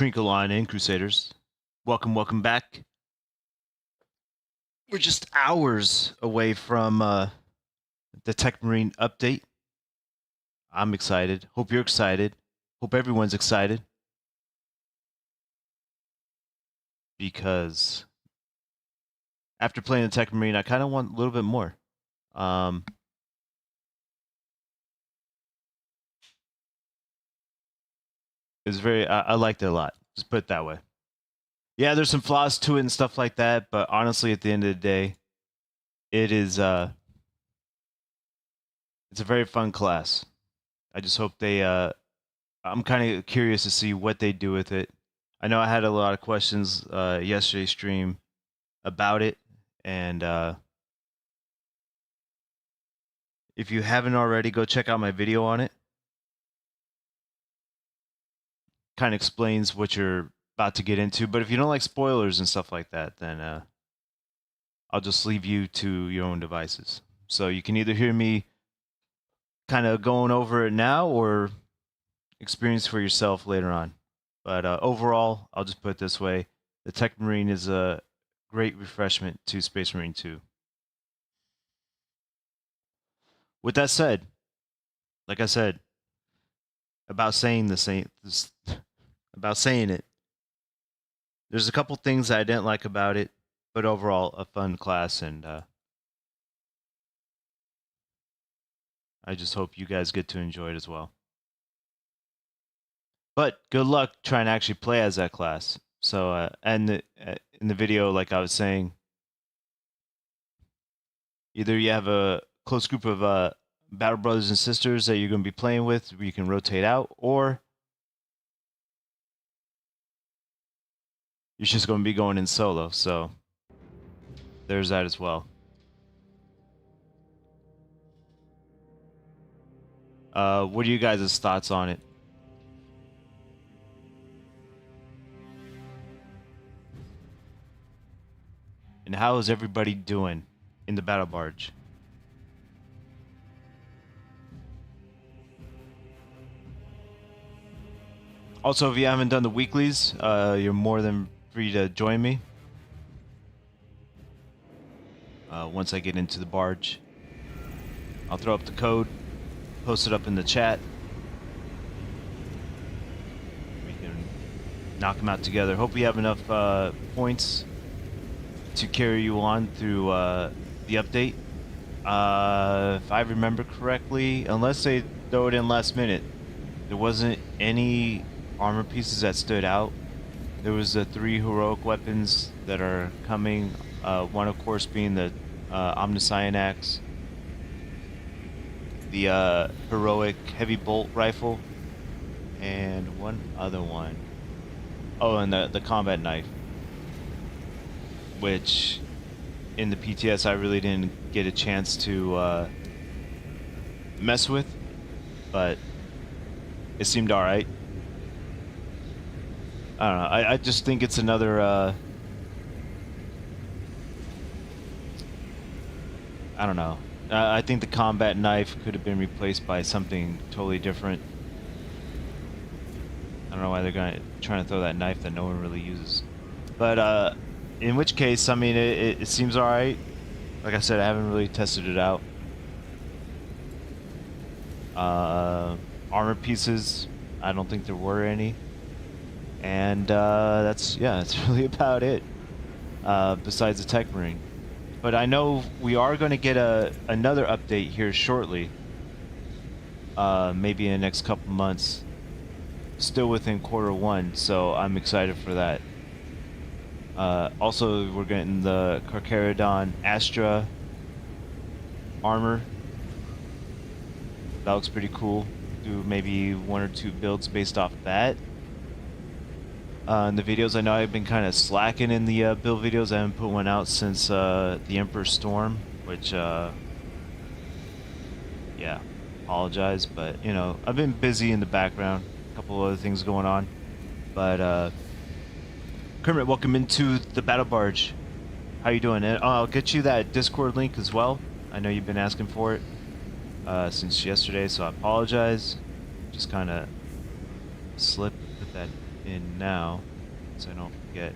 Trinkle and Crusaders. Welcome back. We're just hours away from the Techmarine update. I'm excited. Hope you're excited. Hope everyone's excited. Because after playing the Techmarine, I kind of want a little bit more. It's very, I liked it a lot. Just put it that way. Yeah, there's some flaws to it and stuff like that, but honestly, at the end of the day, it is, it's a very fun class. I just hope they, I'm kind of curious to see what they do with it. I know I had a lot of questions yesterday's stream about it, and if you haven't already, go check out my video on it. Kind of explains what you're about to get into, but if you don't like spoilers and stuff like that, then I'll just leave you to your own devices. So you can either hear me kind of going over it now or experience for yourself later on. But overall, I'll just put it this way. The Techmarine is a great refreshment to Space Marine 2. With that said, like I said, about saying it, there's a couple things I didn't like about it, but overall, a fun class, and I just hope you guys get to enjoy it as well. But good luck trying to actually play as that class. So, and in the video, like I was saying, either you have a close group of battle brothers and sisters that you're going to be playing with, where you can rotate out, or you're just going to be going in solo. So there's that as well. What are you guys' thoughts on it? And how is everybody doing in the battle barge? Also, if you haven't done the weeklies, you're more than free to join me. Once I get into the barge, I'll throw up the code, post it up in the chat. We can knock them out together. Hope we have enough points to carry you on through the update. If I remember correctly, unless they throw it in last minute, there wasn't any armor pieces that stood out. There was the 3 heroic weapons that are coming. One, of course, being the Omnissiah axe, the heroic heavy bolt rifle, and one other one. Oh, and the combat knife, which in the PTS I really didn't get a chance to mess with, but it seemed alright. I don't know, I just think it's another I don't know. I think the combat knife could have been replaced by something totally different. I don't know why they're trying to throw that knife that no one really uses. But in which case, I mean, it seems alright. Like I said, I haven't really tested it out. Armor pieces, I don't think there were any. And that's really about it. Besides the Techmarine. But I know we are going to get another update here shortly. Maybe in the next couple months. Still within Q1, so I'm excited for that. Also, we're getting the Carcharodon Astra armor. That looks pretty cool. Do maybe 1 or 2 builds based off that. In the videos, I know I've been kind of slacking in the build videos. I haven't put one out since the Emperor Storm, which, yeah, apologize, but, you know, I've been busy in the background. A couple other things going on. But, Kermit, welcome into the Battle Barge. How you doing? And I'll get you that Discord link as well. I know you've been asking for it since yesterday, so I apologize. Just kind of slipped with that in now, so I don't forget.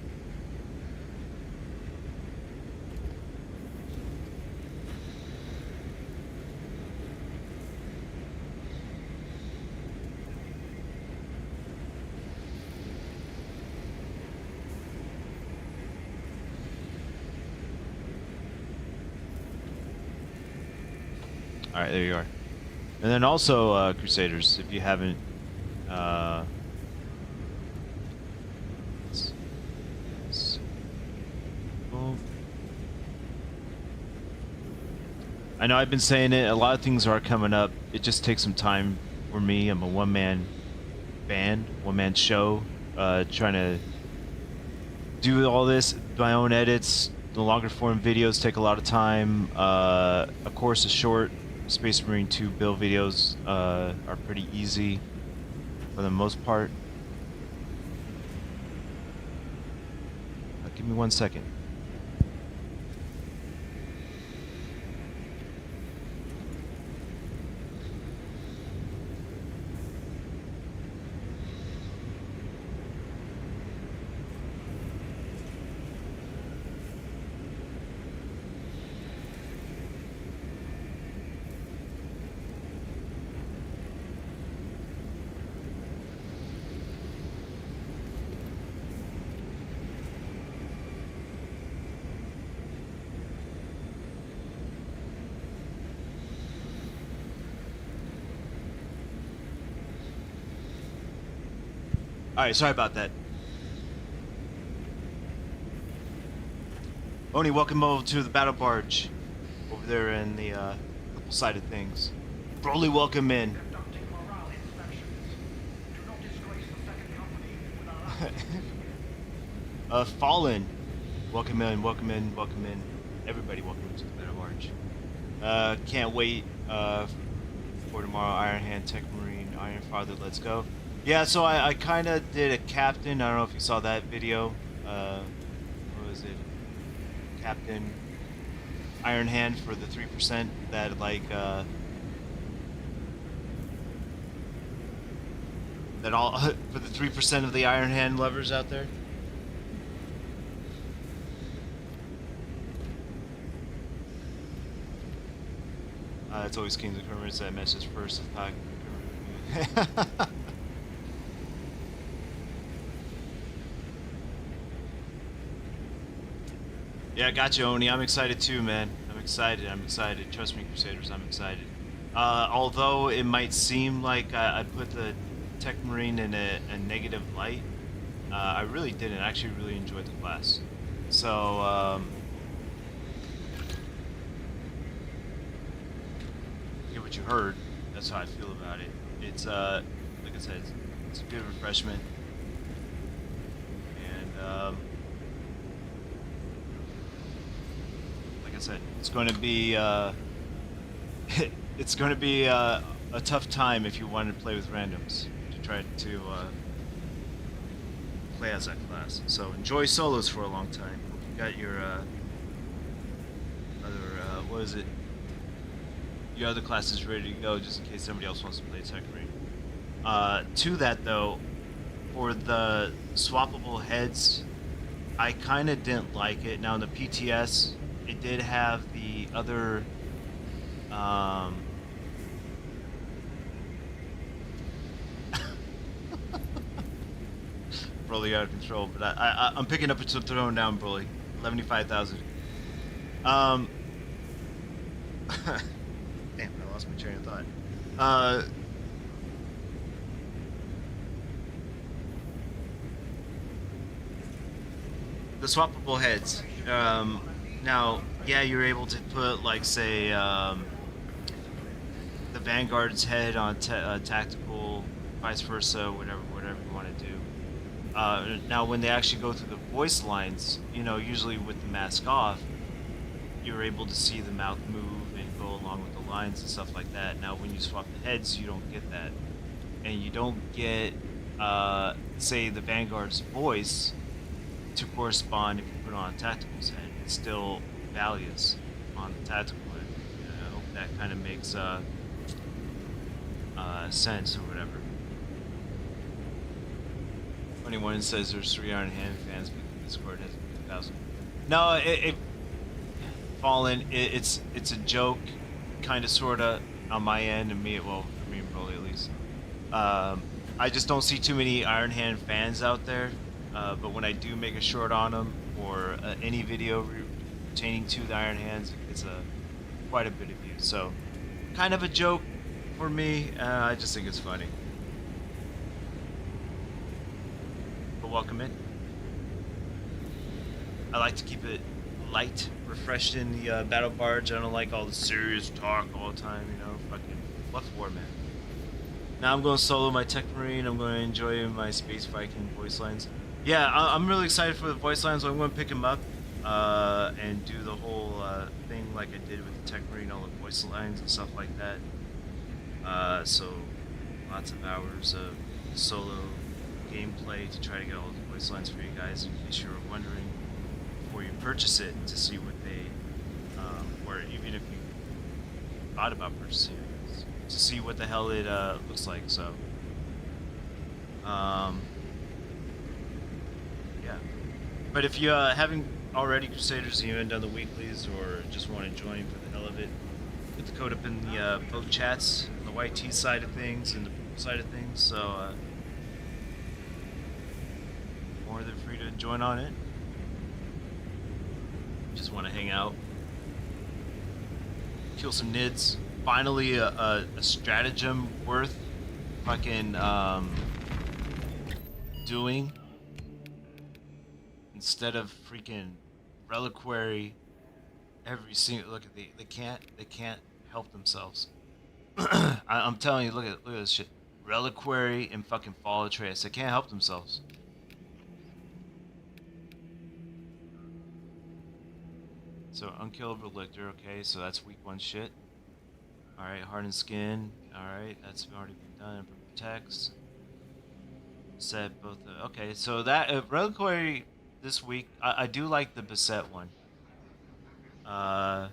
All right, there you are. And then also, Crusaders, if you haven't, boom. I know I've been saying it. A lot of things are coming up. It just takes some time for me. I'm a one-man band, one-man show, trying to do all this, my own edits. The longer form videos take a lot of time. Of course, the short Space Marine 2 build videos are pretty easy for the most part. Give me 1 second. Alright, sorry about that. Oni, welcome over to the battle barge. Over there in the purple side of things. Broly, welcome in. Fallen. Welcome in, welcome in, welcome in. Everybody welcome to the battle barge. Can't wait for tomorrow. Iron Hand, Techmarine, Iron Father, let's go. Yeah, so I kind of did a captain. I don't know if you saw that video. What was it? Captain Iron Hand for the 3% that like that all for the 3% of the Iron Hand lovers out there. It's always Kings of Criminals that message first attack. Yeah, gotcha, Oni. I'm excited too, man. I'm excited. I'm excited. Trust me, Crusaders. I'm excited. Although it might seem like I put the Techmarine in a negative light, I really didn't. I actually really enjoyed the class. So, get what you heard. That's how I feel about it. It's like I said, it's a good refreshment, and like I said, it's going to be it's going to be a tough time if you want to play with randoms to try to play as that class. So enjoy solos for a long time. Hope you got your other what is it? Your other classes ready to go, just in case somebody else wants to play Techmarine. To that though, for the swappable heads, I kind of didn't like it. Now in the PTS, it did have the other Broly out of control, but I'm picking up a throwing down, Broly. 75,000. Damn, I lost my train of thought. The swappable heads. Now, yeah, you're able to put, like, say, the Vanguard's head on tactical, vice versa, whatever you want to do. Now, when they actually go through the voice lines, you know, usually with the mask off, you're able to see the mouth move and go along with the lines and stuff like that. Now, when you swap the heads, you don't get that. And you don't get, say, the Vanguard's voice to correspond if you put it on a tactical's head. It's still values on the tactical head. I hope that kind of makes sense or whatever. 21 says there's 3 Iron Hand fans, but the Discord has 2,000. No, it Fallen. It's a joke, kind of, sorta, on my end, and me. Well, for me and Broly at least. I just don't see too many Iron Hand fans out there. But when I do make a short on them or any video pertaining to the Iron Hands, it's quite a bit of views. So, kind of a joke for me. I just think it's funny. But welcome in. I like to keep it light, refreshed in the battle barge. I don't like all the serious talk all the time, you know. Fucking what's war, man. Now I'm going solo my Techmarine. I'm going to enjoy my Space Viking voice lines. Yeah, I'm really excited for the voice lines. So I'm going to pick them up and do the whole thing like I did with the Techmarine, all the voice lines and stuff like that. So lots of hours of solo gameplay to try to get all the voice lines for you guys, in case you were wondering before you purchase it, to see what they, or even if you thought about purchasing it, to see what the hell it looks like. So, yeah. But if you haven't already, Crusaders, and you haven't done the weeklies or just want to join for the hell of it, put the code up in the both chats, the YT side of things and the side of things. So, more than free to join on it. Just want to hang out, kill some nids. Finally, a stratagem worth fucking doing, instead of freaking reliquary every single. Look at they can't help themselves. I'm telling you, look at this shit. Reliquary and fucking follow trace. They can't help themselves. So unkillable lictor, okay, so that's week 1 shit. Alright, hardened skin, alright, that's already been done. And protects. Set both okay, so that reliquary this week, I do like the beset one. The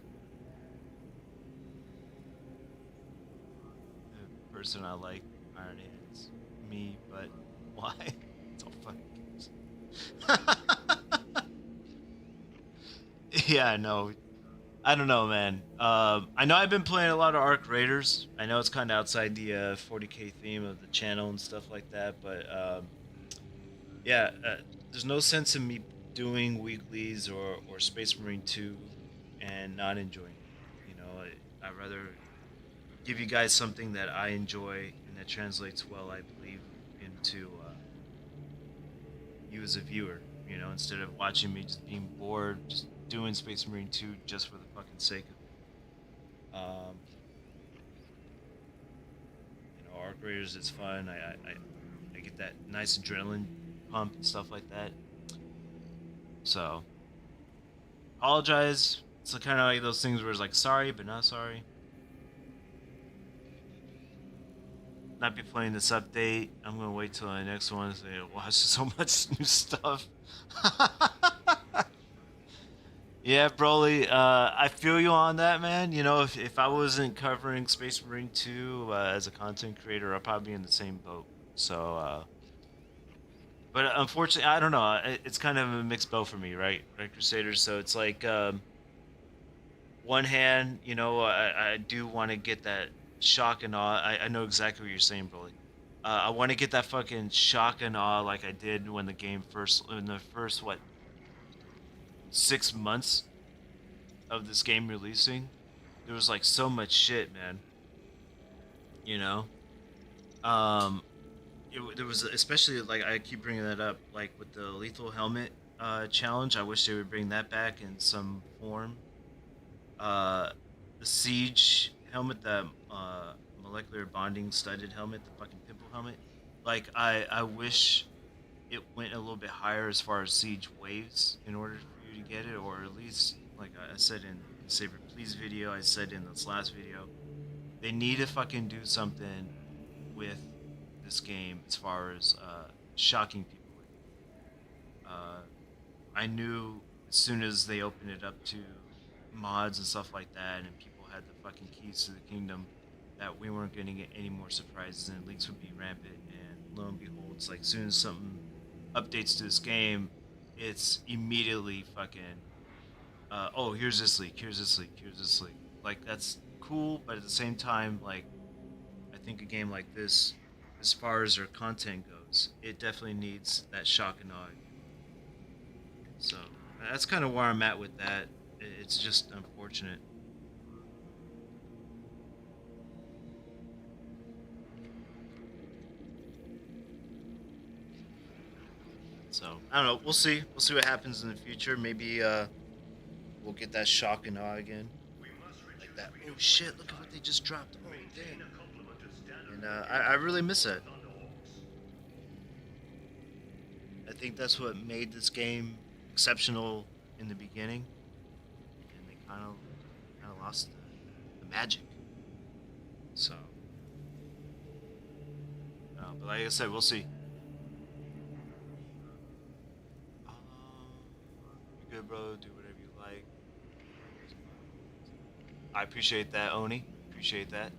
person I like, Iron Hands. Me, but why? It's all fucking games. Yeah, no. I don't know, man. I know I've been playing a lot of Arc Raiders. I know it's kind of outside the 40k theme of the channel and stuff like that, but yeah, there's no sense in me doing weeklies or Space Marine 2 and not enjoying it. You know, I'd rather give you guys something that I enjoy and that translates well, I believe, into you as a viewer. You know, instead of watching me just being bored, just doing Space Marine 2 just for the fucking sake of it. You know, Arc Raiders, it's fun. I get that nice adrenaline pump and stuff like that. So, apologize. It's kind of like those things where it's like sorry but not sorry. Not be playing this update. I'm gonna wait till the next one. So watch so much new stuff. Yeah, Broly, I feel you on that, man. You know, if I wasn't covering Space Marine 2 as a content creator, I'd probably be in the same boat. So, but unfortunately, I don't know. It's kind of a mixed boat for me, right? Right, Crusaders. So it's like, one hand, you know, I do want to get that shock and awe. I know exactly what you're saying, Broly. I want to get that fucking shock and awe like I did when the game first, in the first, what, 6 months of this game releasing. There was like so much shit, man. You know, um, there was, especially, like, I keep bringing that up, like with the lethal helmet challenge. I wish they would bring that back in some form. Uh, the siege helmet, the molecular bonding studded helmet, the fucking pimple helmet. Like, I wish it went a little bit higher as far as siege waves in order for you to get it, or at least, like I said in the Saber Please video, I said in this last video, they need to fucking do something with this game as far as shocking people with it. I knew as soon as they opened it up to mods and stuff like that, and people had the fucking keys to the kingdom, that we weren't going to get any more surprises and leaks would be rampant. And lo and behold, it's like as soon as something updates to this game, it's immediately fucking oh, here's this leak, here's this leak, here's this leak. Like that's cool, but at the same time, like I think a game like this, as far as their content goes, it definitely needs that shock and awe. So that's kind of where I'm at with that. It's just unfortunate. So I don't know. We'll see. We'll see what happens in the future. Maybe we'll get that shock and awe again, like that. Oh shit! Look at what they just dropped. Oh dang! And I really miss it. I think that's what made this game exceptional in the beginning, and they kind of lost the magic. So, but like I said, we'll see. You good, bro? Do whatever you like. I appreciate that, Oni. Appreciate that.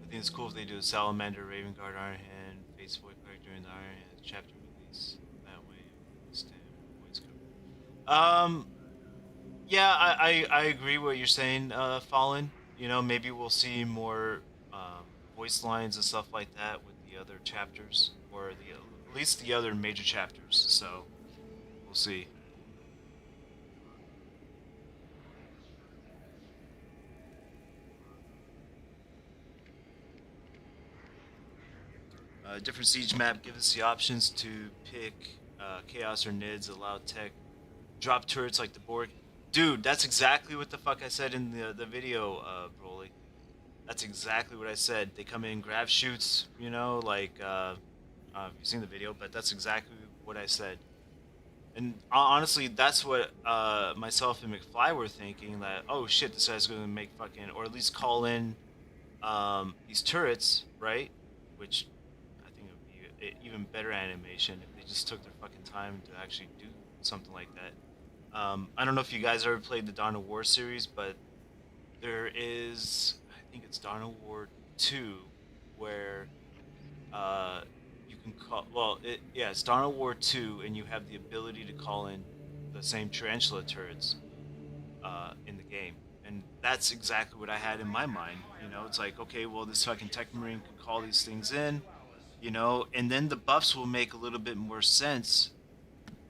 I think it's cool if they do a Salamander, Raven Guard, Iron Hand, Face Void character in the Iron Hand chapter release. That way, stand points covered. Yeah, I agree what you're saying, Fallen. You know, maybe we'll see more voice lines and stuff like that with the other chapters, or the at least the other major chapters. So we'll see. Different siege map give us the options to pick chaos or nids, allow tech, drop turrets like the Borg. Dude, that's exactly what the fuck I said in the video, Broly. That's exactly what I said. They come in, grab shoots, you know, like you've seen the video, but that's exactly what I said. And honestly, that's what myself and McFly were thinking. That oh shit, this guy's gonna make fucking, or at least call in these turrets, right? Which I think it would be even better animation if they just took their fucking time to actually do something like that. I don't know if you guys ever played the Dawn of War series, but there is, I think it's Dawn of War 2, where uh, you can call, well, yeah, it's Dawn of War 2, and you have the ability to call in the same tarantula turrets in the game. And that's exactly what I had in my mind. You know, it's like, okay, well, this fucking Techmarine can call these things in, you know, and then the buffs will make a little bit more sense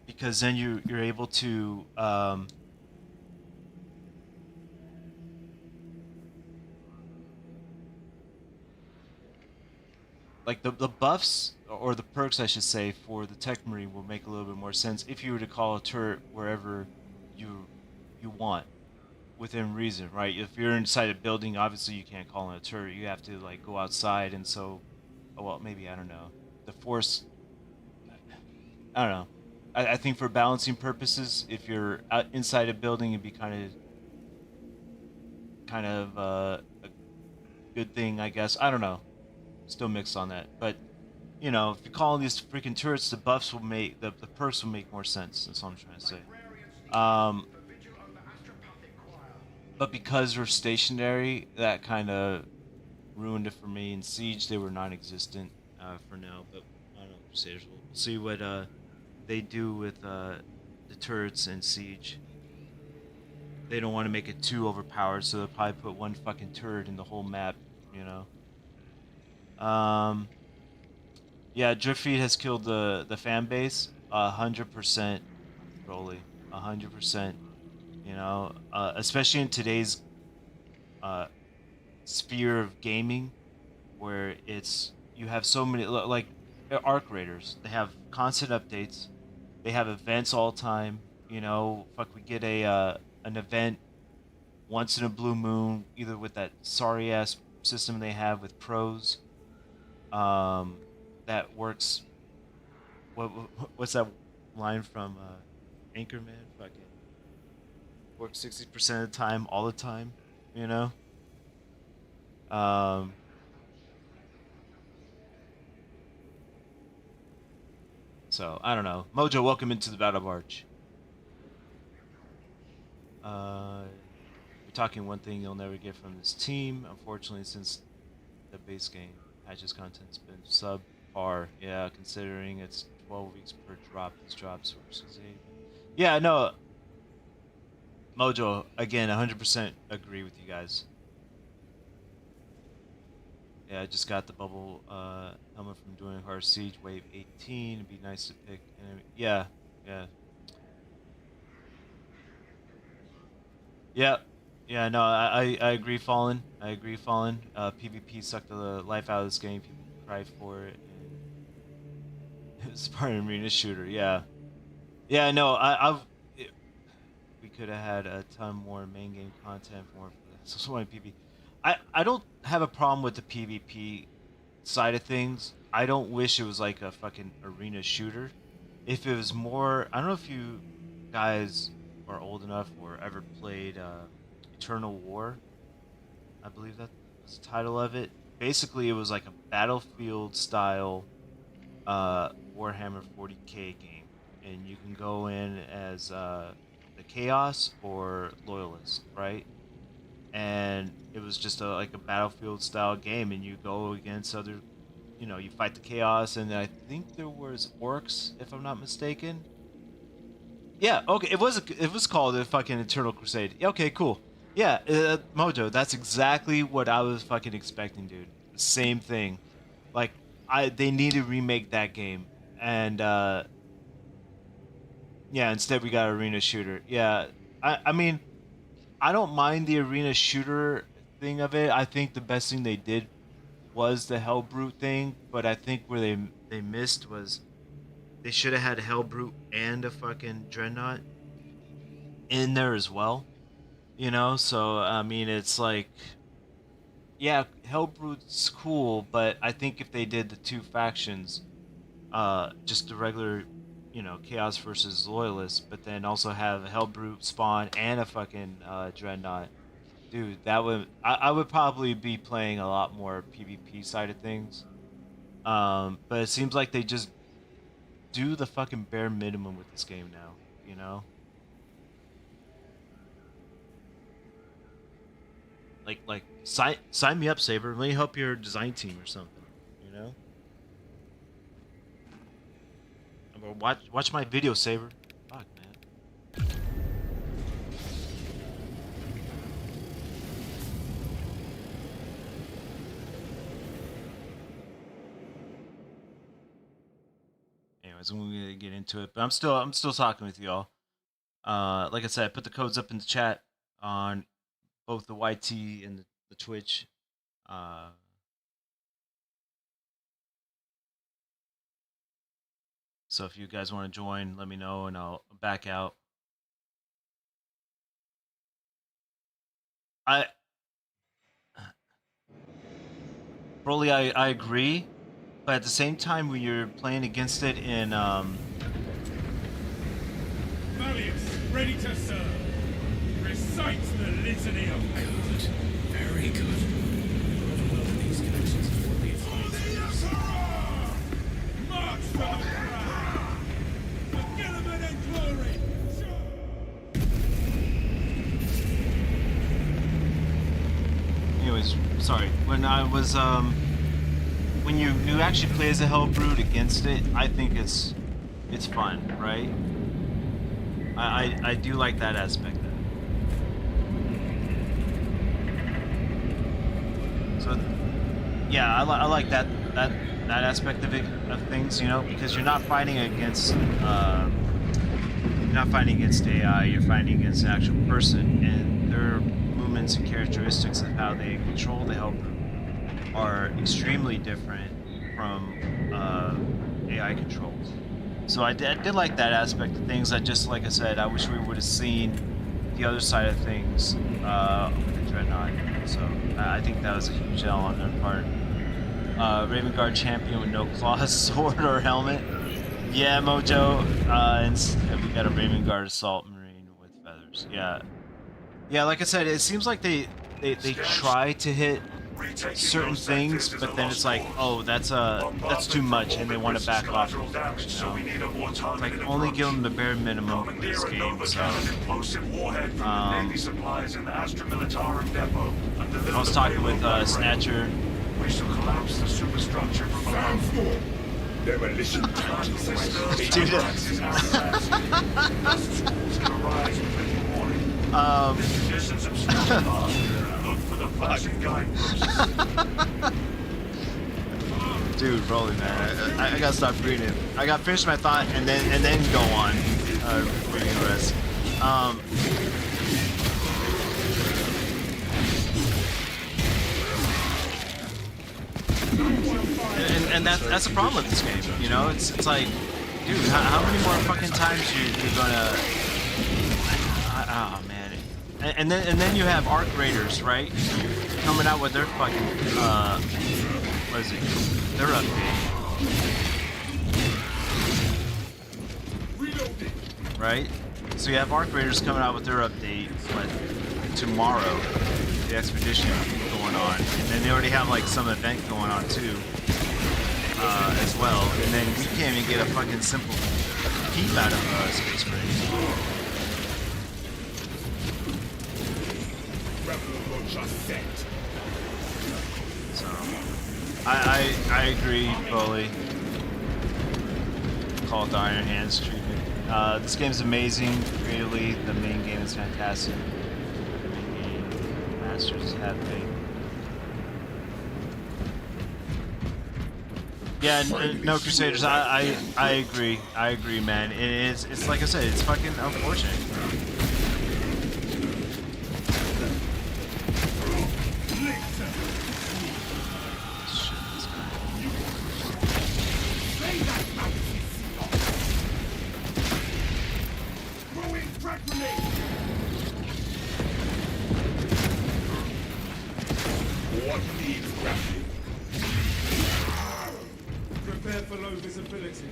because then you're able to like the buffs or the perks I should say for the Tech Marine will make a little bit more sense if you were to call a turret wherever you want within reason, right? If you're inside a building, obviously you can't call in a turret. You have to like go outside, and so, oh, well, maybe I don't know. The force, I don't know. I think for balancing purposes, if you're out inside a building, it'd be kind of a good thing, I guess. I don't know. Still mixed on that, but you know, if you call these freaking turrets, the buffs will make the perks will make more sense. That's all I'm trying to say. Um, but because we're stationary, that kind of ruined it for me. In Siege, they were non-existent for now. But I don't know, Crusaders. We'll see what they do with the turrets in Siege. They don't want to make it too overpowered, so they'll probably put one fucking turret in the whole map. You know. Yeah, Driftfeed has killed the fan base 100%, Broly, 100%. You know, especially in today's uh, sphere of gaming, where it's you have so many like Arc Raiders. They have constant updates. They have events all the time. You know, fuck, we get a an event once in a blue moon, either with that sorry ass system they have with pros. Um, that works. What's that line from Anchorman? Fucking works 60% of the time, all the time. You know. Um, so I don't know. Mojo, welcome into the Battle Barge. We're talking one thing you'll never get from this team, unfortunately, since the base game patches content's been sub. par. Yeah, considering it's 12 weeks per drop, these drops versus 8. Yeah, no, Mojo, again, 100% agree with you guys. Yeah, I just got the bubble helmet from doing Hard Siege Wave 18. It'd be nice to pick enemy. Yeah, yeah. Yeah, yeah, no, I agree, Fallen. I agree, Fallen. PvP sucked the life out of this game. People cried for it, and it's part of arena shooter. Yeah, yeah, no, we could have had a ton more main game content more for the so many PvP. I don't have a problem with the PvP side of things. I don't wish it was like a fucking arena shooter. If it was more, I don't know if you guys are old enough or ever played Eternal War. I believe that was the title of it. Basically, it was like a Battlefield style Warhammer 40K game, and you can go in as the Chaos or Loyalist, right? And it was just like a Battlefield style game, and you go against other, you fight the Chaos, and I think there was orcs, if I'm not mistaken. Yeah, okay, it was called the fucking Eternal Crusade. Yeah, okay, cool. Yeah, Mojo, that's exactly what I was fucking expecting, dude. Same thing. Like, they need to remake that game, and yeah, instead we got arena shooter. Yeah, I mean, I don't mind the arena shooter thing of it. I think the best thing they did was the Hellbrute thing, but I think where they missed was they should have had Hellbrute and a fucking Dreadnought in there as well. So I mean, it's like, yeah, Hellbrute's cool, but I think if they did the two factions, just the regular, Chaos versus Loyalists, but then also have a Hellbrute spawn and a fucking Dreadnought. Dude, I would probably be playing a lot more PvP side of things. But it seems like they just do the fucking bare minimum with this game now, you know? Like sign me up, Saber. Let me help your design team or something, you know? Or watch my video, Saber. Fuck, man. Anyways, I'm gonna get into it, but I'm still talking with y'all. Like I said, I put the codes up in the chat on both the YT and the Twitch. So if you guys want to join, let me know and I'll back out. Broly, I agree, but at the same time, when you're playing against it in Valius, ready to serve. Recite the litany of good. Very good. Overwhelming these connections is what leads for the Emperor! March for the crown! For Gilliman and glory! Anyways, sorry. When I was when you actually play as a Hellbrute against it, I think it's fun, right? I do like that aspect of it. So yeah, I like that aspect of it, of things, because you're not fighting against AI, you're fighting against an actual person, and their movements and characteristics of how they control the Hellbrute are extremely different from AI controls. So I did like that aspect of things. Like I said, I wish we would have seen the other side of things with the Dreadnought. So I think that was a huge L on their part. Raven Guard champion with no claws, sword, or helmet. Yeah, Mojo. And we got a Raven Guard assault marine with feathers. Yeah. Yeah, like I said, it seems like they try to hit certain things, but then it's like, oh, that's too much, and they want to back off. Like, only give them the bare minimum for this game. So, I was talking with Snatcher. We shall collapse the superstructure from above. Demolition targets. Dude. Dude, Rolly, man, I gotta stop reading. I gotta finish my thought and then go on reading the rest. And that's the problem with this game, you know? It's like, dude, how many more fucking times you're gonna? Oh man. And then you have Arc Raiders, right? Coming out with their fucking what is it? Their update. Right? So you have Arc Raiders coming out with their update, what, tomorrow, the expedition going on, and then they already have like some event going on too, as well. And then we can't even get a fucking simple peep out of Space Marine. So I agree fully. Call it the Iron Hands treatment. This game is amazing, creatively. The main game is fantastic. The main game, Masters have faith. Yeah, no Crusaders. I agree. I agree, man. It's like I said. It's fucking unfortunate. What needs grappling? Prepare for low visibility.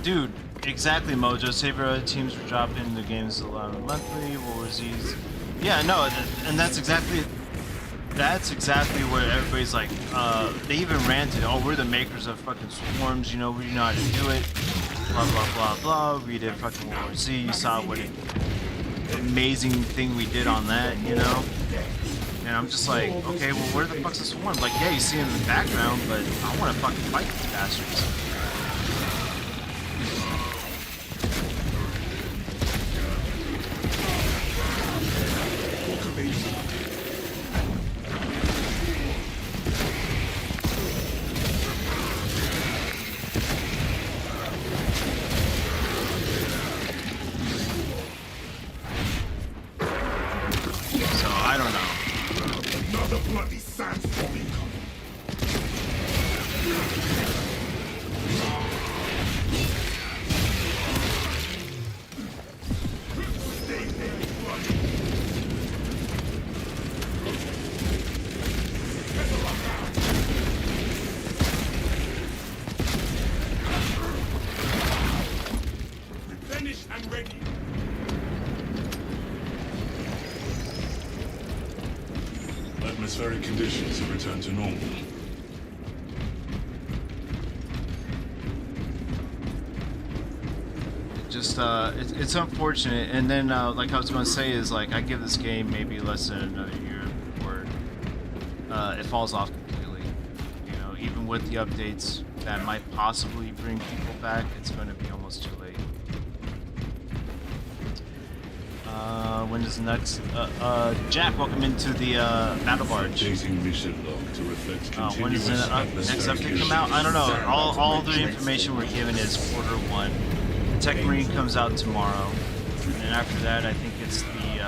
Dude, exactly, Mojo. Saber other teams were dropping the games allowed monthly. What was these? Yeah, no, and that's exactly where everybody's like, they even ranted, oh, we're the makers of fucking swarms, you know, we know how to do it, blah, blah, blah, blah, we did fucking World War Z, you saw what an amazing thing we did on that, you know? And I'm just like, okay, well, where the fuck's the swarm? Like, yeah, you see him in the background, but I want to fucking fight these bastards. Bloody sandstorming coming. Replenished and ready. Atmospheric conditions have returned to normal. Just it's unfortunate, and then like I was going to say is like I give this game maybe less than another year before it falls off completely. You know, even with the updates that might possibly bring people back, it's going to be almost too late. When is the next? Jack, welcome into the battle barge. Updating mission log to reflect When does the next update come out? I don't know. All the information we're given is Q1. The Techmarine comes out tomorrow, and then after that, I think it's the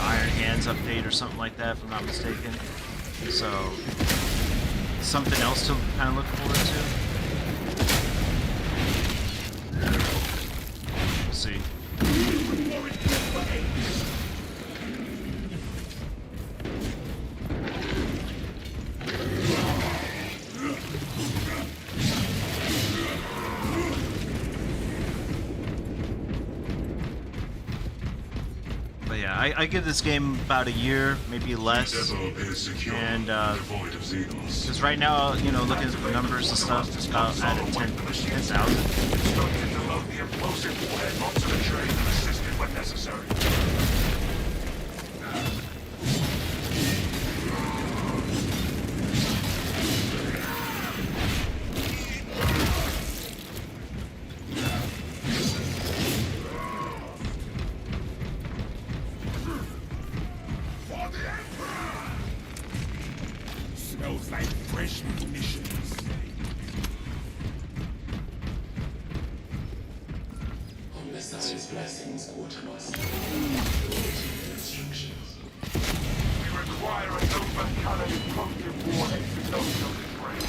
Iron Hands update or something like that, if I'm not mistaken. So something else to kind of look forward to. We'll see. But yeah, I give this game about a year, maybe less. And because right now, you know, looking at the numbers and stuff, it's about at 10,000. fresh munitions. Omnissiah's blessings, Quartermaster. Instructions. We require a open cannon punctive war explosion of this range.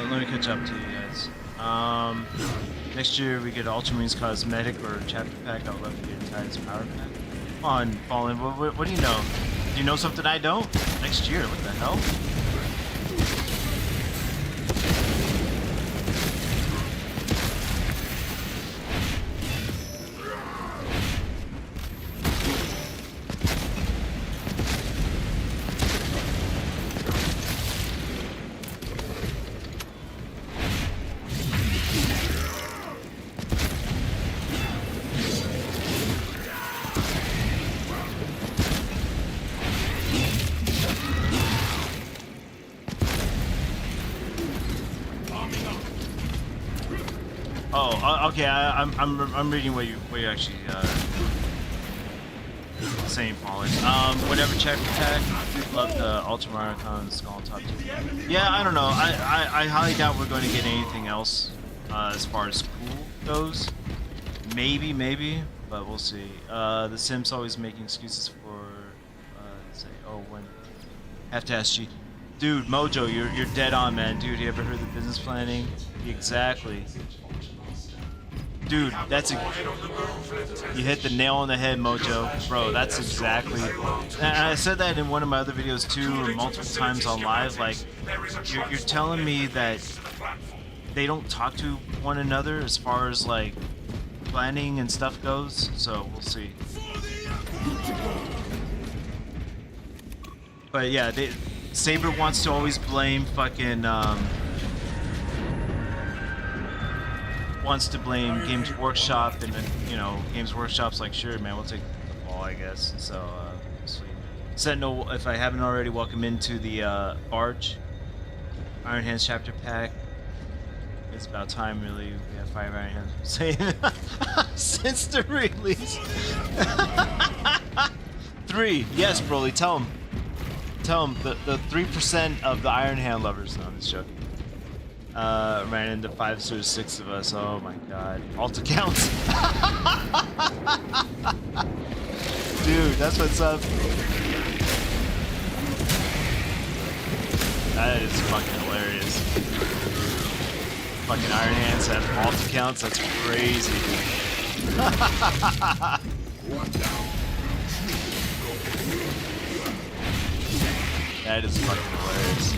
Let me catch up to you guys. Next year we get Ultramarine's Cosmetic or Chapter Pack. I would love to get Titan's Power Pack. Come on, Fallen, what do you know? Do you know something I don't? Next year, what the hell? Oh, okay. I'm reading what you actually saying, Fallen. Whatever chapter pack. Love the Ultramarine Skull on top too. Yeah, I don't know. I highly doubt we're going to get anything else as far as cool goes. Maybe, but we'll see. The Sims always making excuses for say, oh, when have to ask G. Dude, Mojo, you're dead on, man. Dude, you ever heard of business planning? Exactly. Dude, that's you hit the nail on the head, Mojo. Bro, that's exactly. And I said that in one of my other videos too, multiple times on live. Like, you're telling me that they don't talk to one another as far as like planning and stuff goes. So we'll see. But yeah, Saber wants to always blame fucking. Wants to blame Games Workshop, and you know, Games Workshop's like, sure, man, we'll take the fall, I guess. So, sweet. Sentinel, if I haven't already, welcome into the Barge Iron Hands chapter pack. It's about time, really. We have 5 Iron Hands saying since the release. 3, yes, Broly, tell him. Tell him the 3% of the Iron Hand lovers. No, I'm just joking. Ran into 5 or 6 of us. Oh my god. Alt accounts. Dude, that's what's up. That is fucking hilarious. Fucking Iron Hands have alt accounts. That's crazy, dude. That is fucking hilarious.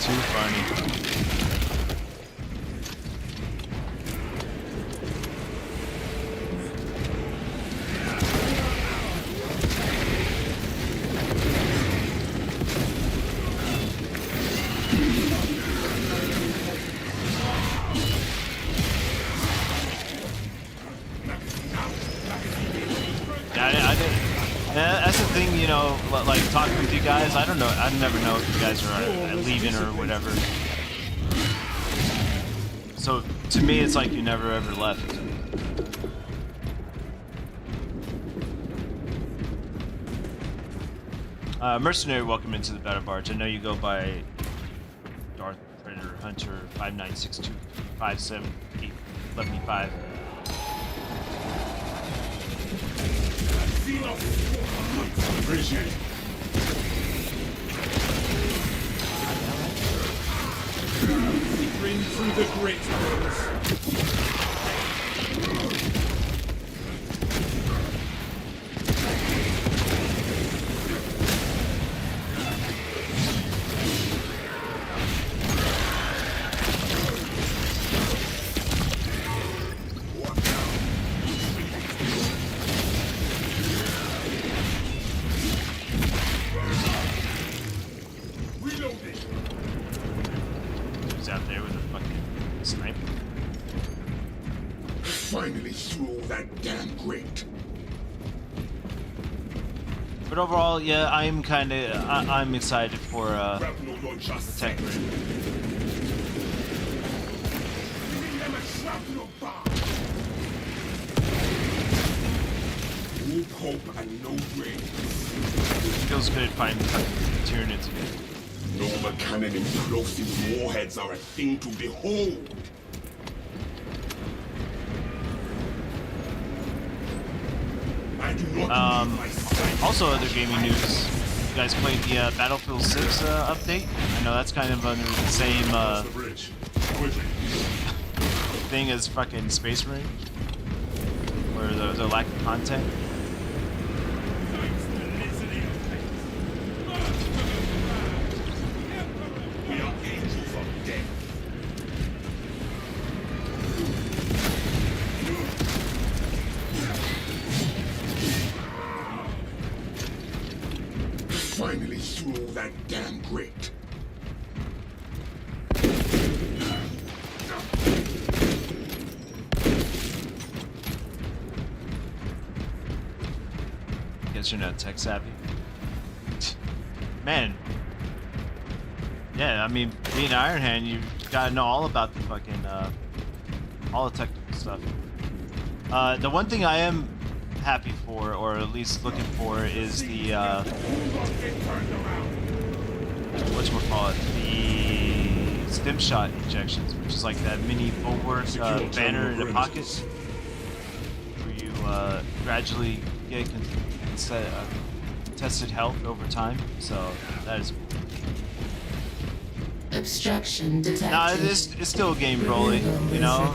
Too funny. That's the thing, you know, like talking with you guys, I don't know, I never know if you guys are leaving or whatever. So to me, it's like you never ever left. Mercenary, welcome into the Battle Barge. I know you go by Darth Predator Hunter 5962578115. Appreciate it. Bring through the great ones. Sniper. Finally through that damn grate. But overall, yeah, I'm kind of I'm excited for Grapnel launcher the set. Techmarine. Giving them a shrapnel bomb. No hope and no grace. Feels good finding fucking Tyranids again. Nova cannon implosive warheads are a thing to behold. I do not believe my sight. Also, other gaming news. You guys played the Battlefield 6 update? I know that's kind of under the same Cross the bridge. Quickly. thing as fucking Space Marine, where the lack of content. We are angels of death. Finally through that damn grate. Guess you're not tech savvy. Man. Yeah, I mean, being Iron Hand, you gotta know all about the fucking, all the technical stuff. The one thing I am happy for, or at least looking for, is the, whatchamacallit, the Stimmshot injections, which is like that mini bulwark banner in a pocket, where you gradually get contested health over time, so that is cool. Obstruction detected. Nah, it's still a game, Broly, you know,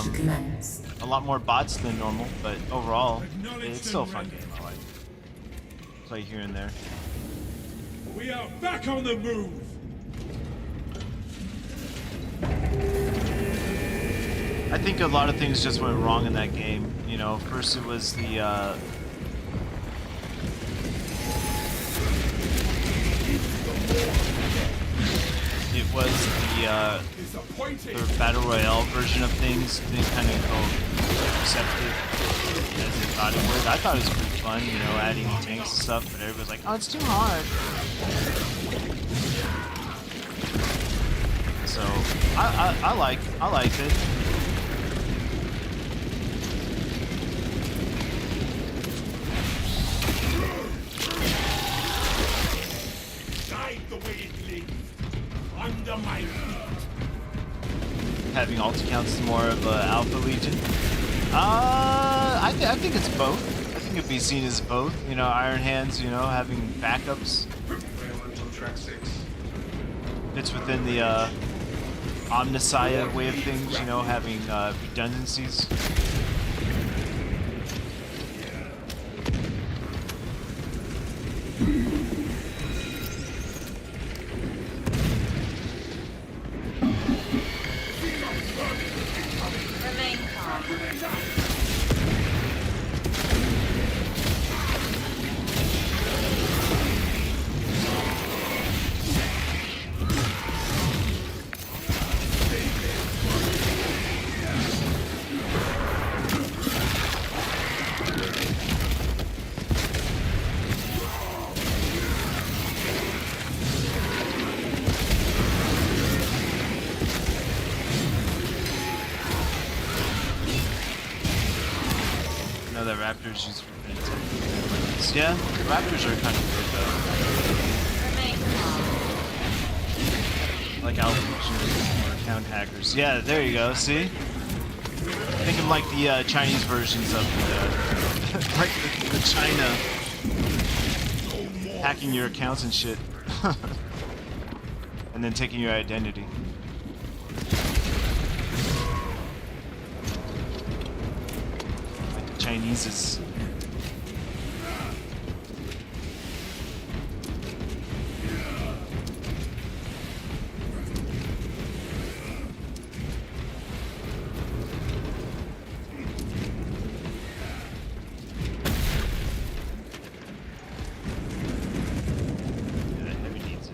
To commence. a lot more bots than normal, but overall, it's still a fun game. I like play here and there. We are back on the move. I think a lot of things just went wrong in that game. You know, first it was the the battle royale version of things didn't kind of go receptive as they thought it would. I thought it was pretty fun, you know, adding tanks and stuff, but everybody's like, oh, it's too hard. So I liked it. Guide the way it lives. Under my feet. Having alt accounts more of Alpha Legion. I think it's both. I think it'd be seen as both. You know, Iron Hands, you know, having backups. Fits within the Omnissiah way of things, you know, having redundancies. Remain calm. That Raptors use for defense. Yeah, the Raptors are kind of good though. Like Alpha or account hackers. Yeah, there you go. See, think of like the Chinese versions of the like the China hacking your accounts and shit, and then taking your identity. Chinese's. Heavy needs it.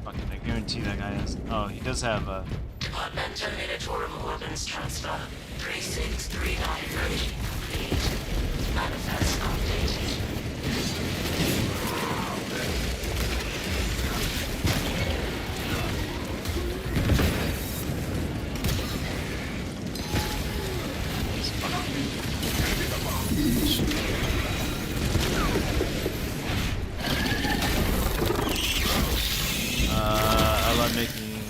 Fucking, I guarantee that guy has. Oh, he does have a. Department terminated to a remote weapons transfer. 3639 version complete. Manifest updated. I love making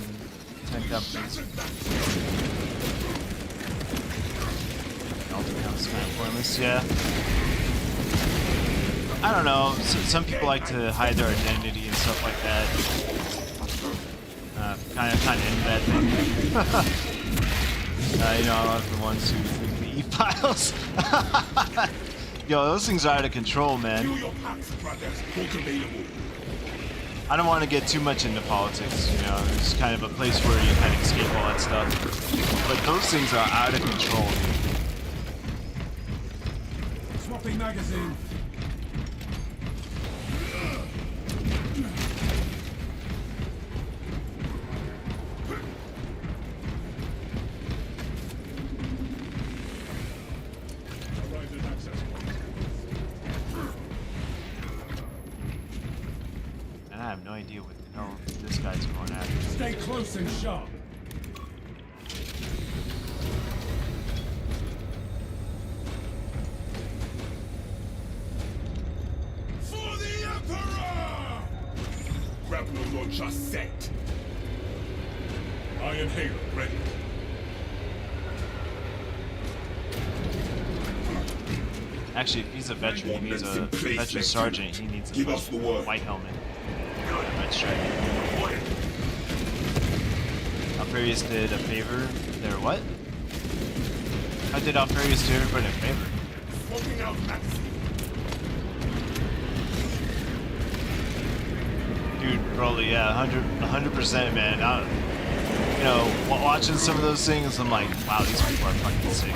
tank upgrades. Alter counts kind of pointless, yeah. I don't know. Some people like to hide their identity and stuff like that. Kind of into that thing. You know, I love the ones who frequently eat piles. Yo, those things are out of control, man. Fuel your packs, brothers. Book available. I don't want to get too much into politics, you know. It's kind of a place where you kind of escape all that stuff. But those things are out of control. Swapping magazine. Arrived at access point. And I have no idea what the hell this guy's going after. Stay close and sharp. For the Emperor! Grapple launcher set. Iron Halo ready. Actually, if he's a veteran, he needs a veteran sergeant. He needs a white helmet. Red stripe. Alfarius did a favor. There, what? How did Alfarius do everybody a favor? Swapping out magazine. Dude, Broly, yeah, 100%, man. You know, watching some of those things, I'm like, wow, these people are fucking sick.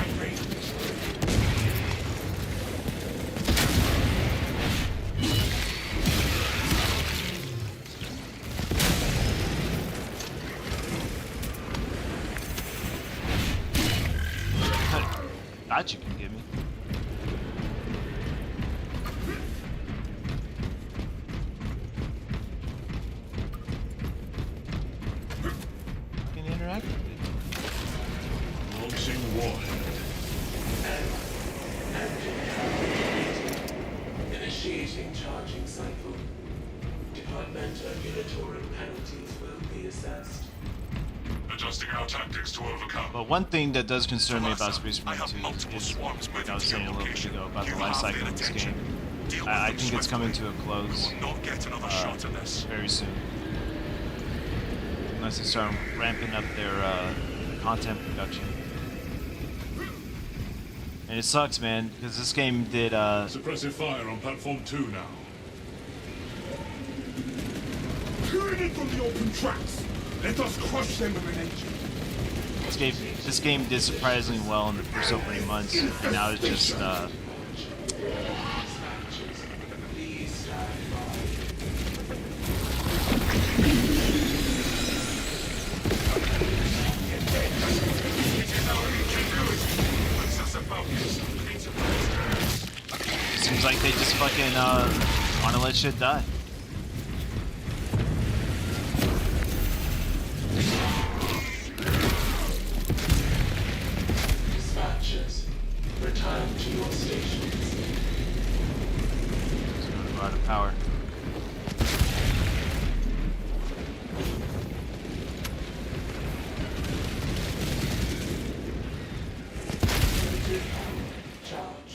That you can give me. Fucking interact with it. Launching warhead. Initiating charging cycle. Departmental regulatory penalties will be assessed. Adjusting our tactics to overcome. But one thing that does concern me about Space Marine 2 is, like I was saying a little bit ago, about the life cycle of this game. I think it's coming to a close very soon. Unless they start ramping up their content production. And it sucks, man, because this game did... Suppressive fire on platform 2 now. Curated from the open tracks. Let us crush them with an engine. This game did surprisingly well in the first opening months, and now it's just Please stand by. seems like they just fucking wanna let shit die. Dispatchers, return to your stations. It's gonna go out of power. Charge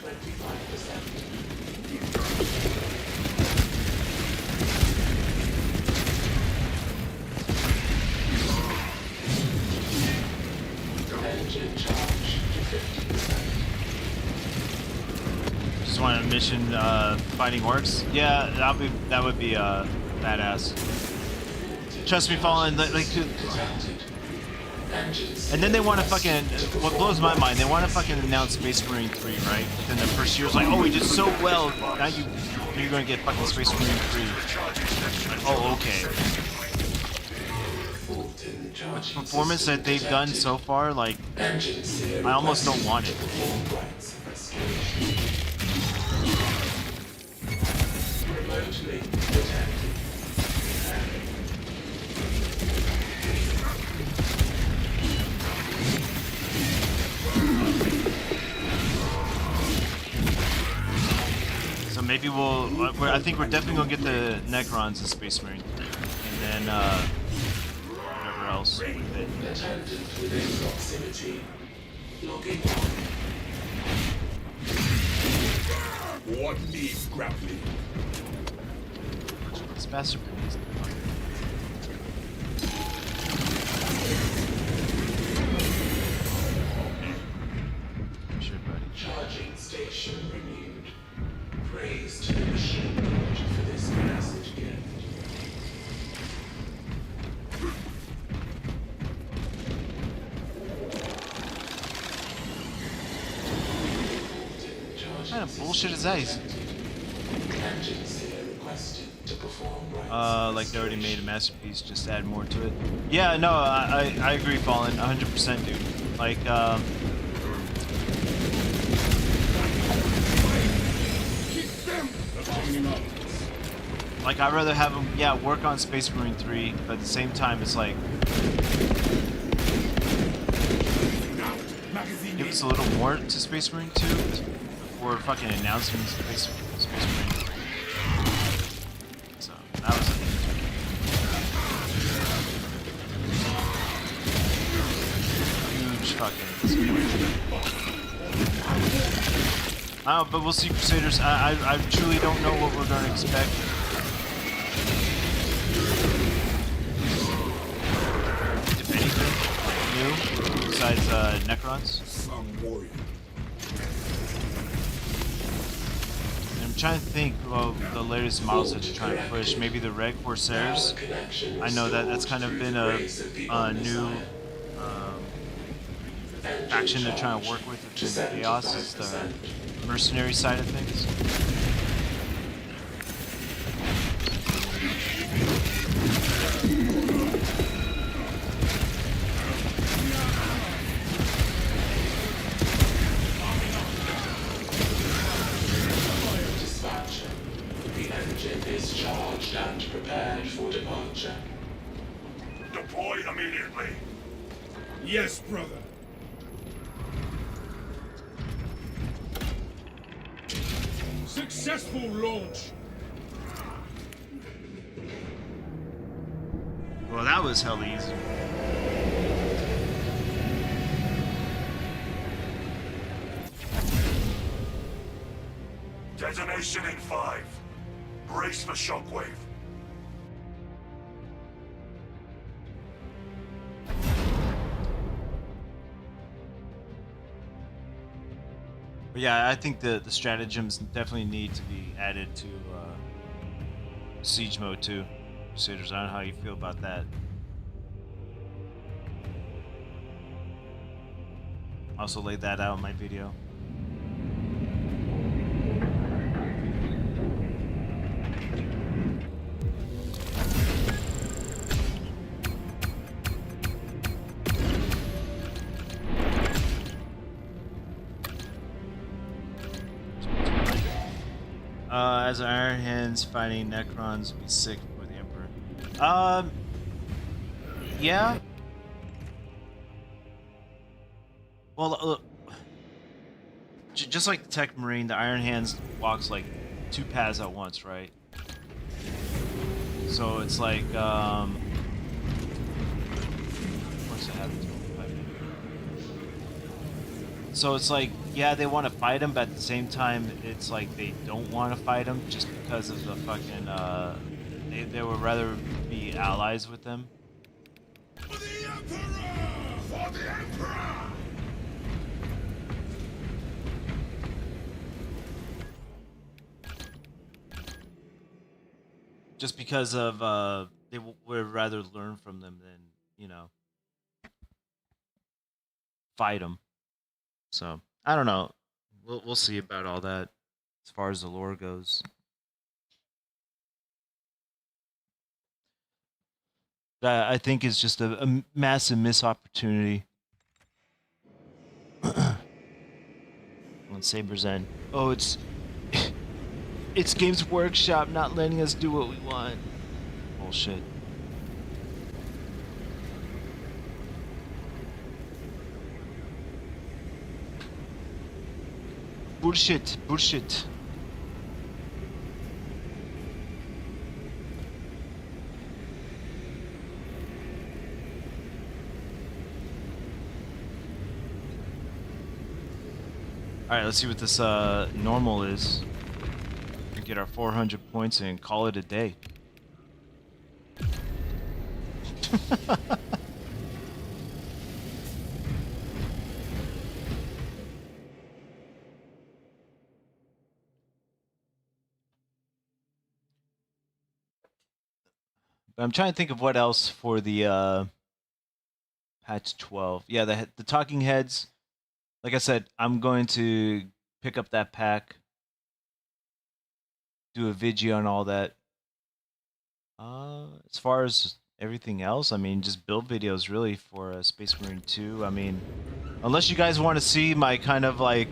25%. Engine charge to 50%. Just want a mission fighting orcs? Yeah, that would be badass. Trust me, Fallen, like and then they want to fucking, what blows my mind, they want to fucking announce Space Marine 3, right? Within the first year, it's like, oh, we did so well, now you're gonna get fucking Space Marine 3. Like, oh, okay. Fulton with the Charging performance system that they've done detected. so far, like, Engine seer I almost don't requested want to it. perform rites of restoration. Remote link detected. So maybe I think we're definitely gonna get the Necrons in Space Marine 3, and then whatever else with it. Attendant within proximity. Logging on. What needs grappling? This bastard is sure, buddy. Charging station renewed. Praise to the machine lord for this message gift. What kind of bullshit is that? Engine seer requested to perform rites of Like they already made a restoration. masterpiece, just add more to it. Yeah, no, I agree, Fallen, 100%, dude. Like, like I'd rather have them, yeah, work on Space Marine 3, but at the same time, it's like, give us a little more to Space Marine 2 before fucking announcing Space Marine 3. So, that was a huge fucking disappointment. But we'll see, Crusaders. I truly don't know what we're going to expect. If anything new, besides Necrons. Some warrior. And I'm trying to think of the latest models that they're trying to push. Maybe the Red Corsairs. I know that's kind of been a new faction they're trying to work with within Chaos, is the mercenary side of things. Dispatcher. The engine is charged and prepared for departure. Deploy immediately. Yes, brother. Successful launch. Well, that was hell easy. Detonation in 5. Brace for shockwave. But yeah, I think the stratagems definitely need to be added to Siege Mode 2. Crusaders, I don't know how you feel about that. Also laid that out in my video. As Iron Hands fighting Necrons would be sick for the Emperor. Yeah. Well, just like the Techmarine, the Iron Hands walks like 2 paths at once, right? So it's like, of course I have it. So it's like, yeah, they want to fight him, but at the same time, it's like they don't want to fight him just because of the fucking, they would rather be allies with them. For the Emperor! For the Emperor! Just because of, they would rather learn from them than, you know, fight them. So, I don't know. We'll see about all that as far as the lore goes. That I think is just a massive missed opportunity. On Saber's end. Oh, it's Games Workshop not letting us do what we want. Bullshit. Bullshit. Bullshit. Alright, let's see what this normal is. We get our 400 points and call it a day. But I'm trying to think of what else for the patch 12. Yeah, the talking heads. Like I said, I'm going to pick up that pack, do a video on all that. As far as everything else, I mean, just build videos really for Space Marine 2. I mean, unless you guys want to see my kind of like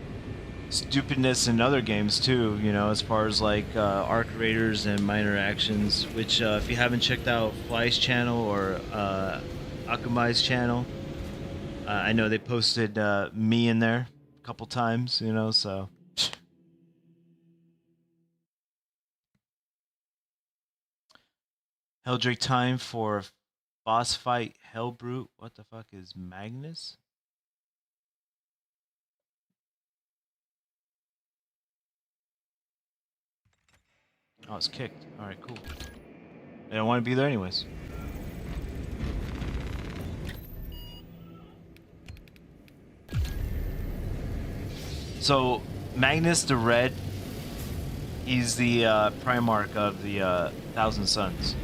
stupidness in other games too, you know, as far as like arc raiders and minor actions, which if you haven't checked out Fly's channel or Akamai's channel, I know they posted me in there a couple times, you know, so. Helldrake time for boss fight Hellbrute. What the fuck is Magnus? Oh, it's kicked. Alright, cool. They don't want to be there anyways. So, Magnus the Red, he's the Primarch of the Thousand Suns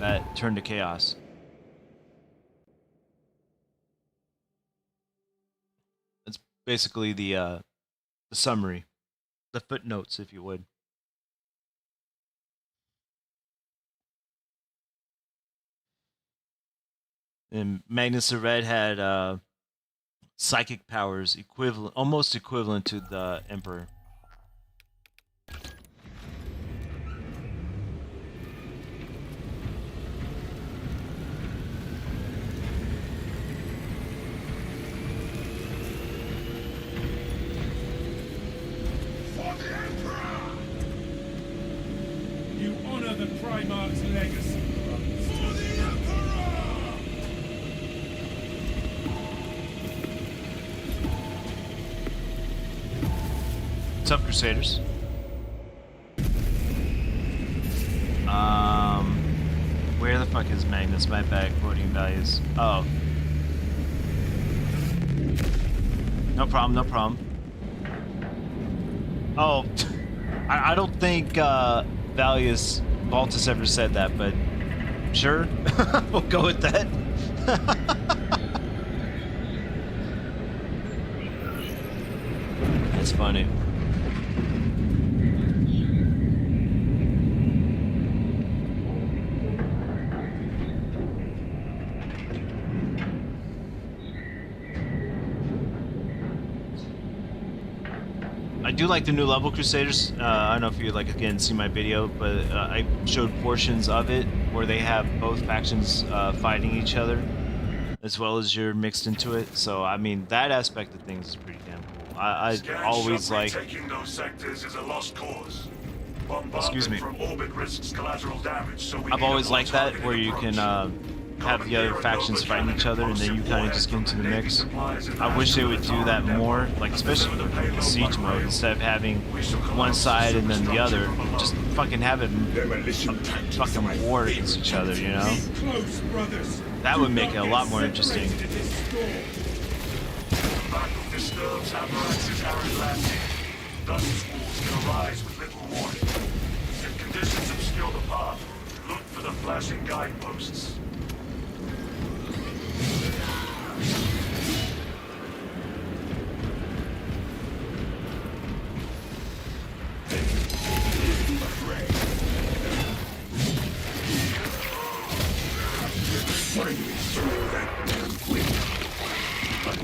that turned to Chaos. It's basically the summary, the footnotes, if you would. And Magnus the Red had psychic powers equivalent, almost equivalent to the Emperor. For the Emperor! You honor the Primarch's legacy. For the Emperor! What's up, Crusaders? Where the fuck is Magnus? My bad, quoting values. Oh. No problem, no problem. Oh, I don't think Valius Baltus ever said that, but sure, we'll go with that. That's funny. I do like the new level Crusaders. I don't know if you like again see my video, but I showed portions of it where they have both factions fighting each other, as well as you're mixed into it. So I mean that aspect of things is pretty damn cool. I always like. Taking those sectors is a lost cause. Excuse me. From orbit risks collateral damage, so we I've always liked that where you can have the other factions fighting each other and then you kind of just get into the mix. I wish they would do that more, like especially with the siege mode, instead of having one side and then the other, just fucking have it a fucking war against each other, you know? Close, brothers. That would make it a lot more interesting. Battle disturbs Aberrance's arid landing. Dust schools can arise with little warning. If conditions obscure the path, look for the flashing guideposts.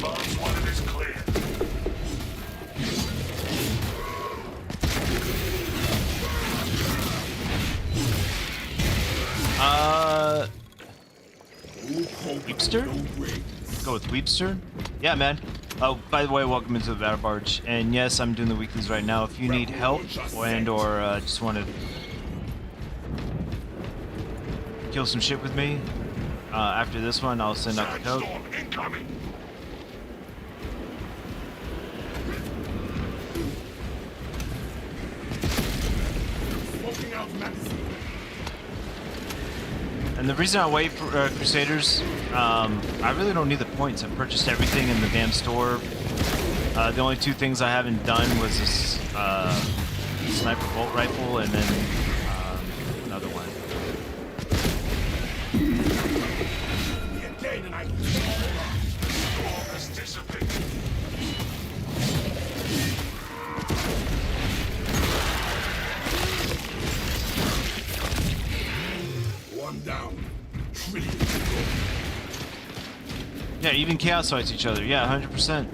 Advance 1 is clear. Weepster? Go with Weepster? Yeah, man. Oh, by the way, welcome into the Battle Barge. And yes, I'm doing the weeklies right now. If you need help or just want to kill some shit with me, after this one, I'll send out the code. Sandstorm incoming. Smoking out magazine. And the reason I wait for Crusaders, I really don't need the points. I've purchased everything in the damn store. The only two things I haven't done was this sniper bolt rifle and then another one. Again, and I Storm has dissipated. one down. Trillion. Yeah, even Chaos fights each other. Yeah, 100%.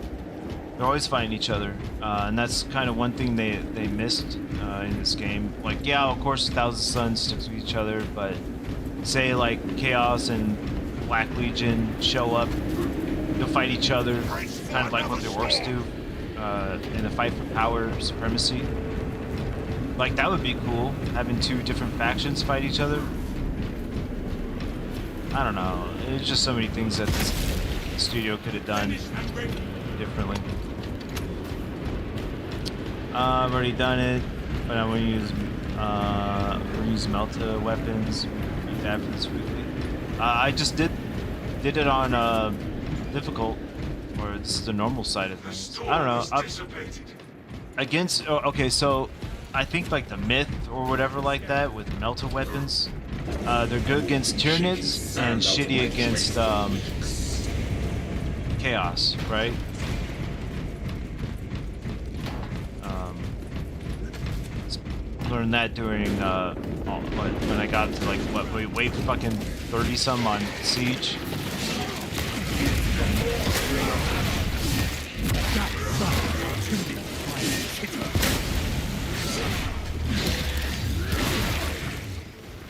They're always fighting each other, and that's kind of one thing they missed in this game. Like, yeah, of course, Thousand Suns sticks with each other, but say like Chaos and Black Legion show up, they'll fight each other, kind of like what the Orcs do in a fight for power supremacy. Like, that would be cool, having two different factions fight each other. I don't know. There's just so many things that this studio could have done differently. I've already done it, but I'm gonna use Melta weapons. Be bad for this weekly. I just did it on difficult, or it's the normal side of things. I don't know. Against okay, so I think like the myth or whatever like that with Melta weapons, they're good against Tyranids and shitty against Chaos, right? Learned that during when I got to like what wave fucking 30 some on Siege.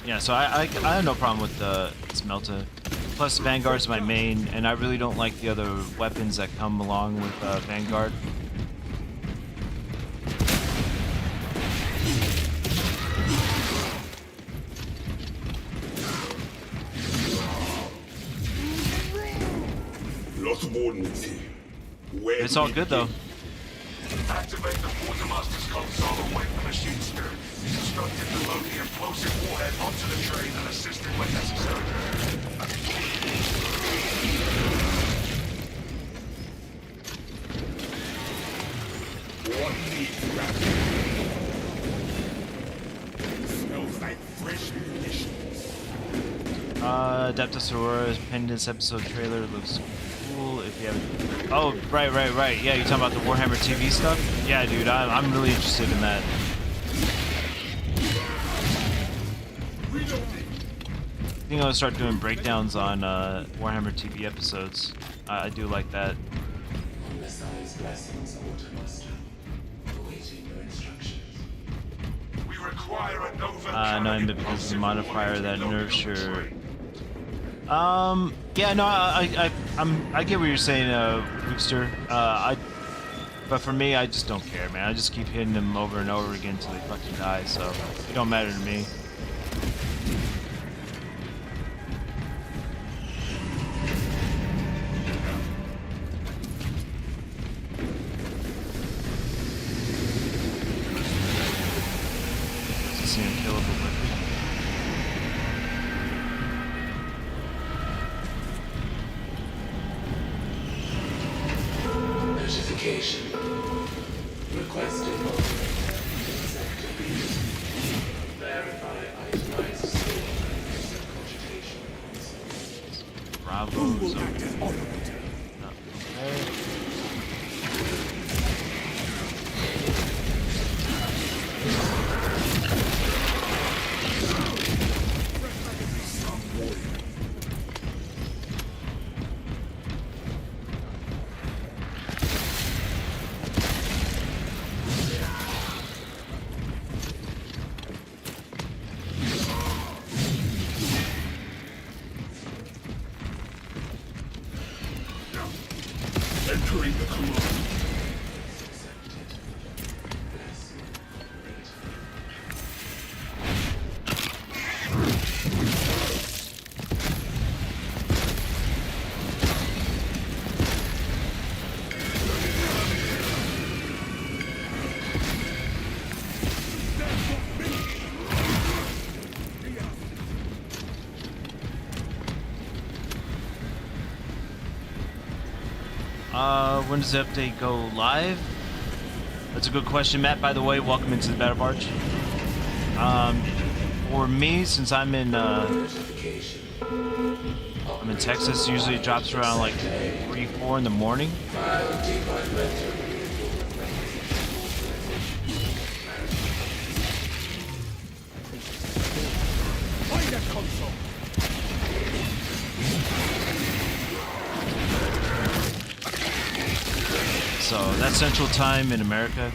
Yeah, so I have no problem with Smelta. Plus Vanguard's my main, and I really don't like the other weapons that come along with Vanguard. It's all good though. Activate the Quartermaster's console and wait for machine spirit. Instructed to load the implosive warhead onto the train and assist it when necessary. One lead rapid. Smells like fresh munitions. Adeptus Aurora's Pendants episode trailer looks cool if you haven't. Oh, right. Yeah, you're talking about the Warhammer TV stuff? Yeah, dude, I'm really interested in that. I think I'll start doing breakdowns on Warhammer TV episodes. I do like that. Omnissiah's blessings, Quartermaster. Awaiting your instructions. We require a Nova. No, because of the modifier that nerfs your. Yeah, no, I get what you're saying, Rooster. But for me, I just don't care, man. I just keep hitting them over and over again until they fucking die, so it don't matter to me. This is an unkillable weapon. Notification. Requested Sector B. Verify itemized store and cogitation consoles. Bravo. Who will act as operator? Okay. Entering the command. When does the update go live? That's a good question, Matt. By the way, welcome into the Battle Barge. For me, since I'm in Texas, usually it drops around like 3, 4 in the morning. Find that console. So that's Central Time in America,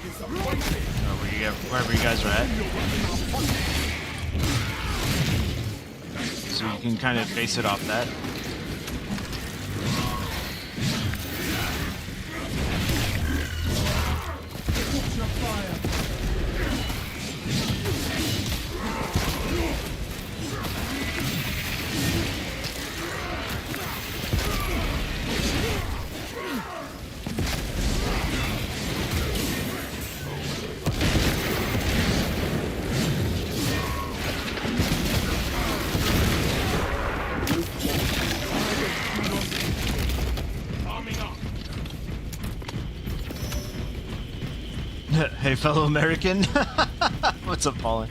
wherever you guys are at. So you can kind of base it off that. Hey, fellow American. What's up, Paulin?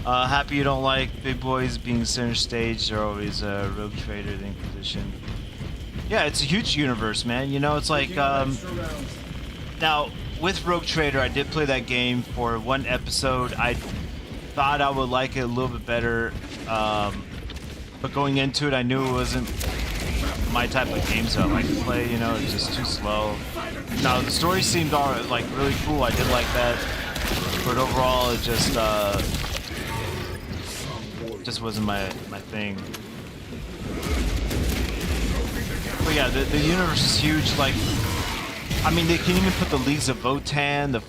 Happy you don't like big boys being center stage. They're always Rogue Trader, the Inquisition. Yeah, it's a huge universe, man. You know, it's like now with Rogue Trader, I did play that game for one episode. I thought I would like it a little bit better, but going into it, I knew it wasn't my type of games that I like to play. You know, it's just too slow. Now the story seemed like really cool. I did like that, but overall, it just wasn't my thing. But yeah, the universe is huge. Like, I mean, they can even put the Leagues of Votan, the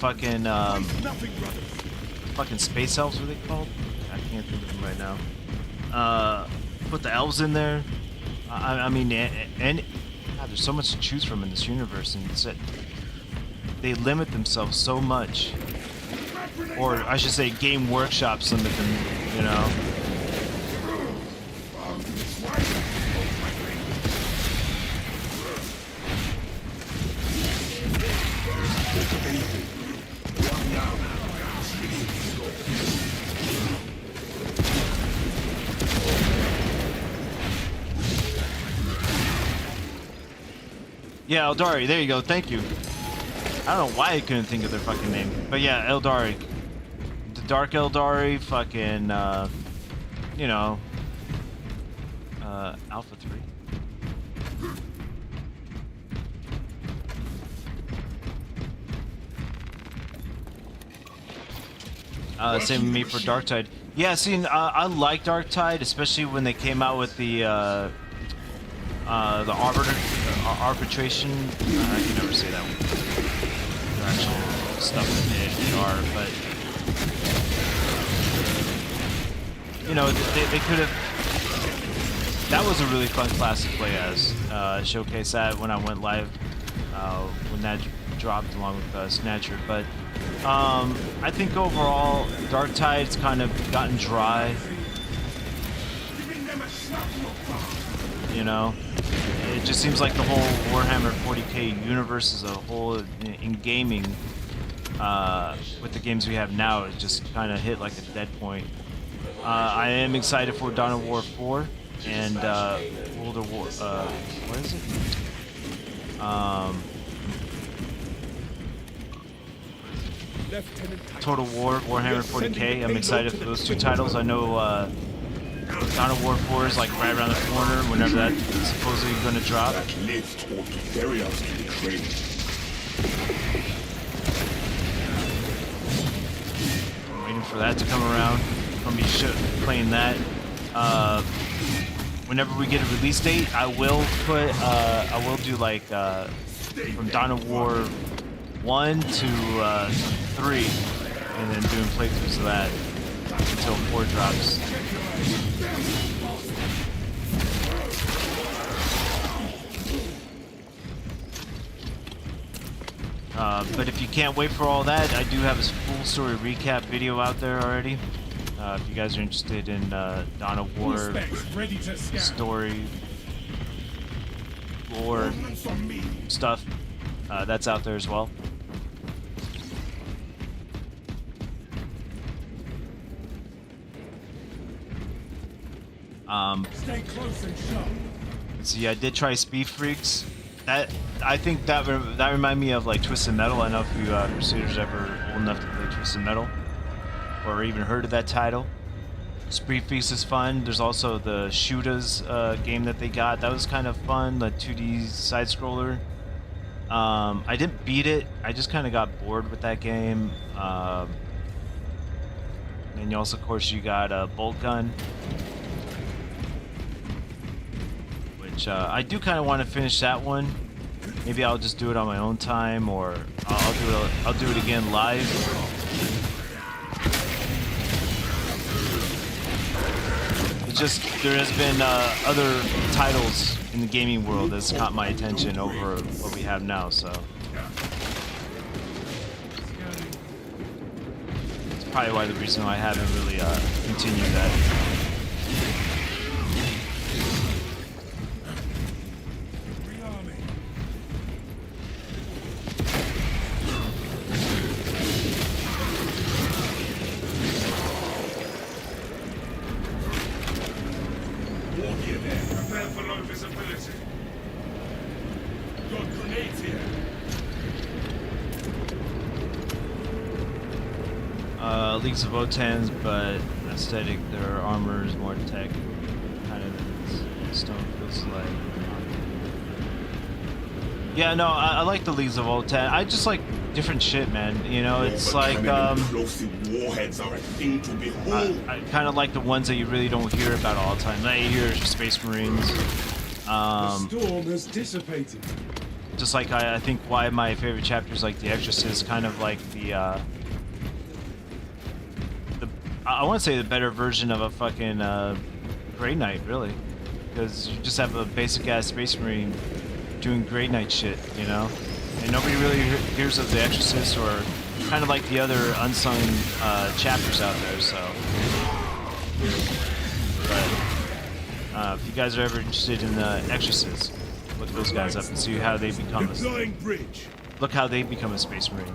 fucking space elves. What are they called? I can't think of them right now. Put the elves in there. I mean, and God, there's so much to choose from in this universe, and it's they limit themselves so much, or I should say, Game Workshops limit them. You know. Yeah, Eldari, there you go, thank you. I don't know why I couldn't think of their fucking name. But yeah, Eldari. The Dark Eldari, fucking, you know, Alpha 3. Same with me for Darktide. Yeah, see, I like Darktide, especially when they came out with the arbitration. I can never say that one. The actual stuff that they are, but you know, they could have. That was a really fun class to play as. Showcase that when I went live when that dropped along with Snatcher, but I think overall Darktide's kind of gotten dry. You know, it just seems like the whole Warhammer 40k universe as a whole in gaming, with the games we have now, it just kind of hit like a dead point. I am excited for Dawn of War 4 and World of War. What is it? Total War, Warhammer 40k. I'm excited for those two titles. I know Dawn of War 4 is like right around the corner whenever that's supposedly going to drop. I'm waiting for that to come around. I'm going to be playing that. Whenever we get a release date, I will put, I will do like from Dawn of War 1 to 3, and then doing playthroughs of that until 4 drops. But if you can't wait for all that, I do have a full story recap video out there already. If you guys are interested in Dawn of War story, lore stuff, that's out there as well. Stay close and sharp. See, I did try Speed Freaks. That I think that reminded me of like Twisted Metal. I don't know if you Crusaders ever old enough to play Twisted Metal or even heard of that title. Speed Freaks is fun. There's also the Shooters game that they got. That was kind of fun, the 2D side scroller. I didn't beat it. I just kind of got bored with that game. And you also, of course, you got a Bolt Gun, which I do kind of want to finish that one. Maybe I'll just do it on my own time, or I'll do it again live. It's just there has been other titles in the gaming world that's caught my attention over what we have now, so it's probably why the reason why I haven't really continued that. Prepare for low visibility. Got grenades here. Leagues of Otans, but aesthetic, their armor is more tech, kind of stone feels like. Yeah, no, I like the Leagues of Otan. I just like different shit, man. You know, it's like warheads are a thing to behold. I kind of like the ones that you really don't hear about all the time. Like you hear Space Marines. The storm has dissipated. Just like I think why my favorite chapter is like The Exorcist, kind of like I want to say the better version of a fucking Grey Knight, really, because you just have a basic ass Space Marine doing Grey Knight shit, you know, and nobody really hears of The Exorcist or kind of like the other unsung chapters out there. So, but if you guys are ever interested in The Exorcist, look those guys up and see how they become look how they become a Space Marine.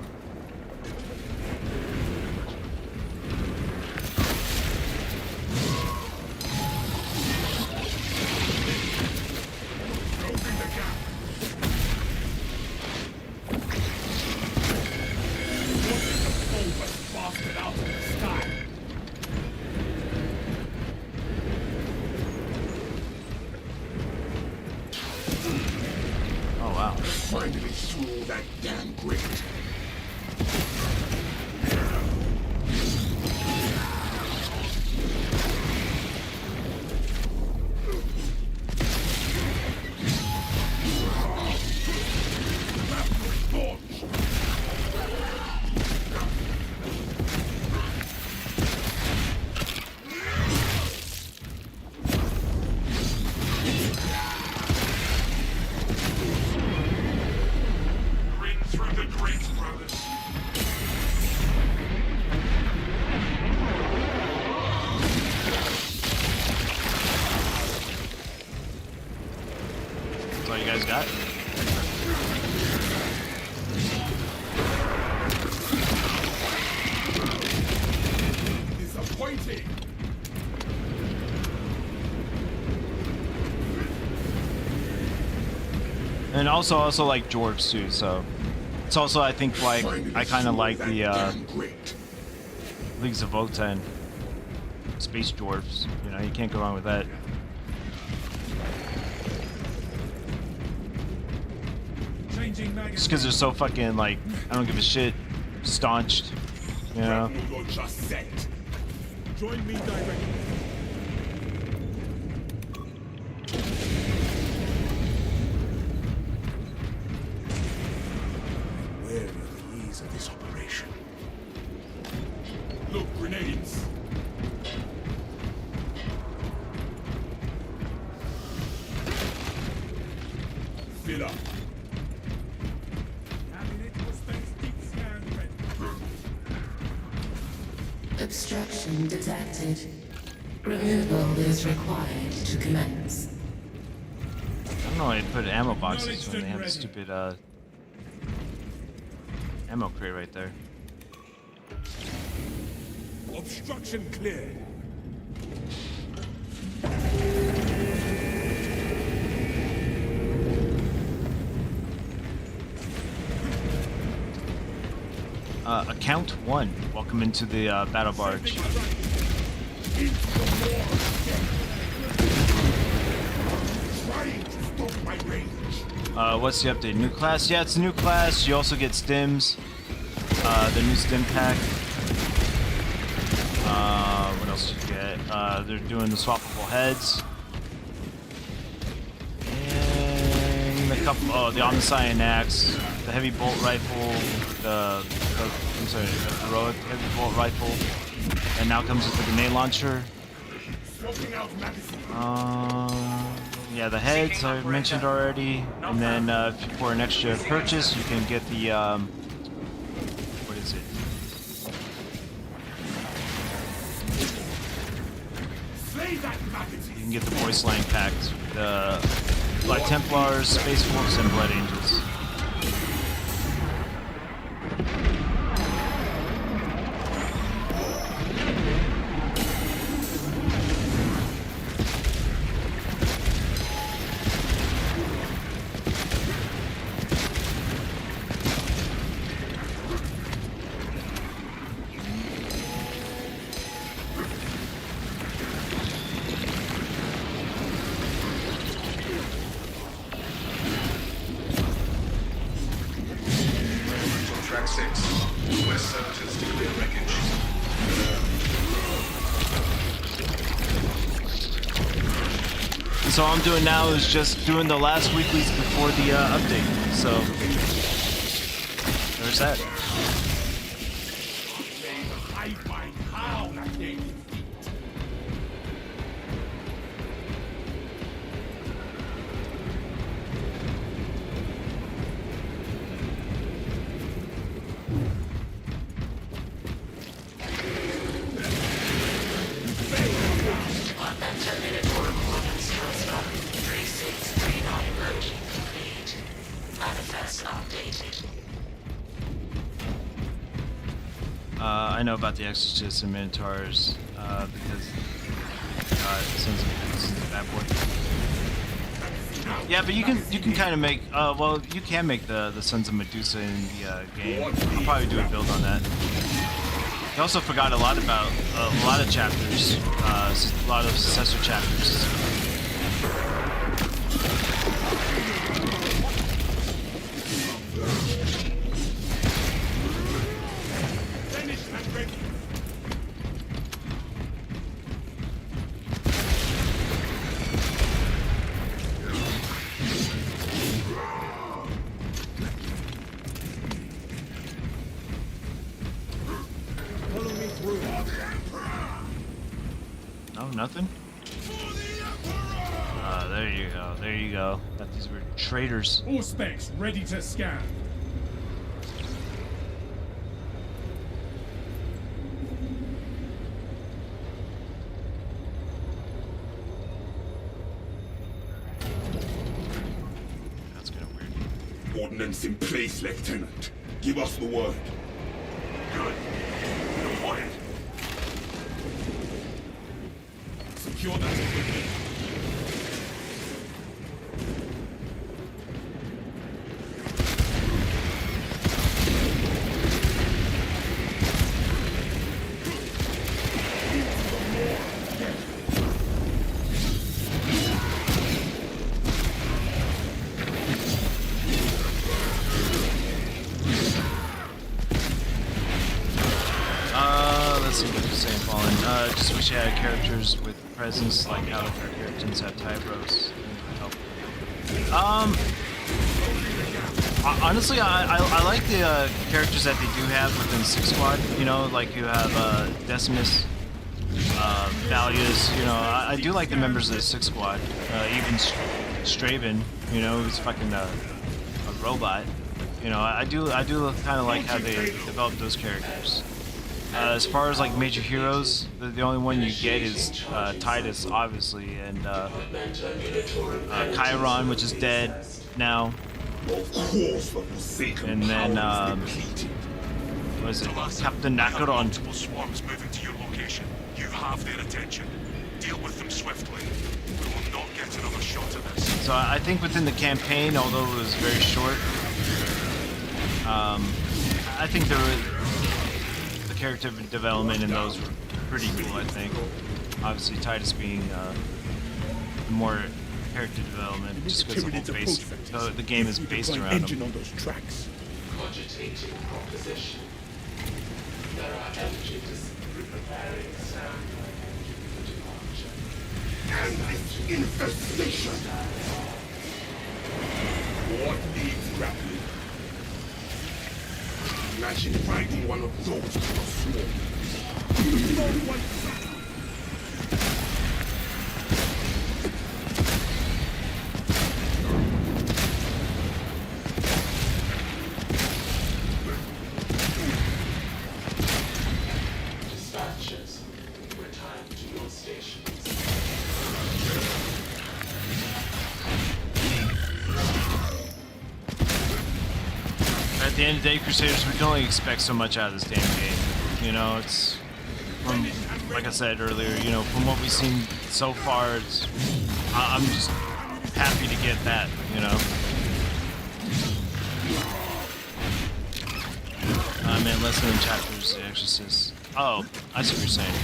Finally through that damn grate. All you guys got? Disappointing. And also like dwarves too, so it's also I think like I kind of like the Leagues of Votan space dwarves. You know, you can't go wrong with that. Just because they're so fucking like I don't give a shit, staunched. You know. Join me directly. Look, grenades. Fill up. Obstruction detected. Removal is required to commence. I don't know why they put ammo boxes when they have a stupid ammo crate right there. Obstruction cleared. Account 1. Welcome into the battle barge. What's the update? New class? Yeah, it's a new class. You also get stims. The new stim pack. What else do you get? They're doing the swappable heads. And a couple. Oh, the Omnissiah axe, the heavy bolt rifle, the heroic heavy bolt rifle, and now comes with the grenade launcher. Yeah, the heads I mentioned already, and then for an extra purchase, you can get the what is it? You can get the voice slang packed, the Black Templars, Space Wolves, and Blood Angels. Track 6. West servitors to clear wreckage. So all I'm doing now is just doing the last weeklies before the update. So there's that. I find how that thing. I know about the Exorcists and Minotaurs because Sons of Bad Boy. Yeah, but you can kind of make well, you can make the Sons of Medusa in the game. I'll probably do a build on that. I also forgot a lot about a lot of chapters, a lot of successor chapters. No, nothing? There you go. There you go. Thought these were traitors. All specs ready to scan. That's kind of weird. Ordnance in place, Lieutenant. Give us the word. Good. Deployed. Secure that equipment. Let's see what you're saying, Fallen. Just wish I had characters with presence like how the characters have Tyros. Honestly, I like the characters that they do have within Six Squad. You know, like you have Decimus, Valius. You know, I do like the members of the Six Squad. Even Straven. You know, who's fucking a robot. You know, I do kind of like how they develop those characters. As far as like major heroes, the only one you get is Titus, obviously, and Chiron, which is dead now. And then what is it? Captain Nakaron. Multiple swarms moving to your location. You have their attention. Deal with them swiftly. We will not get another shot at this. So I think within the campaign, although it was very short, I think the character development in those were pretty cool. I think, obviously Titus being more character development, just because the game is based around him. on those tracks. Cogitating proposition. There are engines preparing sound for departure. And this infestation. What needs grappling? Imagine fighting one of those for a swarm. Dispatchers, return to your stations. At the end of the day, Crusaders, we can only expect so much out of this damn game. You know, it's from, like I said earlier, you know, from what we've seen so far, I'm just happy to get that, you know. Man, less than chapters, it actually says. Oh, I see what you're saying.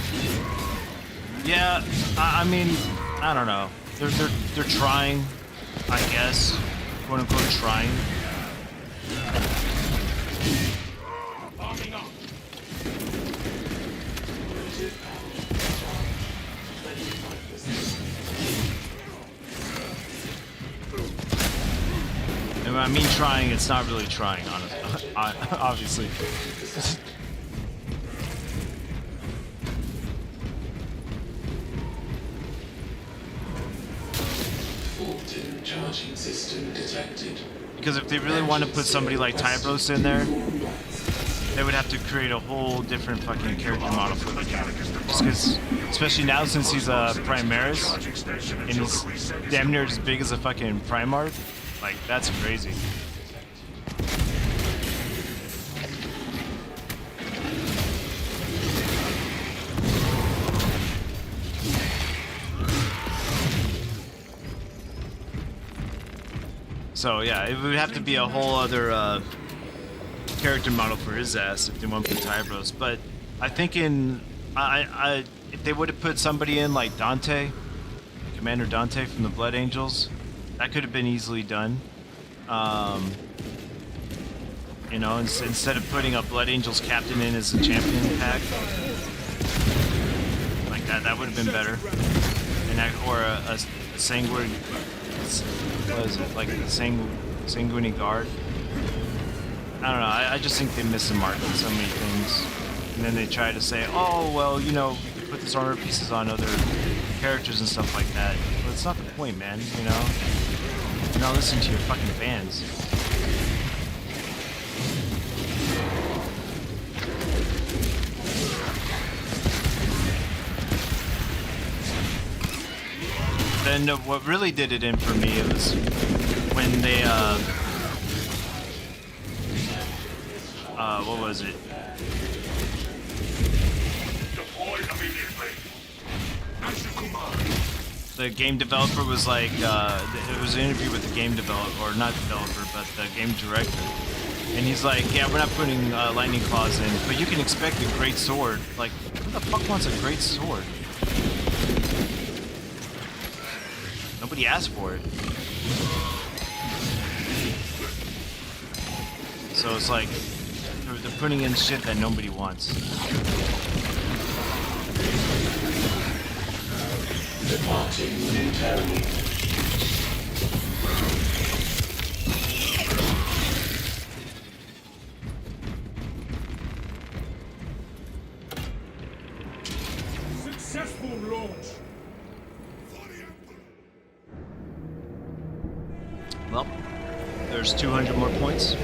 Yeah, I mean, I don't know. They're trying, I guess, quote unquote trying. And when I mean trying, it's not really trying, honestly, obviously. Faulted charging system detected. Because if they really want to put somebody like Tybros in there, they would have to create a whole different fucking character model for the game. Just because, especially now since he's a Primaris, and he's damn near as big as a fucking Primarch, like, that's crazy. So yeah, it would have to be a whole other character model for his ass if they want to put Tybros. But I think if they would have put somebody in like Dante, Commander Dante from the Blood Angels, that could have been easily done. You know, instead of putting a Blood Angels captain in as a champion pack, like that would have been better. And that, or a sanguine. What is it, like the Sanguini Guard? I don't know, I just think they missed the mark on so many things. And then they try to say, oh, well, you know, you can put these armor pieces on other characters and stuff like that. But it's not the point, man, you know? You're not listening to your fucking fans. Then what really did it in for me was when they, what was it? Deploy immediately. Action command. The game developer was like, it was an interview with the game developer, or not developer, but the game director. And he's like, yeah, we're not putting lightning claws in, but you can expect a great sword. Like, who the fuck wants a great sword? Nobody asked for it. So it's like, they're putting in shit that nobody wants. Departing new Tyranids. first 200 more points.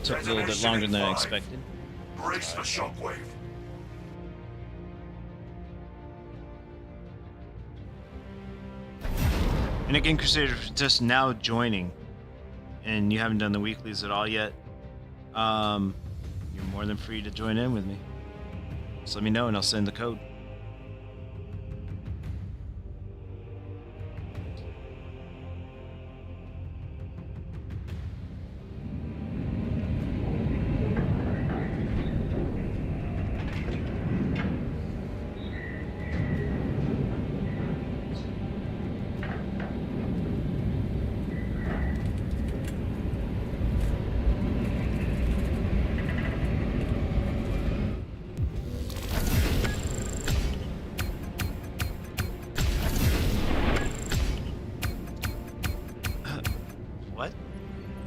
Took a little bit longer than I expected. Brace the shockwave. And again, Crusader, just now joining, and you haven't done the weeklies at all yet, you're more than free to join in with me. Just let me know and I'll send the code.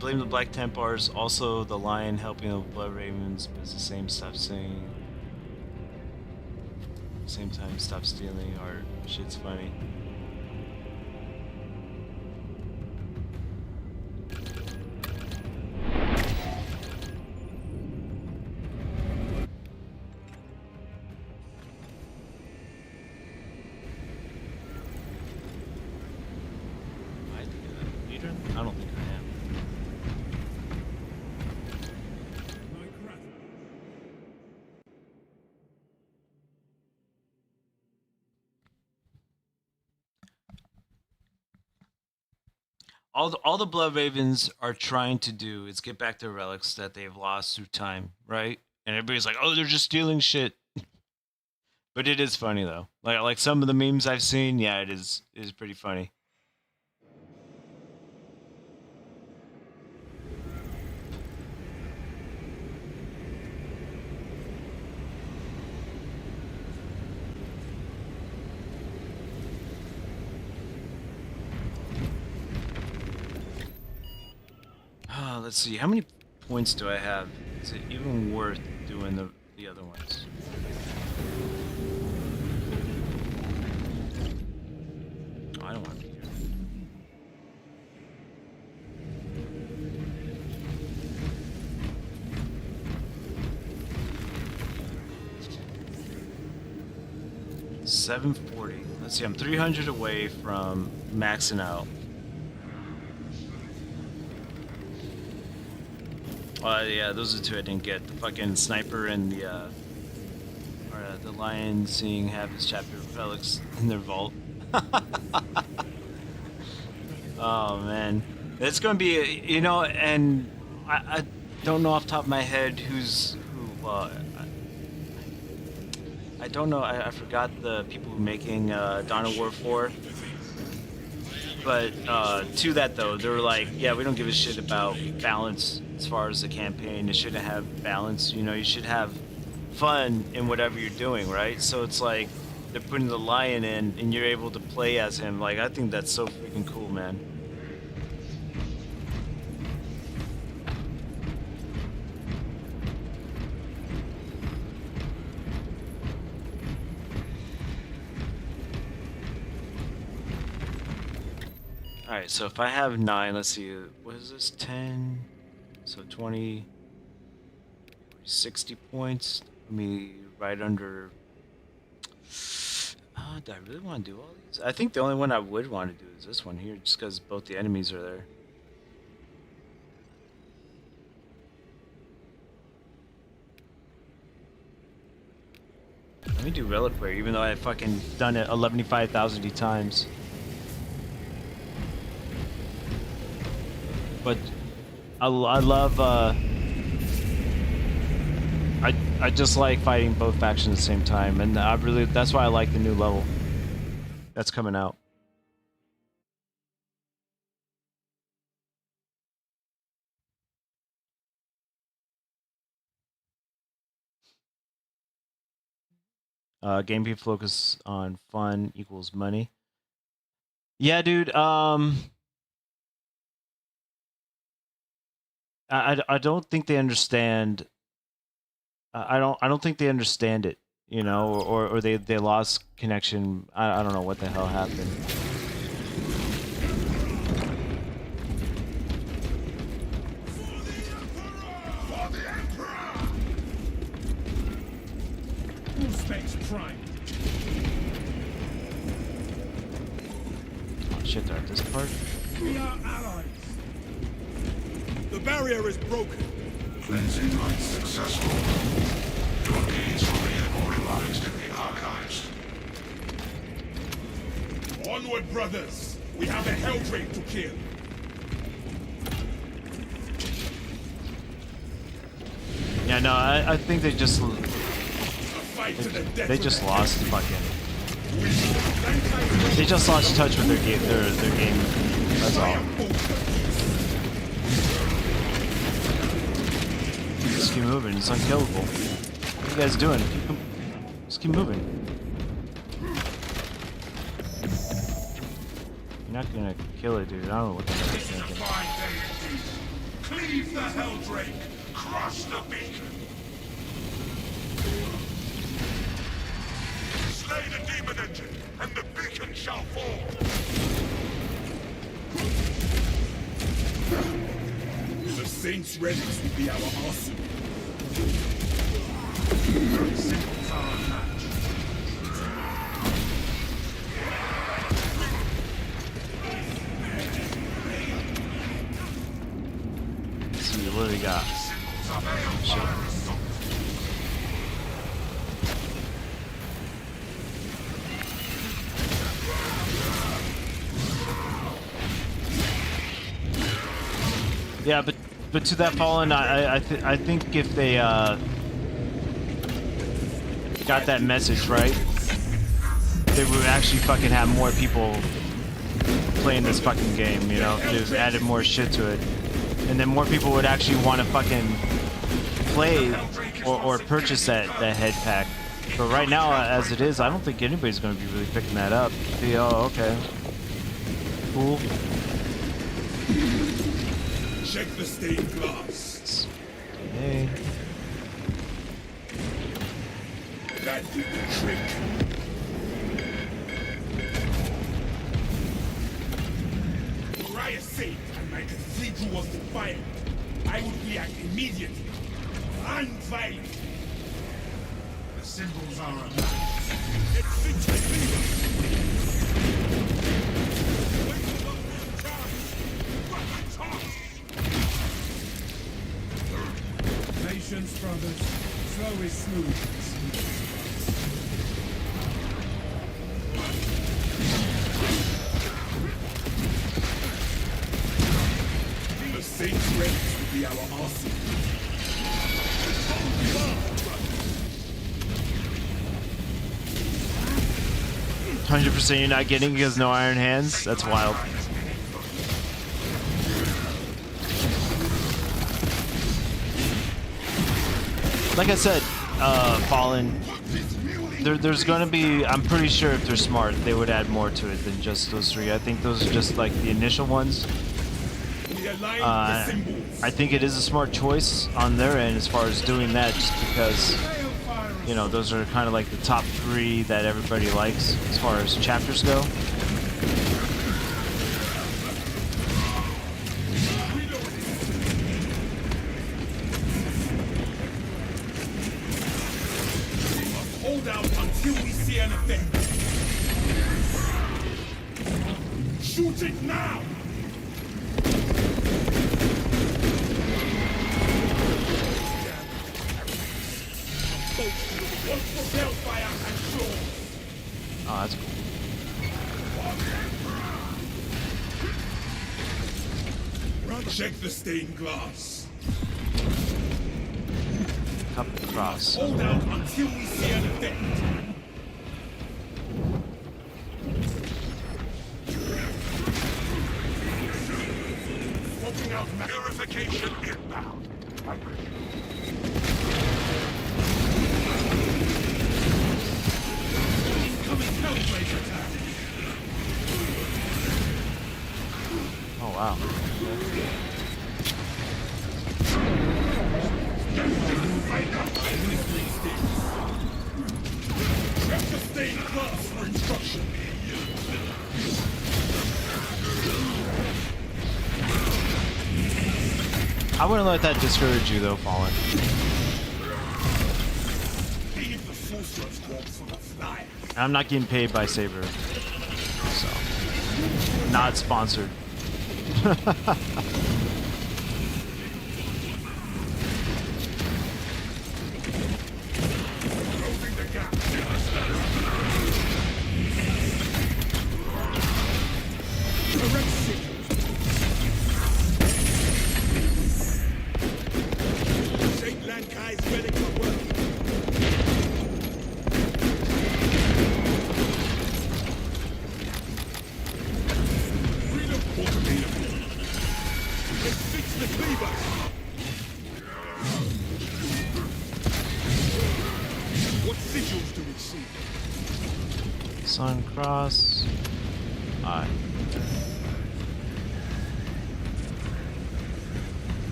Blame the Black Templars, also the Lion helping the Blood Ravens, but it's the same stop saying. Same time, stop stealing art. Shit's funny. Am I the leader? I don't think I am. All the Blood Ravens are trying to do is get back their relics that they've lost through time, right? And everybody's like, "Oh, they're just stealing shit." But it is funny though. Like some of the memes I've seen, yeah, it is pretty funny. Let's see, how many points do I have? Is it even worth doing the other ones? Oh, I don't want to be here. $740. Let's see, I'm 300 away from maxing out. Yeah, those are the two I didn't get. The fucking sniper and the lion seeing half his chapter of relics in their vault. Oh man, it's gonna be, you know, and I don't know off the top of my head who. I don't know. I forgot the people who making Dawn of War 4. But to that though, they were like, yeah, we don't give a shit about balance as far as the campaign. It shouldn't have balance. You know, you should have fun in whatever you're doing, right? So it's like they're putting the lion in, and you're able to play as him. Like, I think that's so freaking cool, man. Alright, so if I have 9, let's see, what is this, 10, so 20, 60 points, I mean, right under, do I really want to do all these? I think the only one I would want to do is this one here, just because both the enemies are there. Let me do Reliquary, even though I've fucking done it 11,500 times. But I love, I just like fighting both factions at the same time, and that's why I like the new level that's coming out. Gameplay focus on fun equals money. Yeah, dude. I don't think they understand. I don't think they understand it. you know, or they lost connection. I don't know what the hell happened. Full specs prime. Oh shit, they're at this part. We are allies. The barrier is broken. Cleansing unsuccessful. Your deeds will be immortalized in the archives. Onward, brothers. We have a Helldrake to kill. Yeah, no, I think they just A fight to the death. they just lost fucking. They just lost touch with their game. Their game. That's all. Just keep moving. It's unkillable. What are you guys doing? Just keep moving. You're not gonna kill it, dude. I don't know what the hell you're thinking. Cleave the Helldrake. Crush the beacon. Slay the demon engine, and the beacon shall fall. The Saints' relics will be our arsenal. Symbols are unmatched. Let's see, what do we got? Shit. Yeah, but to that fallen, I think if they got that message right, they would actually fucking have more people playing this fucking game. You know, if they added more shit to it, and then more people would actually want to fucking play or purchase that head pack. But right now, as it is, I don't think anybody's going to be really picking that up. Oh, okay, cool. Check the stained glass. Hey. That did the trick. Uriah saved, and my cathedral was defiant. I would react immediately. Unviolent. The symbols are unmatched. It's victory. Patience, brothers. Slow is smooth. The Saints' relics will be our arsenal. 100% you're not getting because no iron hands? That's wild. Like I said, Fallen, there's gonna be, I'm pretty sure if they're smart, they would add more to it than just those three. I think those are just like the initial ones. I think it is a smart choice on their end as far as doing that, just because, you know, those are kind of like the top three that everybody likes as far as chapters go. Hold out until we see an effect. Shoot it now! Oh, that's cool. Check the stained glass. Cup cross. Hold out until we see an effect. Swapping out Purification inbound. Oh wow. have to stay in class for instruction. I wouldn't let that discourage you, though, Fallen. Leave the sorcerer's walk for the fly. I'm not getting paid by Saber, so not sponsored. Closing the gap. Correct signals. St. Lankai's ready for work. Reload automated. Let's fix the cleavers. What sigils do we see? Sun Cross. Alright.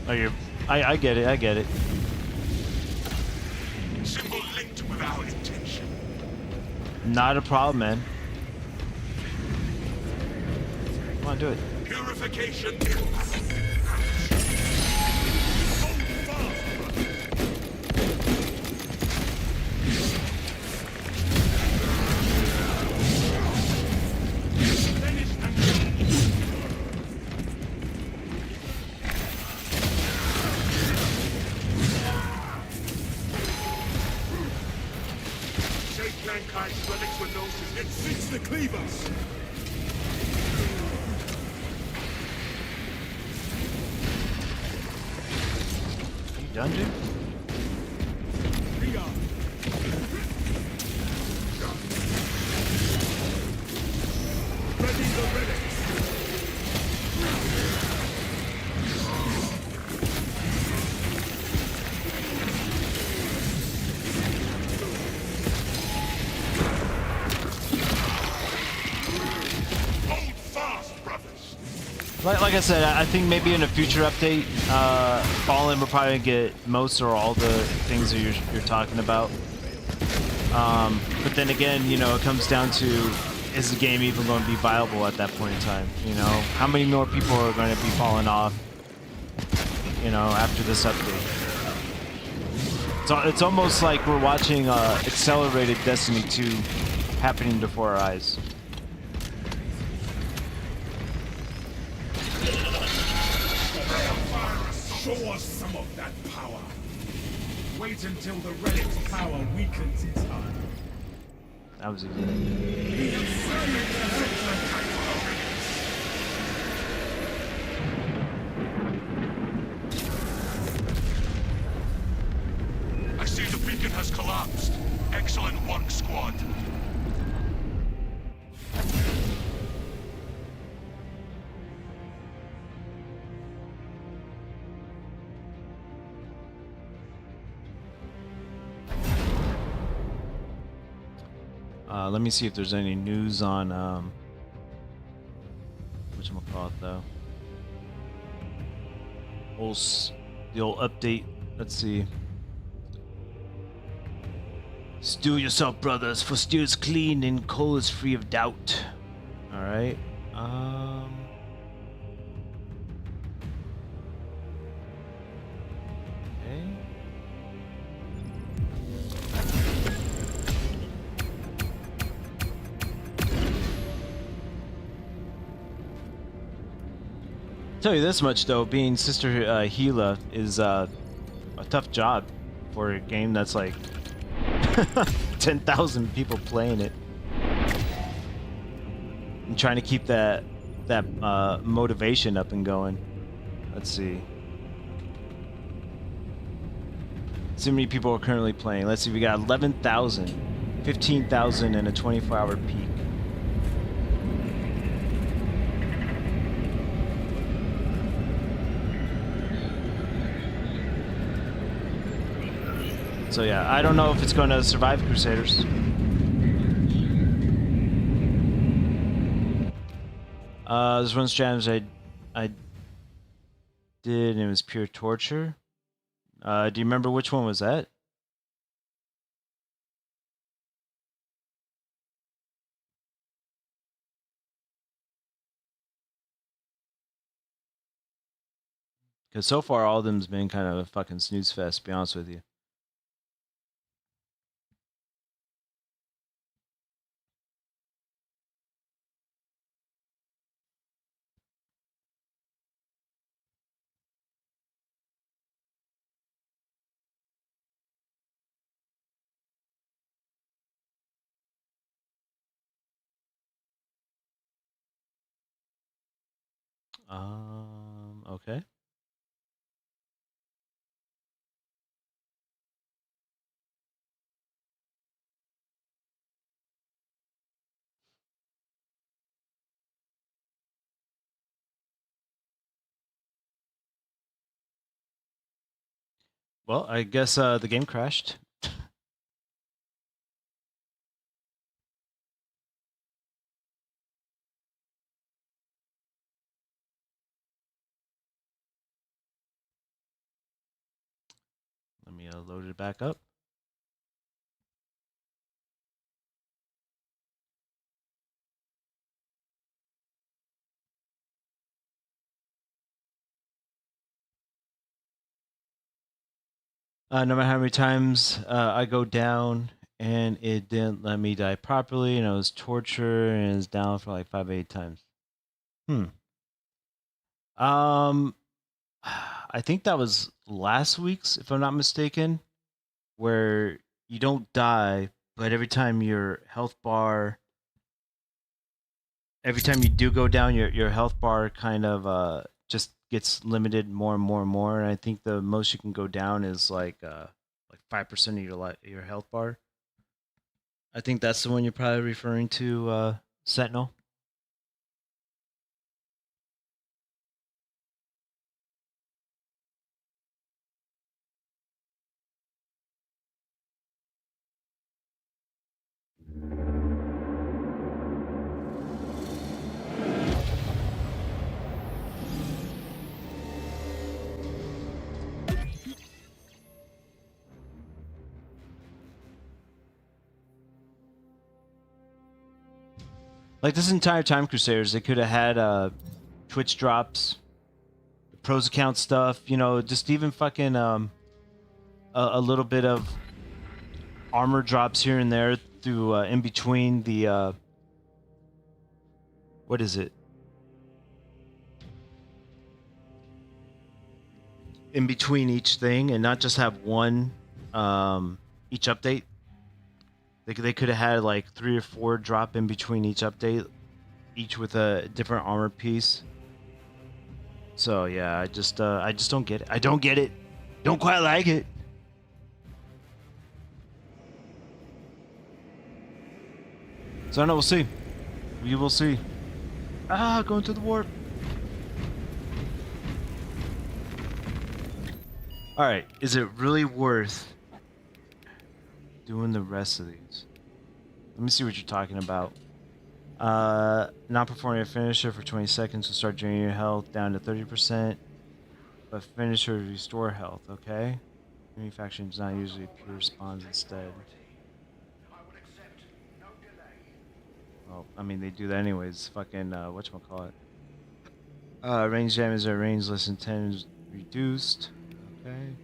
Oh, you're. I get it. I get it. Symbol linked with our intention. Not a problem, man. Come on, do it. Purification. Let's fix the cleavers. You done, dude? We are. Ready the relics. Like I said, I think maybe in a future update, Fallen will probably get most or all the things that you're talking about. But then again, you know, it comes down to, is the game even going to be viable at that point in time? You know, how many more people are going to be falling off, you know, after this update? So it's almost like we're watching accelerated Destiny 2 happening before our eyes. Show us some of that power. Wait until the relic's power weakens in time. That was easy. We have surveyed the center. I see the beacon has collapsed. Excellent work, squad. Let me see if there's any news on whatchamacallit though. The old update. Let's see. Steal yourself, brothers, for steel is clean and coal is free of doubt. Alright. Okay. Tell you this much though, being Sister Gila is a tough job for a game that's like 10,000 people playing it and trying to keep that motivation up and going. Let's see. See how many people are currently playing. Let's see, we got 11,000, 15,000 in a 24-hour peak. So yeah, I don't know if it's going to survive Crusaders. There's one strategy I did, and it was pure torture. Do you remember which one was that? Because so far, all of them's been kind of a fucking snooze fest, to be honest with you. Okay. Well, I guess the game crashed. Let me load it back up. No matter how many times I go down and it didn't let me die properly, and it was torture, and it's down for like 5 8 times. I think that was last week's, if I'm not mistaken, where you don't die, but every time your health bar, every time you do go down, your health bar kind of just gets limited more and more and more. And I think the most you can go down is like 5% of your health bar. I think that's the one you're probably referring to, Sentinel. Like this entire time, Crusaders, they could have had Twitch drops, pros account stuff, you know, just even fucking a little bit of armor drops here and there through in between the what is it? In between each thing, and not just have one each update. They could have had like 3 or 4 drop in between each update, each with a different armor piece. So yeah, I just don't get it. I don't get it. Don't quite like it. So I know, we'll see. We will see. Ah, going to the warp. All right, is it really worth doing the rest of these? Let me see what you're talking about. Not performing a finisher for 20 seconds will start draining your health down to 30%, but finisher restore health, okay? Manufacturing does not usually pure spawns instead. Well, I mean, they do that anyways. Fucking, whatchamacallit. Range damage at range less than 10 is reduced. Okay.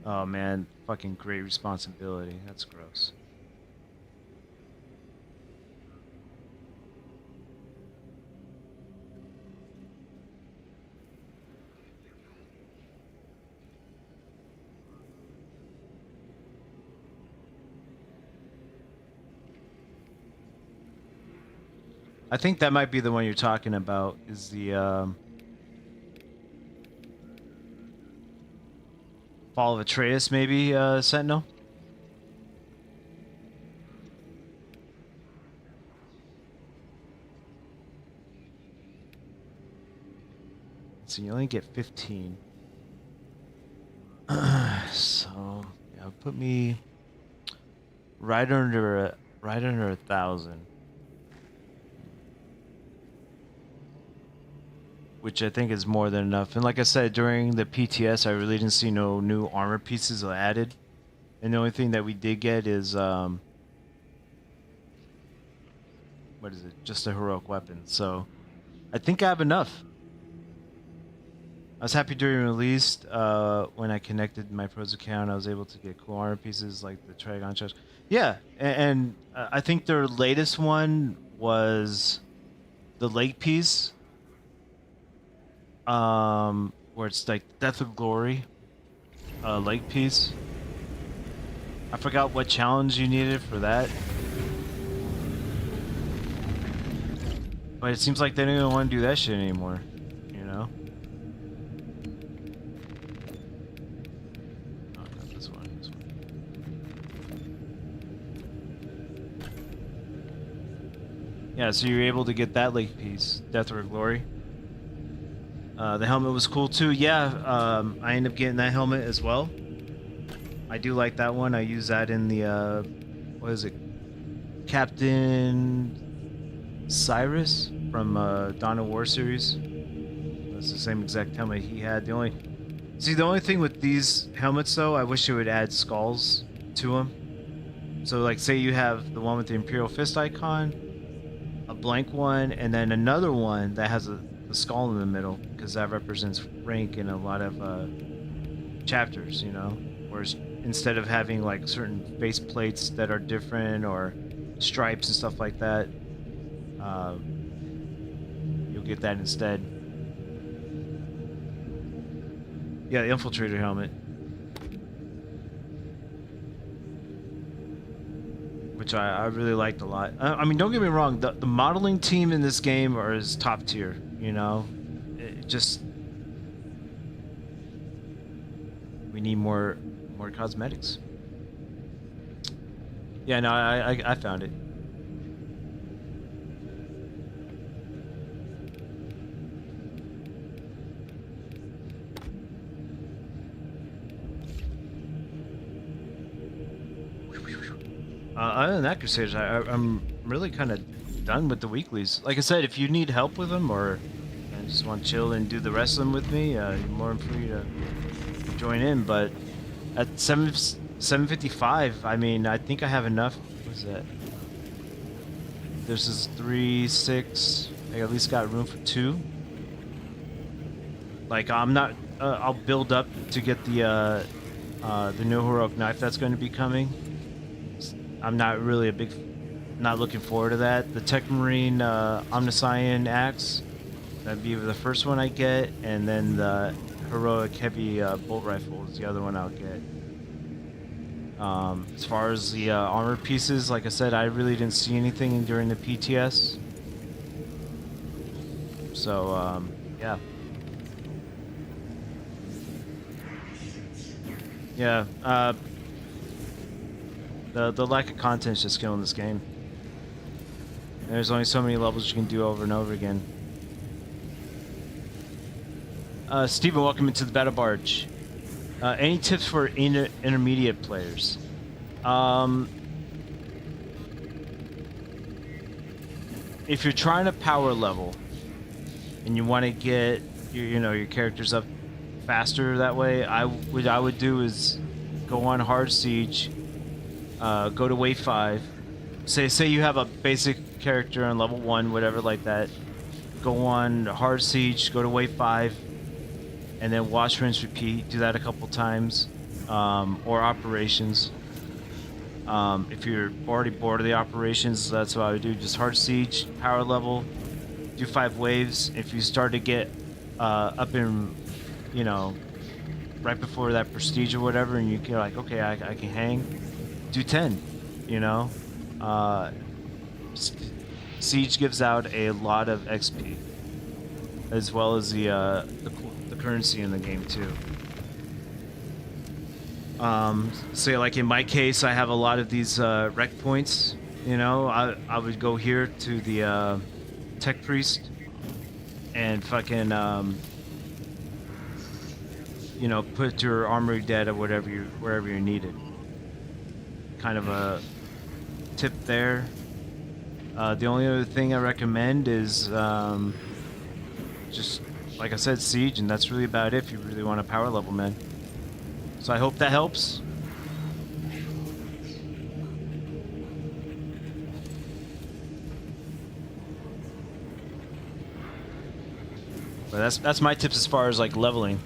Oh man, fucking great responsibility. That's gross. I think that might be the one you're talking about, is the Fall of Atreus, maybe, Sentinel? So you only get 15. So yeah, put me right under 1,000. Which I think is more than enough. And like I said, during the PTS, I really didn't see no new armor pieces added. And the only thing that we did get is, what is it? Just a heroic weapon. So I think I have enough. I was happy during release when I connected my pros account. I was able to get cool armor pieces like the Trigon chest. Yeah, and I think their latest one was the lake piece, where it's like Death of Glory, lake piece. I forgot what challenge you needed for that, but it seems like they don't even want to do that shit anymore. You know. Oh, not this one. This one. Yeah, so you're able to get that lake piece, Death or Glory. The helmet was cool too. Yeah, I ended up getting that helmet as well. I do like that one. I use that in the, what is it? Captain Cyrus from Dawn of War series. That's the same exact helmet he had. The only thing with these helmets though, I wish it would add skulls to them. So like say you have the one with the Imperial Fist icon, a blank one, and then another one that has a skull in the middle, because that represents rank in a lot of chapters, you know. Whereas instead of having like certain face plates that are different or stripes and stuff like that, you'll get that instead. Yeah, the Infiltrator helmet, which I really liked a lot. I mean, don't get me wrong, the modeling team in this game is top tier, you know. It just, we need more cosmetics. Yeah, no, I found it. Other than that, Crusaders, I'm really kind of done with the weeklies. Like I said, if you need help with them or just want to chill and do the rest of them with me, you're more than free to join in. But at 755, I mean, I think I have enough. What's that? This is 3, 6. I at least got room for 2. Like I'm not. I'll build up to get the new heroic knife that's going to be coming. I'm not really not looking forward to that. The Techmarine Omnissiah axe, that'd be the first one I get, and then the heroic heavy bolt rifle is the other one I'll get. As far as the armor pieces, like I said, I really didn't see anything during the PTS. So yeah. Yeah. The lack of content is just killing this game. There's only so many levels you can do over and over again. Steven, welcome into the Battle Barge. Any tips for intermediate players? If you're trying to power level and you want to get your characters up faster that way, what I would do is go on hard siege. Go to wave 5. Say you have a basic character on level 1, whatever like that. Go on hard siege, go to wave 5, and then watch, rinse, repeat. Do that a couple times, or operations. If you're already bored of the operations, that's what I would do. Just hard siege, power level, do 5 waves. If you start to get up in, right before that prestige or whatever, and you're like, okay, I can hang. Do 10, Siege gives out a lot of XP, as well as the currency in the game too. So like in my case, I have a lot of these rec points. I would go here to the Tech Priest and fucking put your armory dead or wherever you're needed. Kind of a tip there. The only other thing I recommend is just, like I said, siege, and that's really about it if you really want a power level, man. So I hope that helps. But that's my tips as far as like leveling.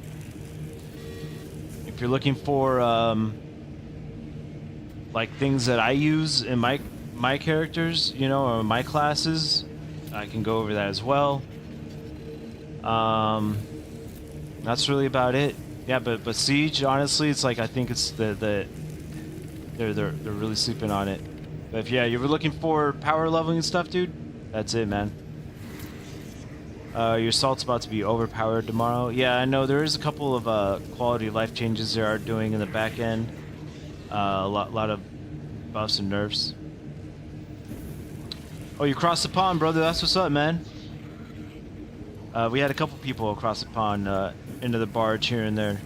If you're looking for like things that I use in my characters, you know, or my classes, I can go over that as well. That's really about it. Yeah, but Siege, honestly, it's like I think it's they're really sleeping on it. But if yeah, you were looking for power leveling and stuff, dude, that's it, man. Your assault's about to be overpowered tomorrow. Yeah, I know there is a couple of quality of life changes they are doing in the back end. A lot of buffs and nerfs. Oh, you crossed the pond, brother. That's what's up, man. We had a couple people across the pond into the barge here and there.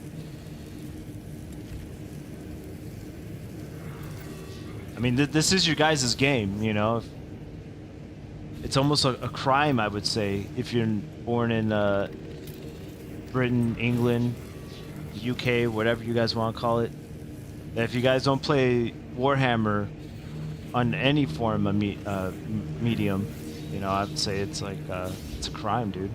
I mean, this is your guys' game, you know. It's almost a crime, I would say, if you're born in Britain, England, UK, whatever you guys want to call it. That if you guys don't play Warhammer on any form of medium, you know, I'd say it's like it's a crime, dude.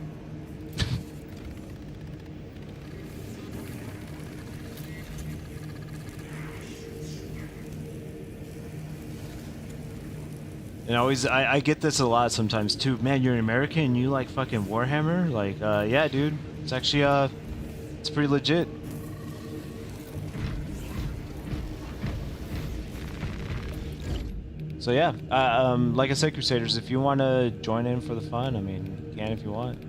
And I get this a lot sometimes too. Man, you're an American and you like fucking Warhammer? Like, yeah, dude. It's actually, it's pretty legit. So yeah, like I said, Crusaders, if you want to join in for the fun, I mean, you can if you want.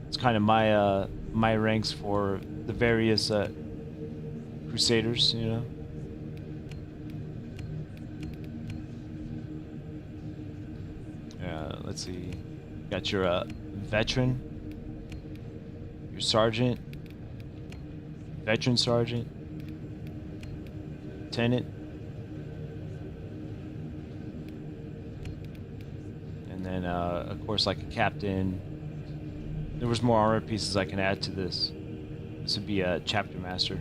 It's kind of my my ranks for the various Crusaders, you know. Let's see. Got your veteran, your sergeant, veteran sergeant, lieutenant, and then of course like a captain. There was more armor pieces I can add to this. This would be a chapter master.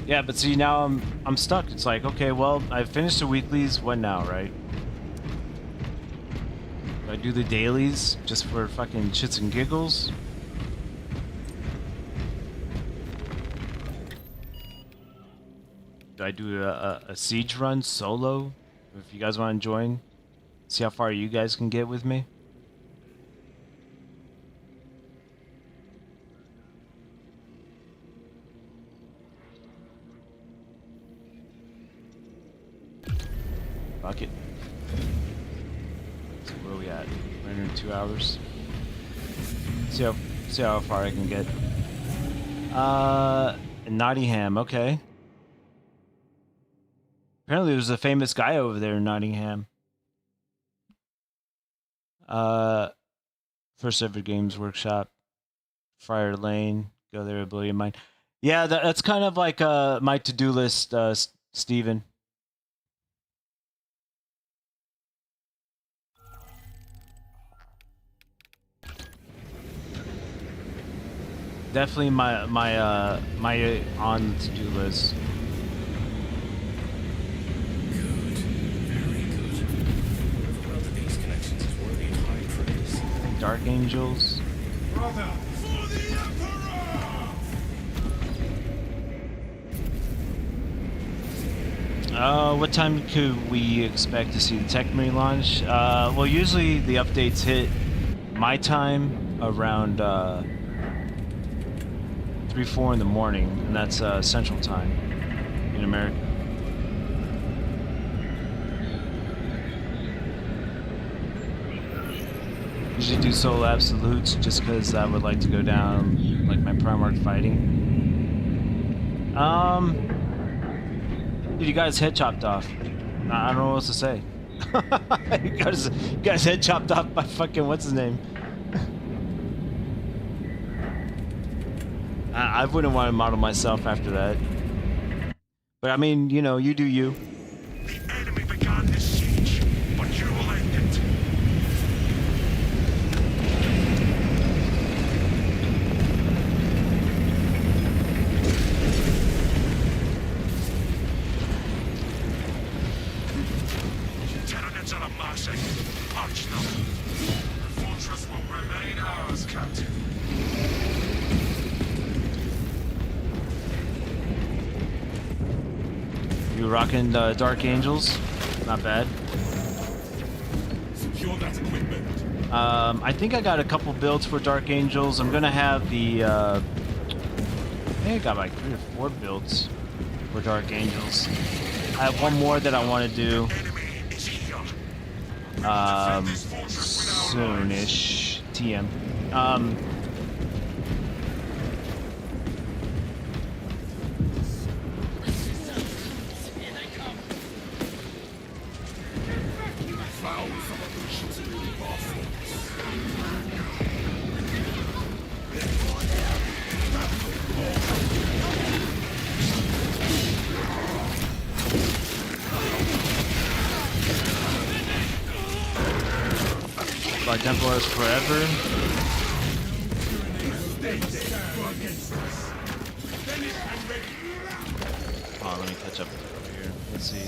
Yeah, but see, now I'm stuck. It's like, okay, well, I finished the weeklies. What now, right? Do I do the dailies just for fucking shits and giggles? Do I do a siege run solo? If you guys want to join, see how far you guys can get with me. Fuck it. So where are we at? We're in 2 hours. See how far I can get. Nottingham, okay. Apparently there's a famous guy over there in Nottingham. First ever games workshop. Friar Lane. Go there, ability of mine. Yeah, that's kind of like my to-do list, Steven. Definitely my on to-do list. Good. Very good. Whoever welded these connections is worthy of high praise. Dark Angels. Brother, for the Emperor! What time could we expect to see the Techmarine launch? Well, usually the updates hit my time around 3-4 in the morning, and that's Central Time in America. Usually do solo absolutes just because I would like to go down like my Primarch fighting. Dude, you got his head chopped off. I don't know what else to say. you got his head chopped off by fucking what's his name. I wouldn't want to model myself after that. But I mean, you know, you do you. The enemy began this siege, but you will end it. rocking Dark Angels. Not bad. Secure that equipment. I think I got a couple builds for Dark Angels. I'm gonna have the. I think I got like 3 or 4 builds for Dark Angels. I have one more that I want to do. Soonish. TM. By Templars forever. Oh, let me catch up over here. Let's see.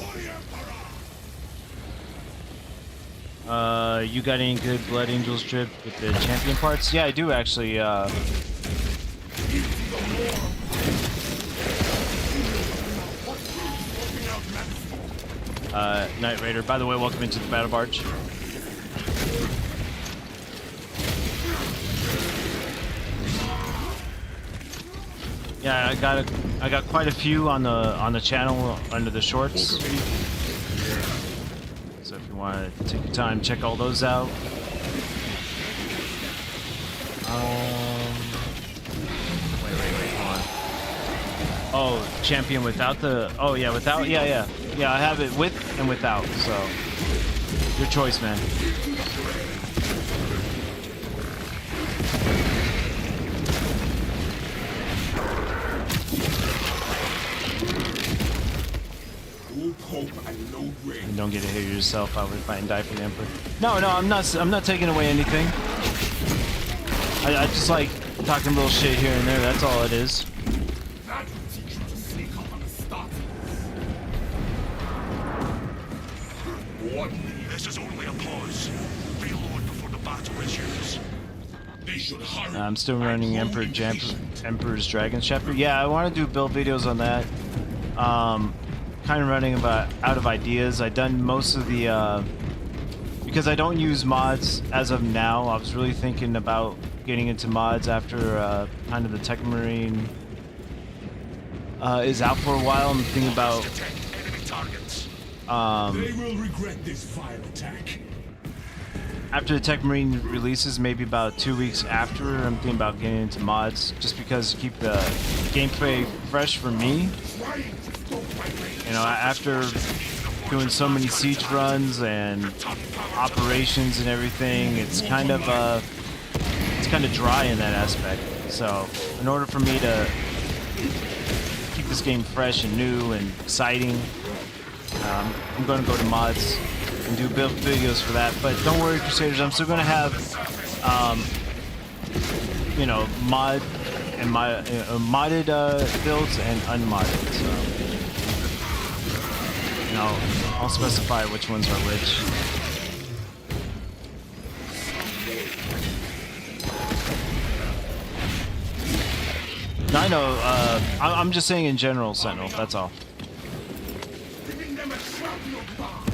You got any good Blood Angels drip with the champion parts? Yeah, I do actually. Night Raider. By the way, welcome into the Battle Barge. Yeah, I got quite a few on the channel under the shorts. So if you want to take your time, check all those out. Wait, hold on. Oh, champion without the. Oh yeah, without. Yeah. I have it with and without. So your choice, man. And don't get to hit yourself out with fight and die for the Emperor. No, I'm not taking away anything. I just like talking a little shit here and there. That's all it is. That will teach you to sneak up on the start. What? This is only a pause. Reload before the battle resumes. They should hurry. I'm still running Emperor's Dragons chapter. Yeah, I want to do build videos on that. Kind of running out of ideas. I've done most of the because I don't use mods as of now. I was really thinking about getting into mods after kind of the Techmarine is out for a while. I'm thinking about they will regret this vile attack. after the Techmarine releases, maybe about 2 weeks after. I'm thinking about getting into mods just because to keep the gameplay fresh for me. You know, after doing so many siege runs and operations and everything, it's kind of dry in that aspect. So, in order for me to keep this game fresh and new and exciting, I'm going to go to mods and do build videos for that. But don't worry, Crusaders, I'm still going to have, you know, modded builds and unmodded. So, you know, I'll specify which ones are which. No, I know. I'm just saying in general, Sentinel. That's all. Giving them a shrapnel bomb.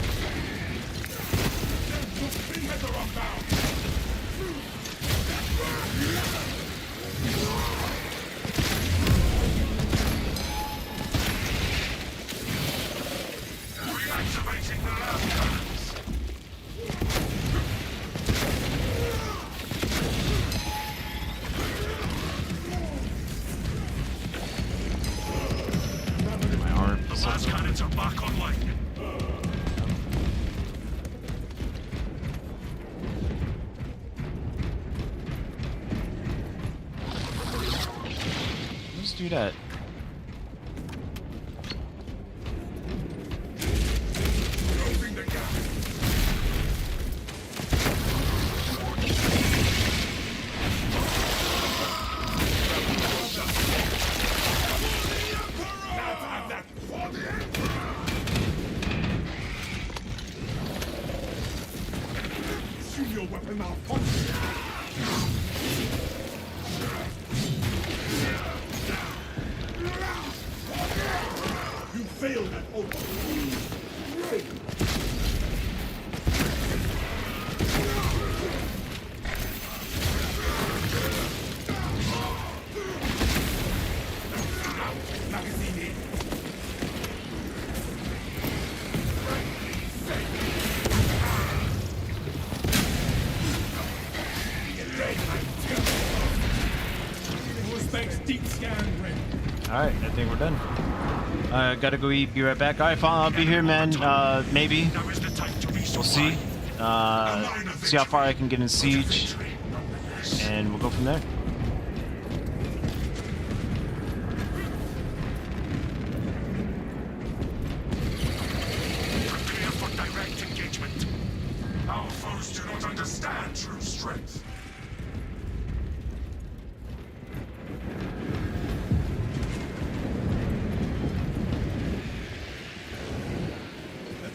Reactivating the lab cannons. My armor. The last cannons are back online. Let's do that. Closing the gap. Now have that for the Emperor. Assume your weapon malfunction. Deep scan ready. Alright, I think we're done. Gotta go eat, be right back. Alright, fine, I'll be here, man. Maybe. We'll see. See how far I can get in Siege. And we'll go from there. Prepare for direct engagement. Our foes do not understand true strength.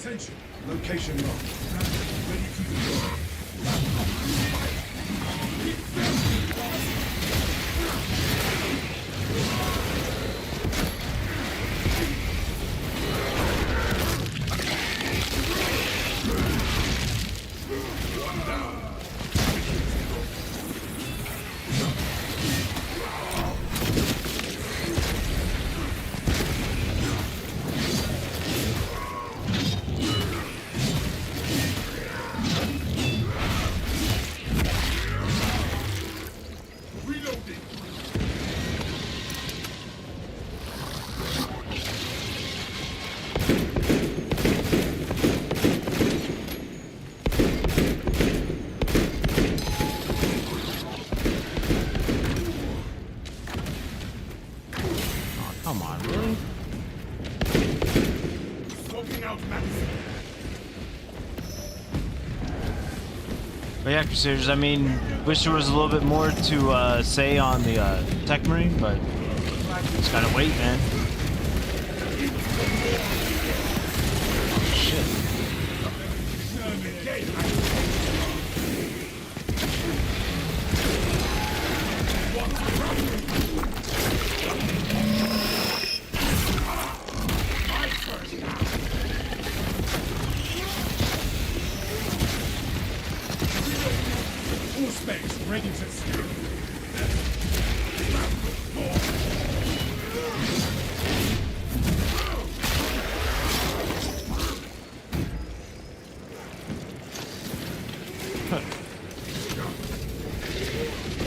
Attention. Location locked. Ready to use. Come on, really? Smoking out magazine. But yeah, Crusaders, I mean, wish there was a little bit more to say on the Techmarine, but just gotta wait, man. Shit. Full space, ready to steer.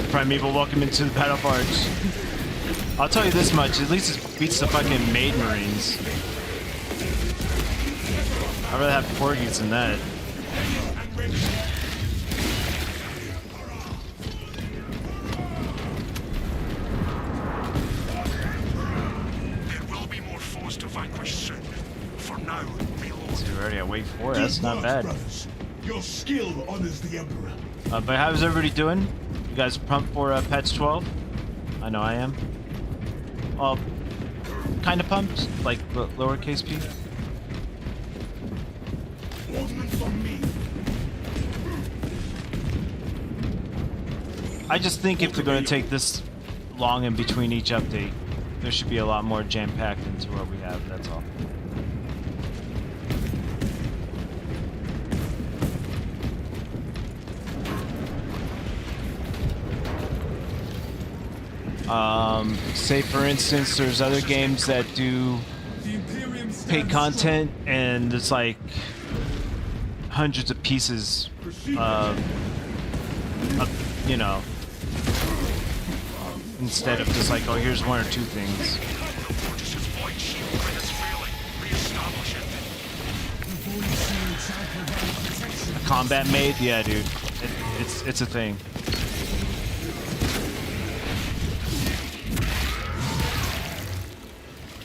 Primeval, welcome into the Battle Barge. I'll tell you this much, at least it beats the fucking Maid Marines. I'd rather have Porgies than that. There will be more foes to vanquish soon. For now, reload. So you're already at wave 4, that's not bad. Brothers. Your skill honors the Emperor. But how's everybody doing? You guys pumped for patch 12? I know I am. Well, kind of pumped, like lowercase p. Ordnance on me. I just think if they're going to take this long in between each update, there should be a lot more jam-packed into what we have, that's all. Say for instance, there's other games that do paid content and there's like hundreds of pieces of, you know, instead of just like, oh, here's one or two things. A combat maid? Yeah, dude. It's a thing.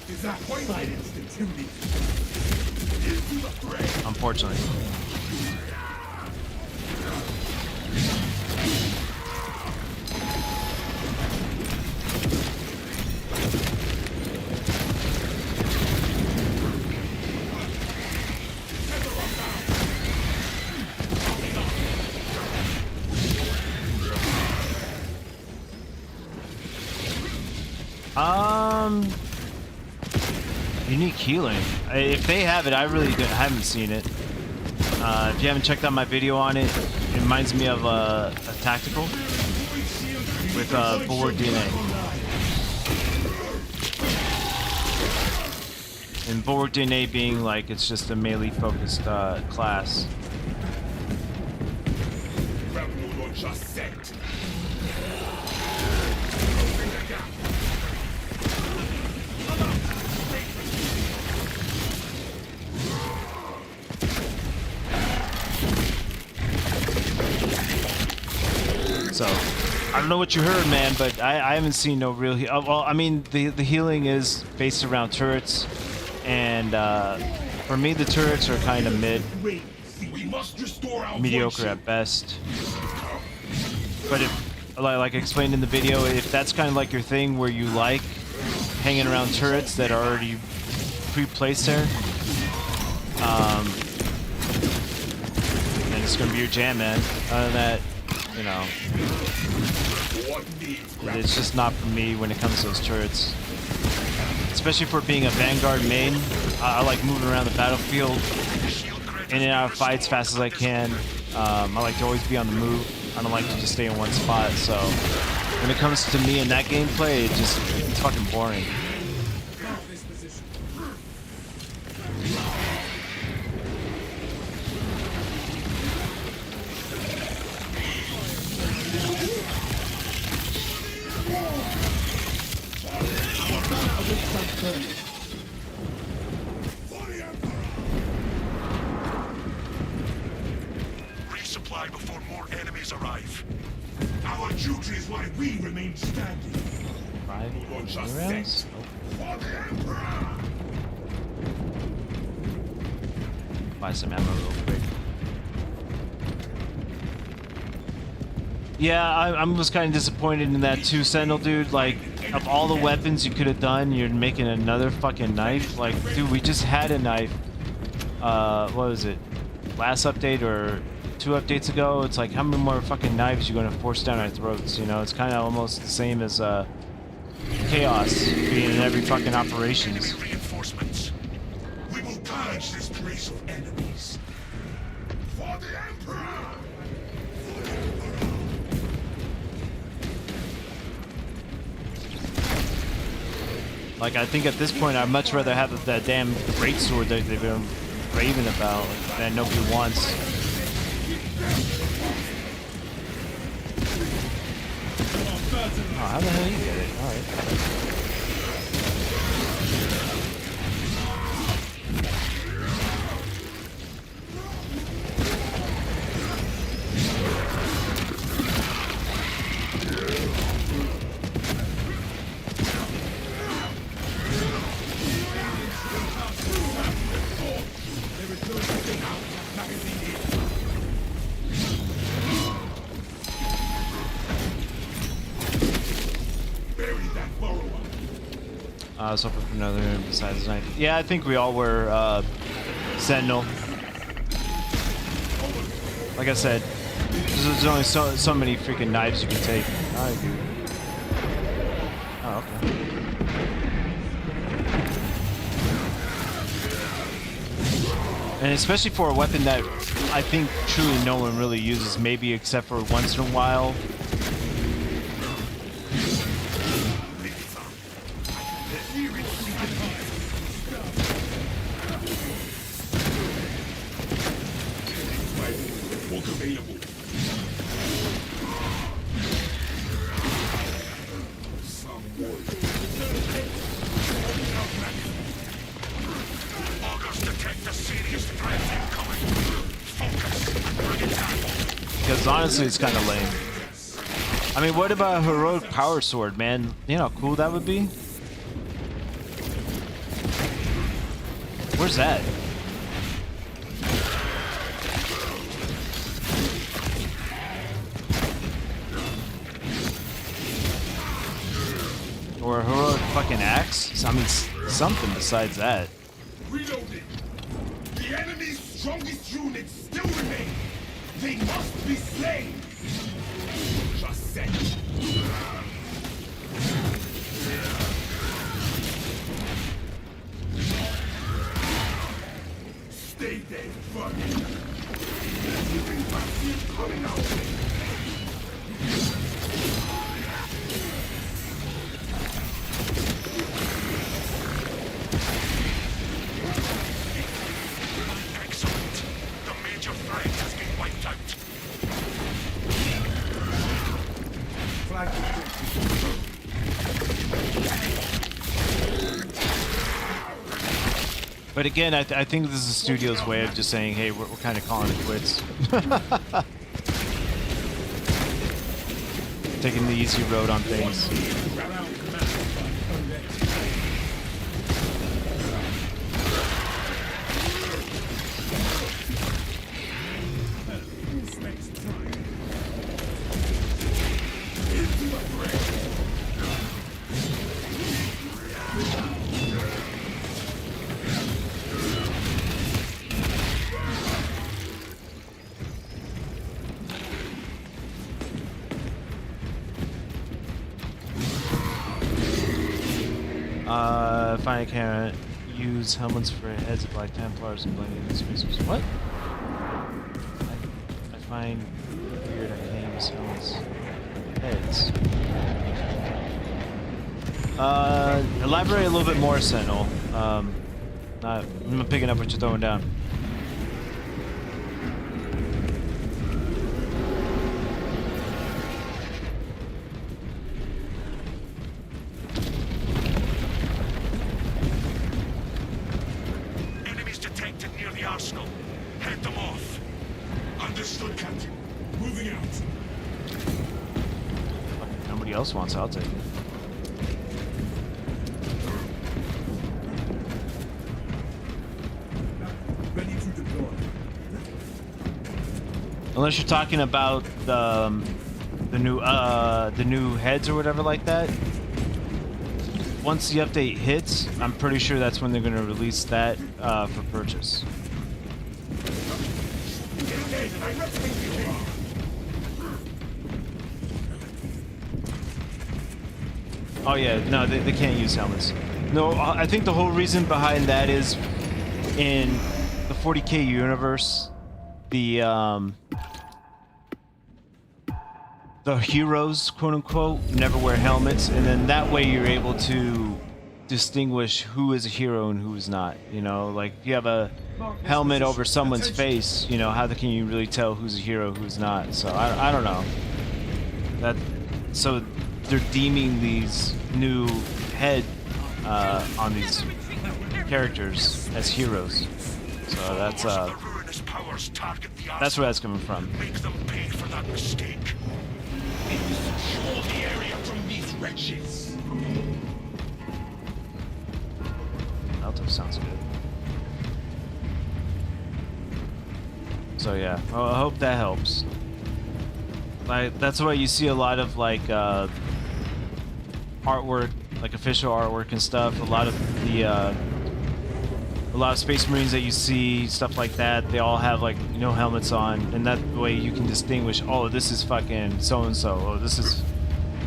Is that twilight instant to me? Into the fray. Unfortunately. Unique healing. If they have it, I really haven't seen it. If you haven't checked out my video on it, it reminds me of a tactical with Bulwark DNA. And Bulwark DNA being like it's just a melee focused class. So, I don't know what you heard, man, but I haven't seen no real well, I mean, the healing is based around turrets, and for me, the turrets are kind of mediocre at best. But if, like I explained in the video, if that's kind of like your thing where you like hanging around turrets that are already pre-placed there, then it's gonna be your jam, man. Other than that, you know, it's just not for me when it comes to those turrets. Especially for being a Vanguard main, I like moving around the battlefield, in and out of fights as fast as I can. I like to always be on the move. I don't like to just stay in one spot, so when it comes to me and that gameplay, it's fucking boring. Resupply before more enemies arrive. Our duty is why we remain standing. 5 rounds? Buy some ammo real quick. Yeah, I was kind of disappointed in that too, Sentinel dude. Like, of all the weapons you could have done, you're making another fucking knife. Like, dude, we just had a knife. What was it? Last update or 2 updates ago? It's like, how many more fucking knives you gonna force down our throats? You know, it's kind of almost the same as Chaos being in every fucking operations. Reinforcements. We will purge this place of enemies. For the Emperor! Like, I think at this point, I'd much rather have that damn greatsword that they've been raving about that nobody wants. Oh, how the hell you get it? Alright. I was hoping for another besides knife. Yeah, I think we all were Sentinel. Like I said, there's only so many freaking knives you can take. I agree. Oh, okay. And especially for a weapon that I think truly no one really uses, maybe except for once in a while. Because honestly, it's kind of lame. I mean, what about a heroic power sword, man? You know how cool that would be? Where's that? Or a heroic fucking axe? I mean, something besides that. Reloading. The enemy's strongest units still remain. They must be slain. Just sent. But again, I think this is the studio's way of just saying, hey, we're kind of calling it quits. Taking the easy road on things. Find I can't use helmets for heads of Black Templars and blending spaces. What? I find weird I can't use helmets heads. Elaborate a little bit more, Sentinel. I'm not picking up what you're throwing down. Else wants, I'll take it. Ready to deploy. Unless you're talking about the new heads or whatever like that. Once the update hits, I'm pretty sure that's when they're going to release that for purchase. Oh yeah, no, they can't use helmets. No, I think the whole reason behind that is in the 40K universe, the heroes, quote unquote, never wear helmets, and then that way you're able to distinguish who is a hero and who is not. You know, like if you have a helmet over someone's face, you know, how can you really tell who's a hero, who's not? So I don't know. So they're deeming these new head on these characters as heroes. So that's where that's coming from. Make them pay for that mistake. Control the area from these wretches. Alto sounds good. So yeah, I hope that helps. Like that's why you see a lot of like artwork, like official artwork and stuff. A lot of Space Marines that you see, stuff like that, they all have like helmets on, and that way you can distinguish. Oh, this is fucking so and so. Oh, this is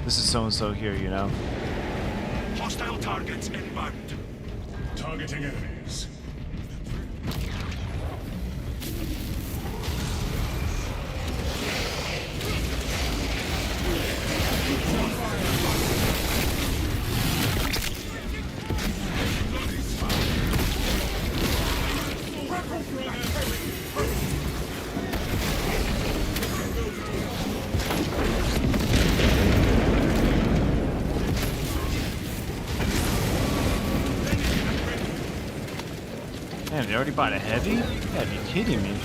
so and so here. Hostile targets inbound. Targeting enemies. Man, they already bought a heavy? You gotta be kidding me.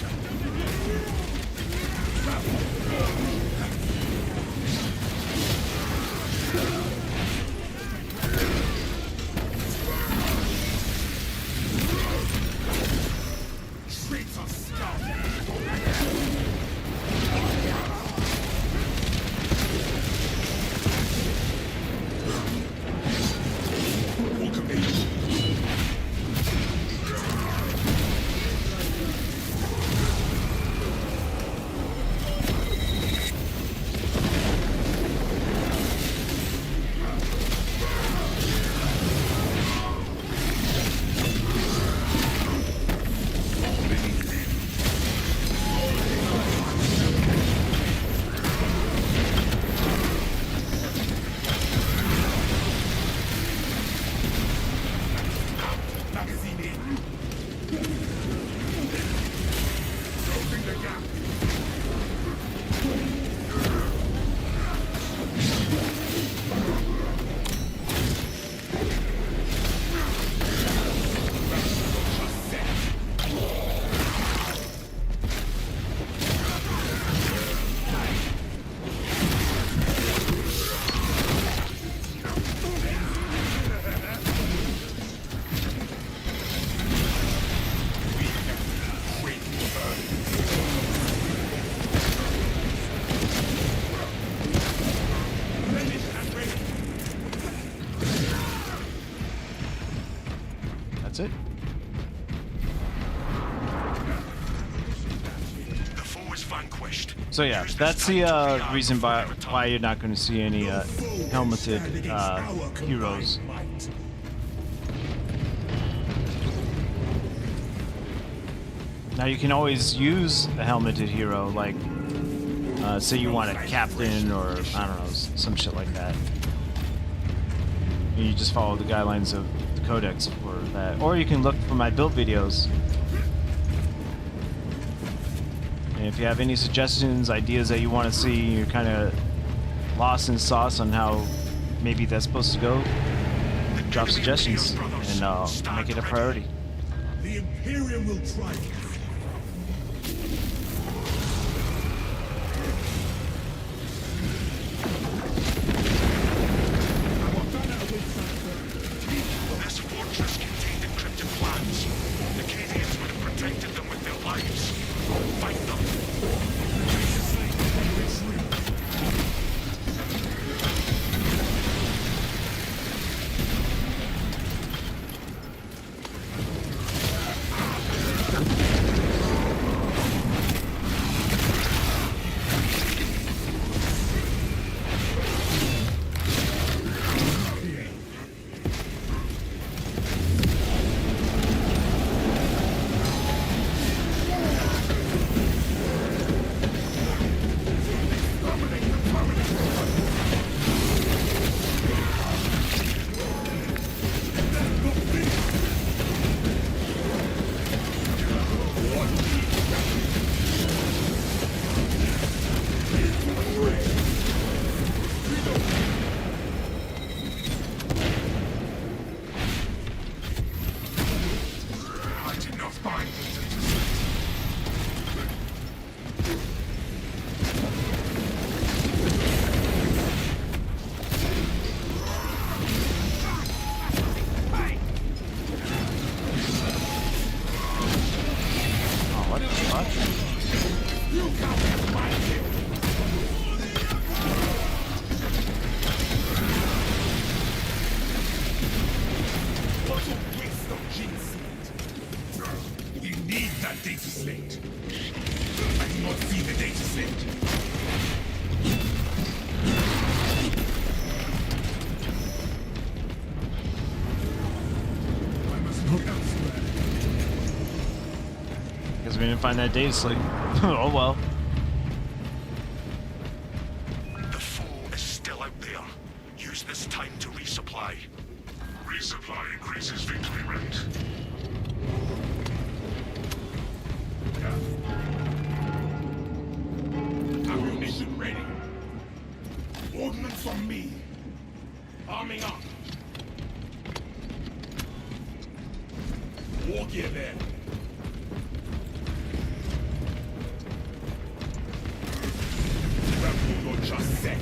That's it. The foe is vanquished. So yeah, Use this that's time to the rearm reason before they why return. you're not going to see any helmeted heroes. Now you can always use a helmeted hero, like say you want a captain or I don't know, some shit like that. And you just follow the guidelines of the codex for that, or you can look for my build videos. And if you have any suggestions, ideas that you want to see, you're kind of lost in sauce on how maybe that's supposed to go, drop suggestions, and make it a priority. The Imperium will triumph. This fortress contained encrypted plans. The Cadians would have protected them with their lives. Fight them. Guess we didn't find that data slate. Oh well. The foe is still out there. Use this time to resupply. Resupply increases victory rate. Ammunition ready. Ordnance on me. Arming up. War gear there. You're just set.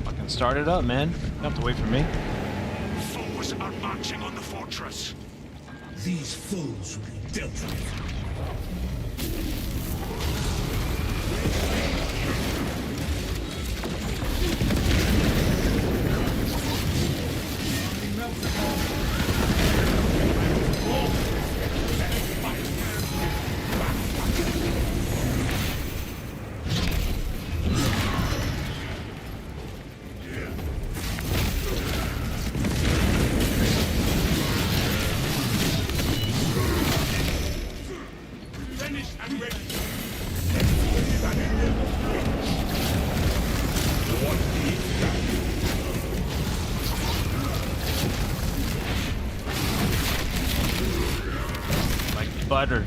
Fucking start it up, man. You don't have to wait for me. Foes are marching on the fortress. These foes will be dealt with. Butter.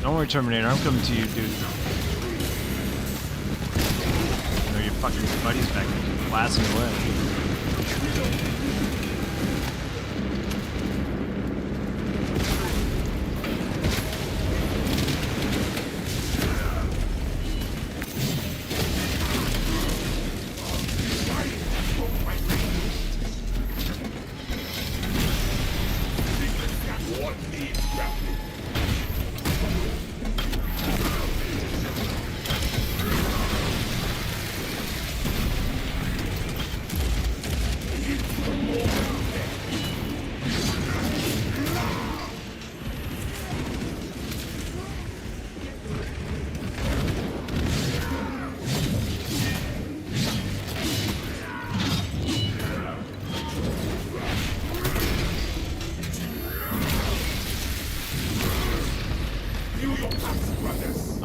Don't worry, Terminator. I'm coming to you, dude. You know, your fucking buddy's back there blasting away.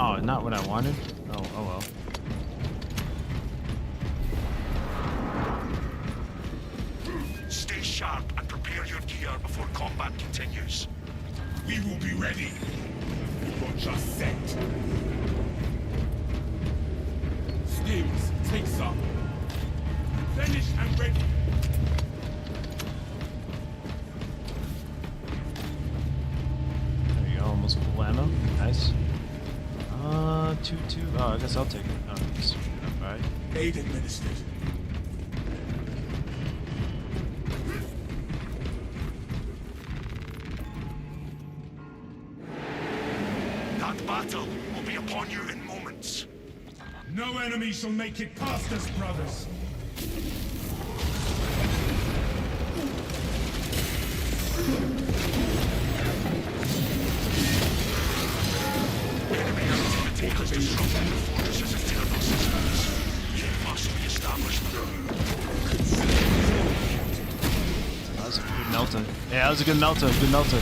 Oh, not what I wanted? Oh well. Stay sharp and prepare your gear before combat continues. We will be ready. You're just set. Stims, take some. Replenish and ready. There you go, almost full ammo. Nice. 2-2. Oh, I guess I'll take it. Oh, just alright. Aid administered. That battle will be upon you in moments. No enemy shall make it past us, brothers. Enemy activity has disrupted the fortress's internal systems. It must be established. That was a good melter. Yeah, that was a good melter. Good melter.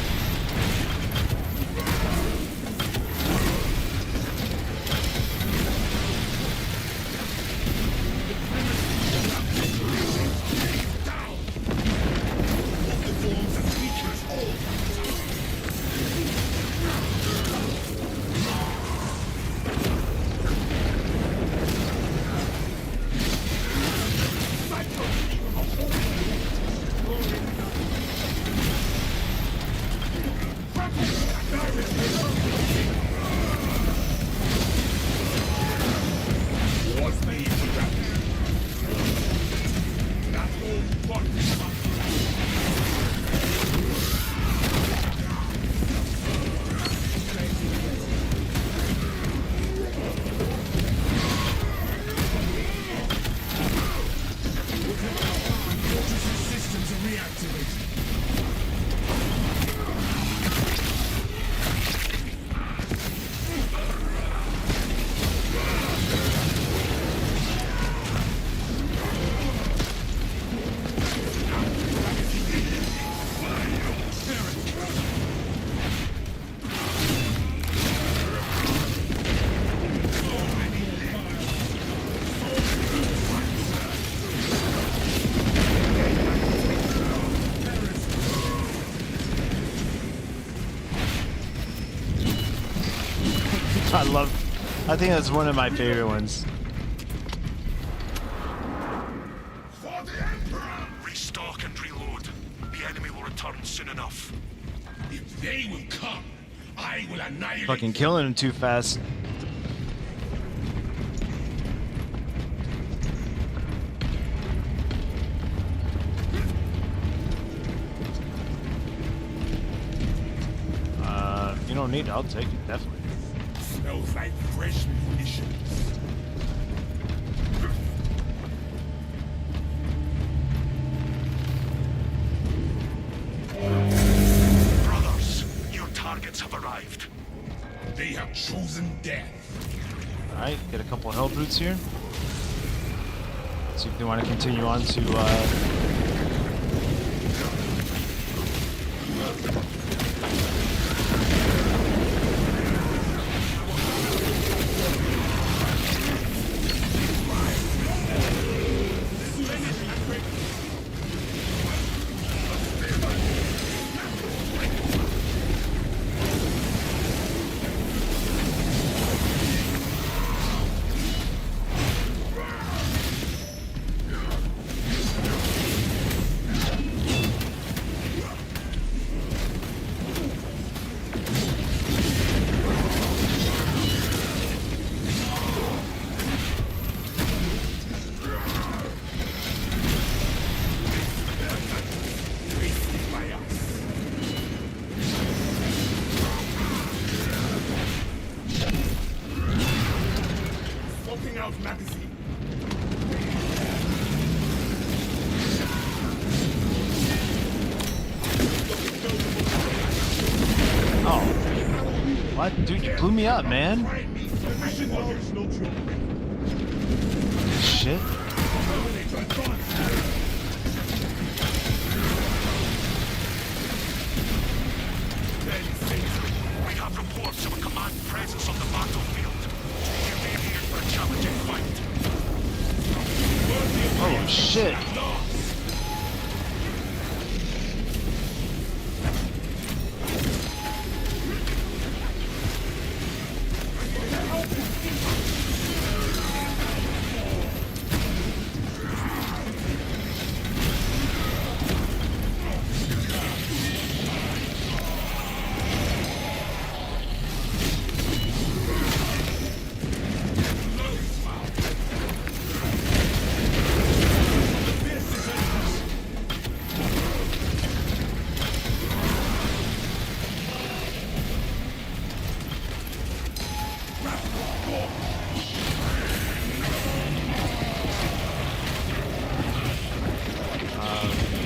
I think that's one of my favorite ones. For the Emperor! Restock and reload. The enemy will return soon enough. If they will come, I will annihilate Fucking killing him too fast. If you don't need it, I'll take it, definitely. Smells like fresh munitions. Brothers, your targets have arrived. They have chosen death. Alright, get a couple of hell brutes here. See if they want to continue on to What? Dude, you blew me up, man. Shit. We have reports of a command presence on the battlefield. You've been here for a challenging fight. Oh, shit.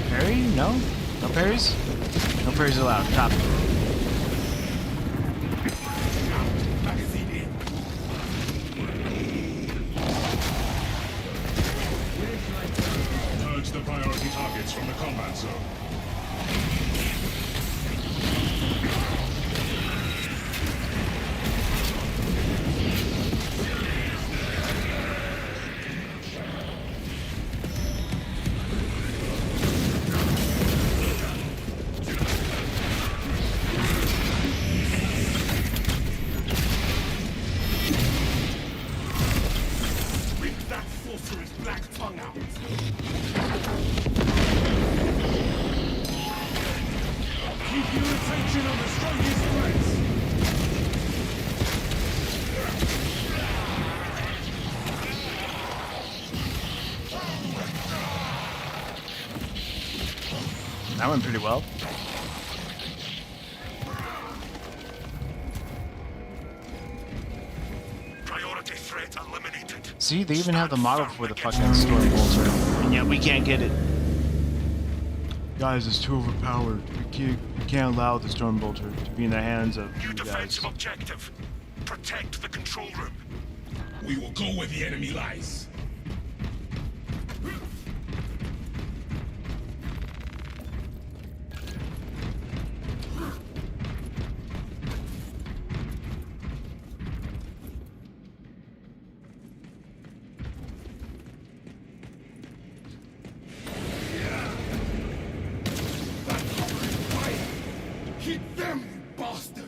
Parry? No? No parries? No parries allowed. Copy. Purge the priority targets from the combat zone. That went pretty well. Priority threat eliminated. See, they even have the model for the fucking Storm Bolter, and yet we can't get it. Guys, it's too overpowered. We can't allow the Storm Bolter to be in the hands of New you guys. defensive objective. Protect the control room. We will go where the enemy lies. Hit them, you bastard!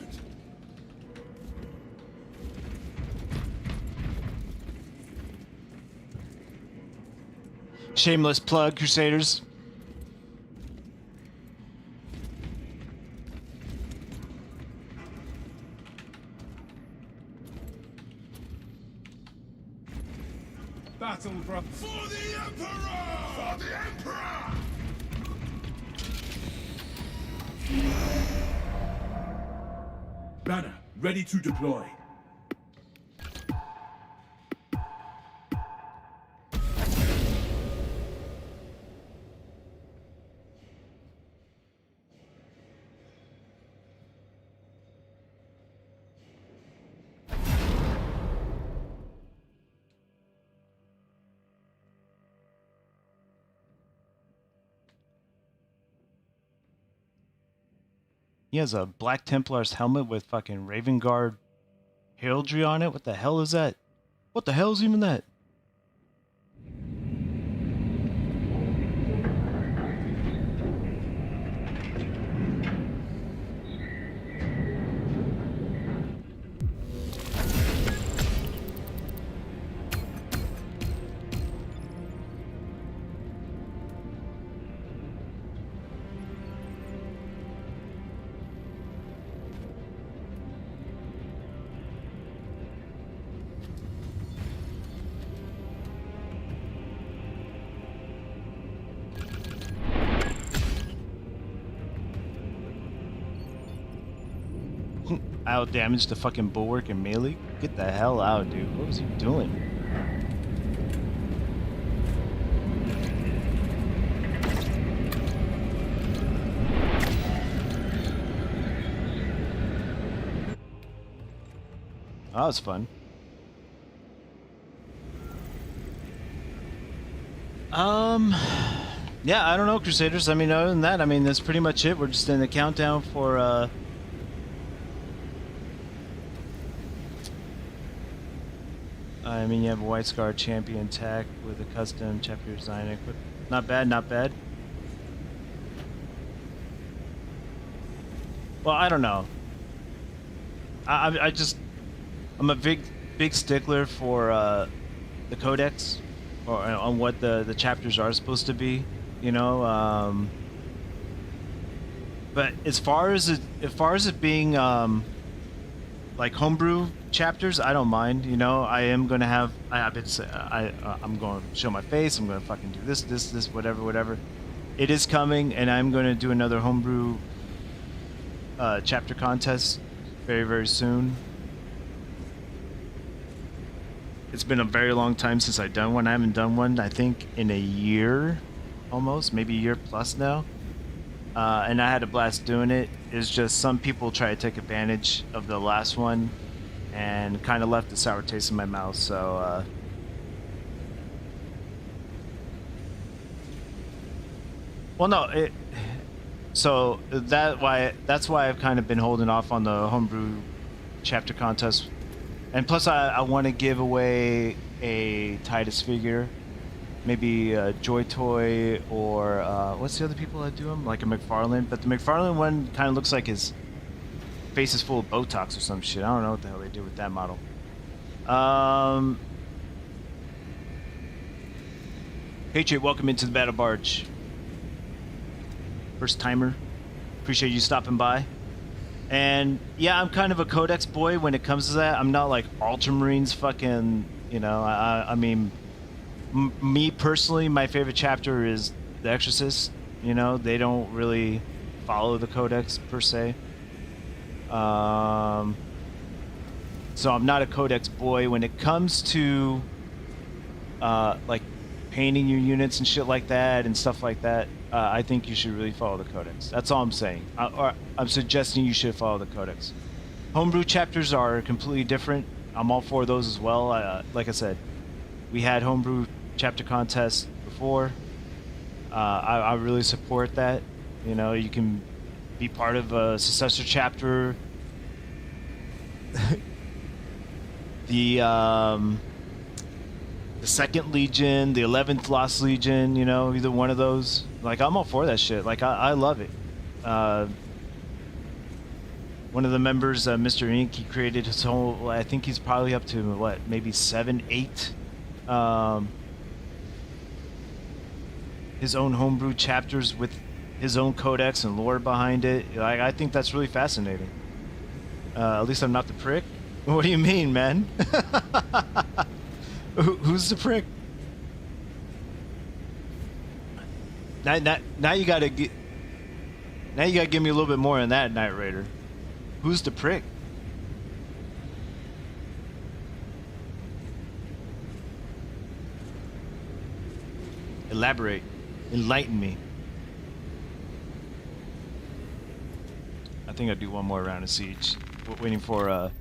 Shameless plug, Crusaders. Battle for the Emperor! For the Emperor! Banner, ready to deploy. He has a Black Templar's helmet with fucking Raven Guard heraldry on it. What the hell is that? What the hell is even that? Out damaged the fucking bulwark and melee? Get the hell out, dude. What was he doing? Oh, that was fun. Yeah, I don't know, Crusaders. I mean, other than that, I mean, that's pretty much it. We're just in the countdown for, I mean, you have a White Scar champion tech with a custom chapter design equip. Not bad, not bad. Well, I don't know. I'm a big stickler for the codex, or on what the chapters are supposed to be, you know. But as far as it being like homebrew chapters, I don't mind. You know, I am gonna have. I'm going to show my face. I'm gonna fucking do this, whatever. It is coming, and I'm gonna do another homebrew chapter contest very soon. It's been a very long time since I've done one. I haven't done one, I think, in a year, almost, maybe a year plus now. And I had a blast doing it. It's just some people try to take advantage of the last one and kind of left a sour taste in my mouth. So, well, no, so that's why I've kind of been holding off on the homebrew chapter contest. And plus, I want to give away a Titus figure, maybe a Joy Toy, or what's the other people that do them? Like a McFarlane. But the McFarlane one kind of looks like his face is full of Botox or some shit. I don't know what the hell they did with that model. Patriot, welcome into the Battle Barge. First timer. Appreciate you stopping by. And yeah, I'm kind of a codex boy when it comes to that. I'm not like Ultramarines fucking, you know, I mean, me personally, my favorite chapter is The Exorcist. You know, they don't really follow the codex per se. So I'm not a codex boy when it comes to like painting your units and shit like that and stuff like that. I think you should really follow the codex. That's all I'm saying. Or I'm suggesting you should follow the codex. Homebrew chapters are completely different. I'm all for those as well. Like I said, we had homebrew chapter contests before. I really support that. You know, you can be part of a successor chapter. The Second Legion, the 11th Lost Legion, you know, either one of those. Like, I'm all for that shit. Like, I love it. One of the members, Mr. Ink, he created his whole, I think he's probably up to, what, maybe 7, 8, his own homebrew chapters with his own codex and lore behind it. Like, I think that's really fascinating. At least I'm not the prick. What do you mean, man? Who's the prick? Now you gotta get. Now you gotta give me a little bit more on that, Night Raider. Who's the prick? Elaborate. Enlighten me. I think I'll do one more round of Siege. Waiting for a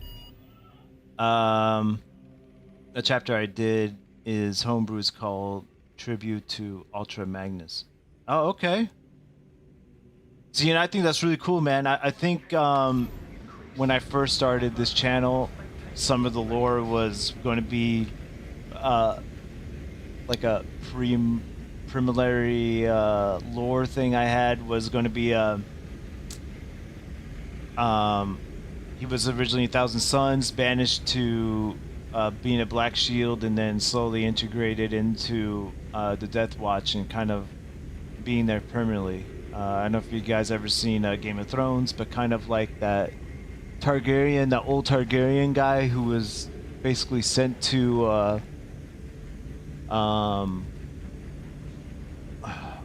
chapter I did is homebrew is called Tribute to Ultra Magnus. Oh, okay. See, and I think that's really cool, man. I think when I first started this channel, some of the lore was going to be like a preliminary lore thing I had was going to be he was originally 1,000 Suns, banished to being a Black Shield, and then slowly integrated into the Death Watch and kind of being there permanently. I don't know if you guys ever seen Game of Thrones, but kind of like that Targaryen, the old Targaryen guy who was basically sent to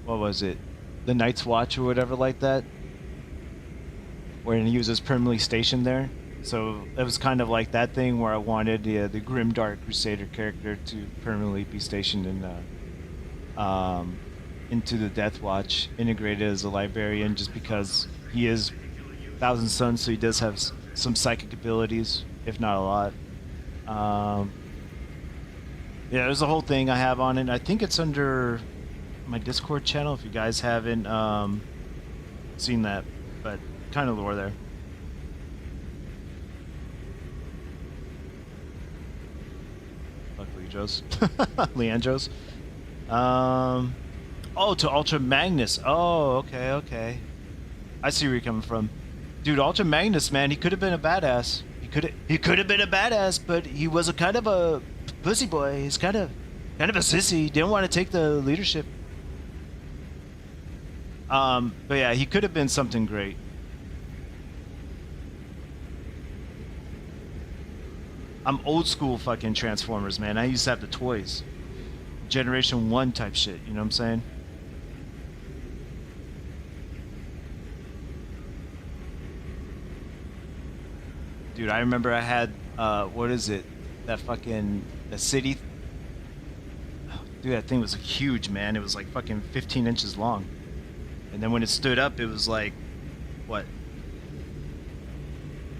what was it? The Night's Watch or whatever like that, where he was just permanently stationed there. So it was kind of like that thing where I wanted the Grimdark Crusader character to permanently be stationed in into the Death Watch, integrated as a librarian, just because he is 1,000 Suns, so he does have some psychic abilities, if not a lot. Yeah, there's a whole thing I have on it. I think it's under my Discord channel if you guys haven't seen that, but kind of lore there. Fuck Leandros. Leandros. Oh, to Ultra Magnus. Oh, okay, okay. I see where you're coming from. Dude, Ultra Magnus, man, he could have been a badass. He could have been a badass, but he was a kind of a pussy boy. He's kind of a sissy. He didn't want to take the leadership. But yeah, he could have been something great. I'm old school fucking Transformers, man. I used to have the toys. Generation 1 type shit, you know what I'm saying? Dude, I remember I had, what is it? That fucking, the city. Dude, that thing was huge, man. It was like fucking 15 inches long. And then when it stood up, it was like, what?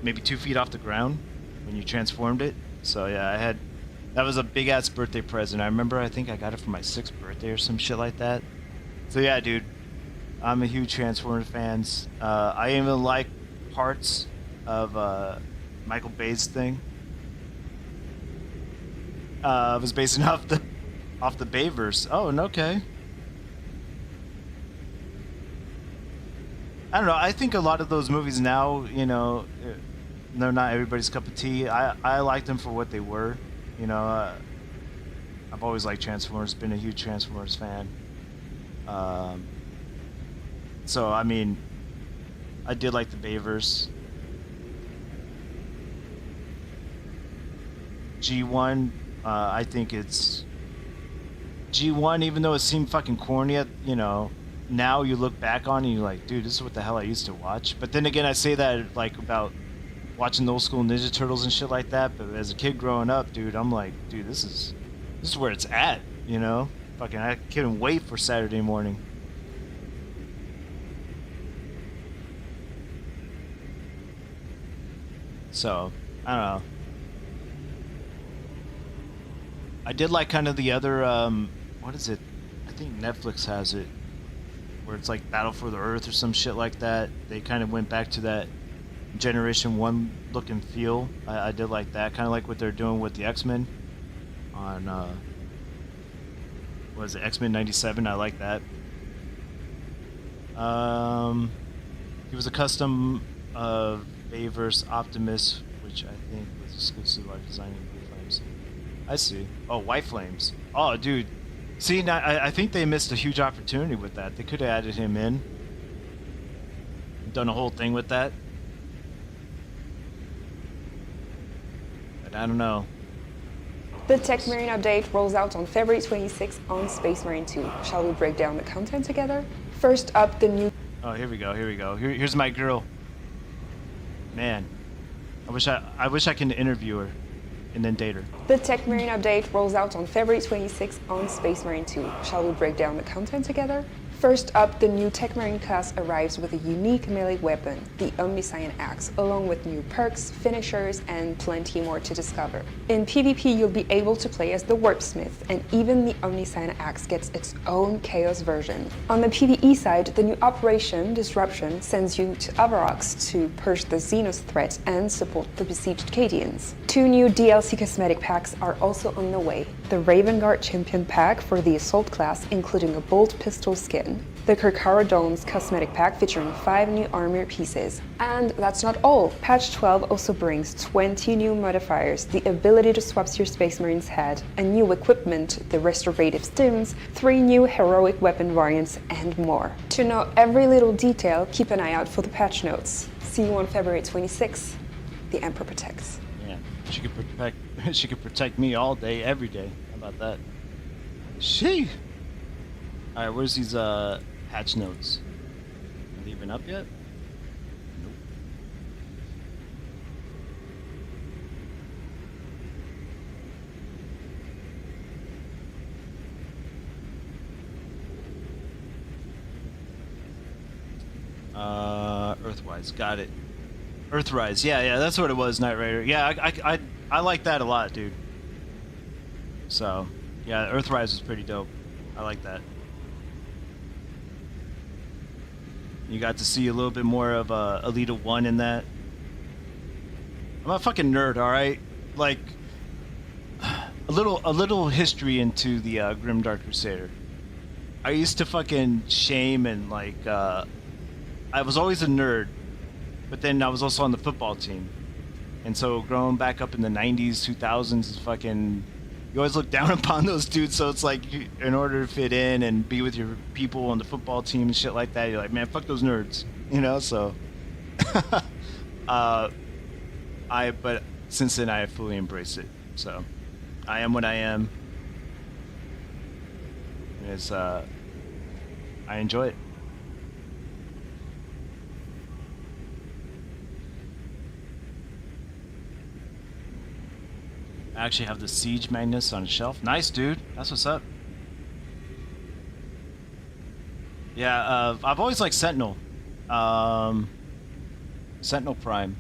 Maybe 2 feet off the ground when you transformed it. So yeah, I had, that was a big ass birthday present. I remember, I think I got it for my 6th birthday or some shit like that. So yeah, dude, I'm a huge Transformers fan. I even like parts of Michael Bay's thing. It was based off the Bayverse. Oh, and okay. I don't know. I think a lot of those movies now, you know, they're not everybody's cup of tea. I liked them for what they were. You know, I've always liked Transformers. Been a huge Transformers fan. So I mean, I did like the Bayverse. G1, I think it's G1, even though it seemed fucking corny, you know, now you look back on it and you're like, dude, this is what the hell I used to watch. But then again, I say that like about watching the old school Ninja Turtles and shit like that, but as a kid growing up, dude, I'm like, dude, this is where it's at, you know? Fucking, I couldn't wait for Saturday morning. So, I don't know. I did like kind of the other, what is it? I think Netflix has it, where it's like Battle for the Earth or some shit like that. They kind of went back to that Generation 1 look and feel. I did like that. Kind of like what they're doing with the X-Men on, what is it, X-Men 97? I like that. He was a custom of Bayverse Optimus, which I think was exclusive to our designing Blue Flames. I see. Oh, White Flames. Oh, dude. See, now, I think they missed a huge opportunity with that. They could have added him in. Done a whole thing with that. But I don't know. The Techmarine update rolls out on February 26 on Space Marine 2. Shall we break down the content together? First up, the new... Oh, here we go, here we go. Here's my girl. Man. I wish I can interview her and then date her. The Techmarine update rolls out on February 26 on Space Marine 2. Shall we break down the content together? First up, the new Techmarine class arrives with a unique melee weapon, the Omnissiah axe, along with new perks, finishers, and plenty more to discover. In PvP, you'll be able to play as the Warpsmith, and even the Omnissiah axe gets its own Chaos version. On the PvE side, the new Operation Disruption sends you to Avarox to purge the Xenos threat and support the besieged Cadians. 2 new DLC cosmetic packs are also on the way. The Raven Guard Champion pack for the Assault class, including a bolt pistol skin. The Kirkara Domes cosmetic pack featuring 5 new armor pieces. And that's not all. Patch 12 also brings 20 new modifiers, the ability to swap your Space Marine's head, a new equipment, the restorative stims, 3 new heroic weapon variants, and more. To know every little detail, keep an eye out for the patch notes. See you on February 26th. The Emperor protects. Yeah, she could protect me all day, every day. How about that? She. All right, where's these patch notes? Are they even up yet? Nope. Earthwise, got it. Earthrise, yeah, that's what it was, Knight Rider. Yeah, I like that a lot, dude. So, yeah, Earthrise was pretty dope. I like that. You got to see a little bit more of Elita 1 in that. I'm a fucking nerd, alright? Like, a little history into the Grimdark Crusader. I used to fucking shame and, like, I was always a nerd, but then I was also on the football team. And so growing back up in the 90s, 2000s is fucking... You always look down upon those dudes, so it's like, in order to fit in and be with your people on the football team and shit like that, you're like, man, fuck those nerds, you know, so... but since then, I have fully embraced it, so... I am what I am. It's, I enjoy it. I actually have the Siege Magnus on a shelf. Nice, dude. That's what's up. Yeah, I've always liked Sentinel. Sentinel Prime.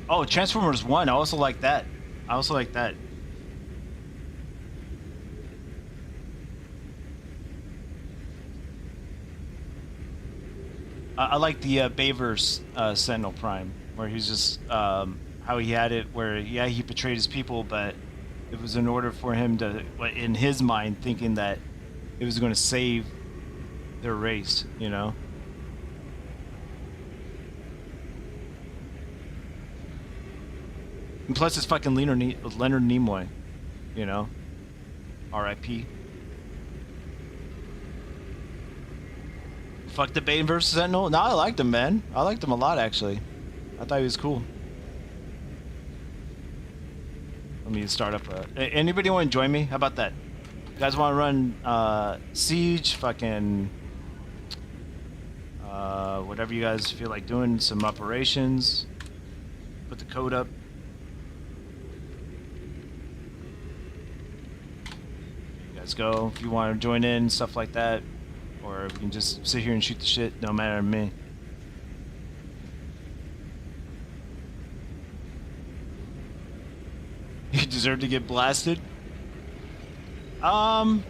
Oh, Transformers 1. I also like that. I also like that. I like the Bayverse Sentinel Prime, where he's just... how he had it where, yeah, he betrayed his people, but it was in order for him to, in his mind, thinking that it was going to save their race, you know? And plus it's fucking Leonard Nimoy, you know? R.I.P. Fuck the Bane vs. Sentinel? No, I liked him, man. I liked him a lot, actually. I thought he was cool. Let me start up. Anybody want to join me? How about that? You guys want to run Siege, fucking whatever you guys feel like doing, some operations. Put the code up. You guys go if you want to join in, stuff like that, or we can just sit here and shoot the shit. Don't matter to me. You deserve to get blasted? I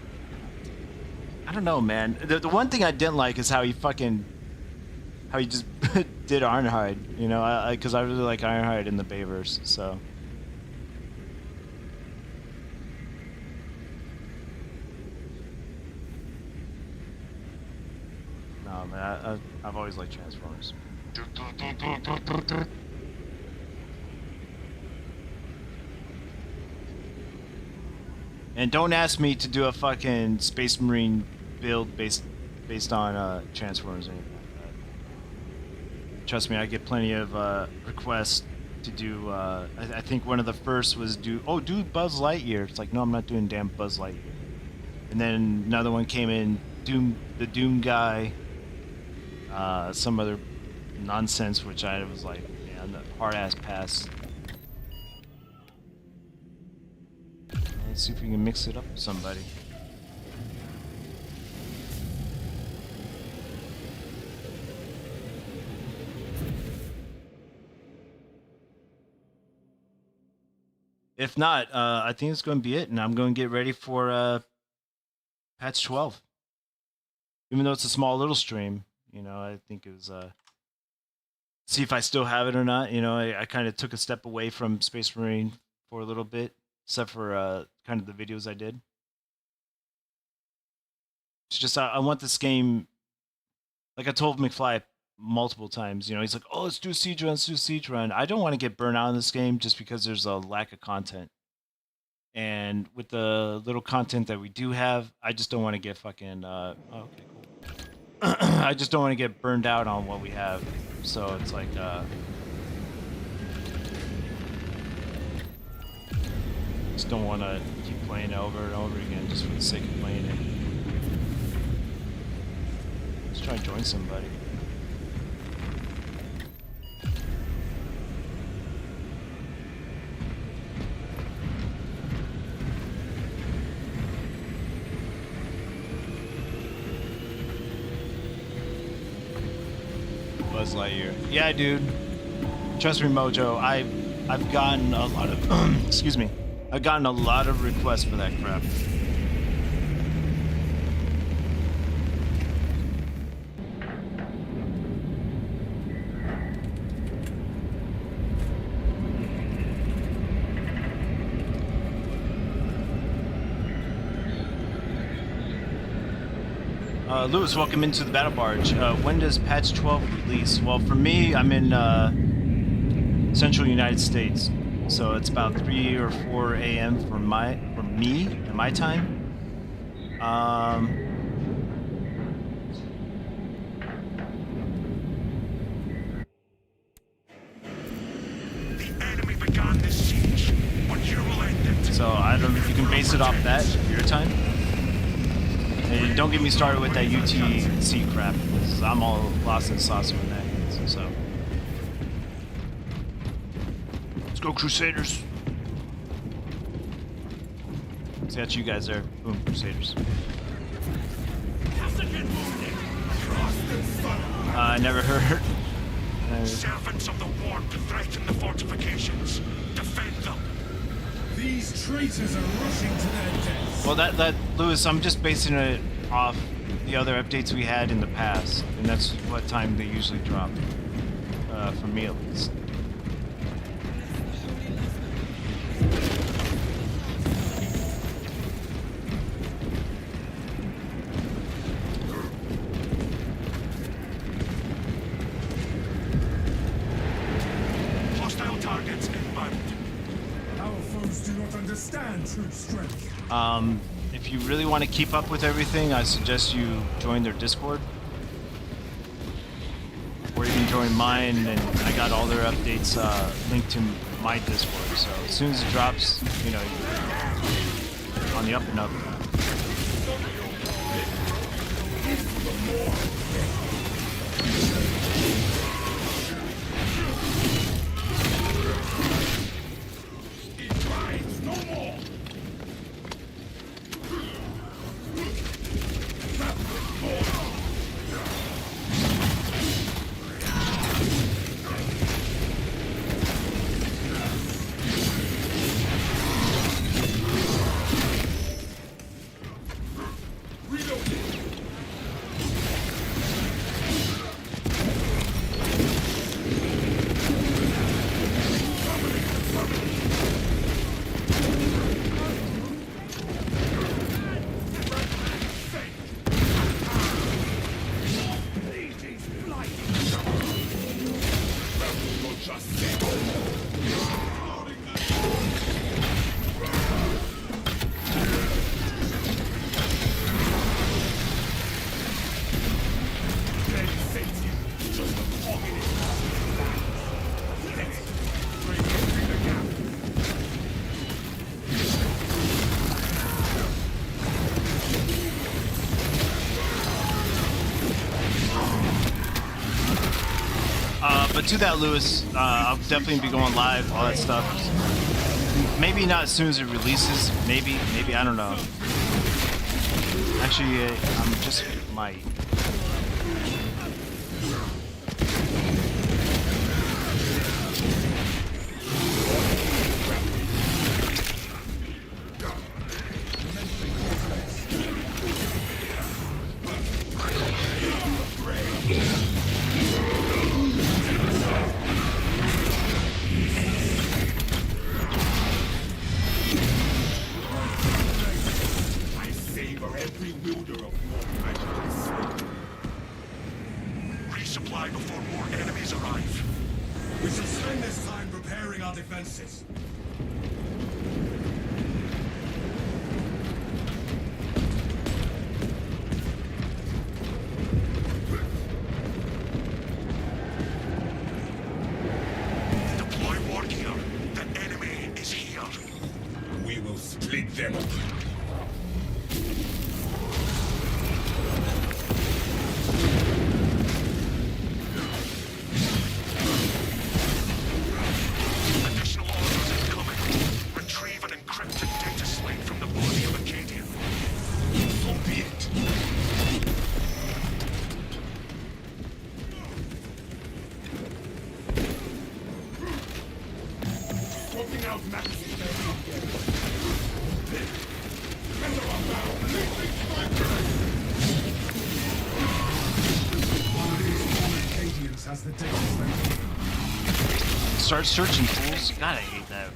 don't know, man. The one thing I didn't like is how he just did Ironhide, you know, because I really like Ironhide in the Bayverse, so. No, man, I've always liked Transformers. And don't ask me to do a fucking Space Marine build based on Transformers or anything like that. Trust me, I get plenty of requests to do. I think one of the first was do Buzz Lightyear. It's like, no, I'm not doing damn Buzz Lightyear. And then another one came in, the Doom guy, some other nonsense, which I was like, yeah, hard ass pass. Let's see if we can mix it up with somebody. If not, I think it's going to be it, and I'm going to get ready for patch 12. Even though it's a small little stream, you know, I think it was see if I still have it or not. You know, I kind of took a step away from Space Marine for a little bit. Except for kind of the videos I did. It's just I want this game, like I told McFly multiple times, you know, he's like, oh, let's do a siege run, let's do a siege run. I don't want to get burnt out in this game just because there's a lack of content. And with the little content that we do have, I just don't want to get fucking, oh, okay, cool. I just don't want to get burned out on what we have. So it's like, just don't want to keep playing over and over again just for the sake of playing it. Let's try to join somebody. Buzz Lightyear. Yeah, dude. Trust me, Mojo. I've gotten a lot of excuse me. I've gotten a lot of requests for that crap. Lewis, welcome into the Battle Barge. When does patch 12 release? Well, for me, I'm in central United States, so it's about 3 or 4 a.m. for me and my time. The enemy began this siege, but you will end it. So I don't. You can base it off that your time. And don't get me started with that UTC crap, because I'm all lost in the sauce when that hits. So let's go, Crusaders. See, that's you guys there. Boom, Crusaders. I never heard. Servants of the warp threaten the fortifications. Defend them. These traitors are rushing to their deaths. Well, that Lewis, I'm just basing it off the other updates we had in the past, and that's what time they usually drop. For me, at least. Hostile targets inbound. Our foes do not understand true strength. If you really want to keep up with everything, I suggest you join their Discord. Or you can join mine, and I got all their updates linked to my Discord. So as soon as it drops, you know, on the up and up. But to that, Lewis, I'll definitely be going live, all that stuff. Maybe not as soon as it releases. Maybe, I don't know. Actually, I'm just might. Resupply before more enemies arrive. We shall spend this time preparing our defenses. Deploy war gear. The enemy is here. We will split them up. Additional orders incoming. start searching, fools. God, I hate that.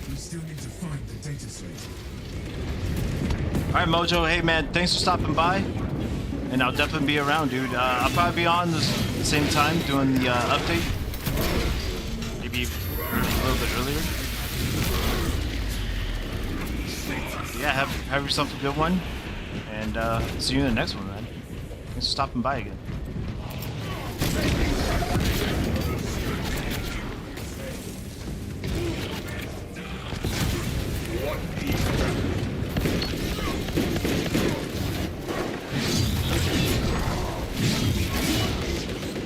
We still need to find the data slate. Alright, Mojo, hey man, thanks for stopping by. And I'll definitely be around, dude. I'll probably be on the same time doing the update. Maybe a little bit earlier. Yeah, have yourself a good one. And see you in the next one, man. Thanks for stopping by again.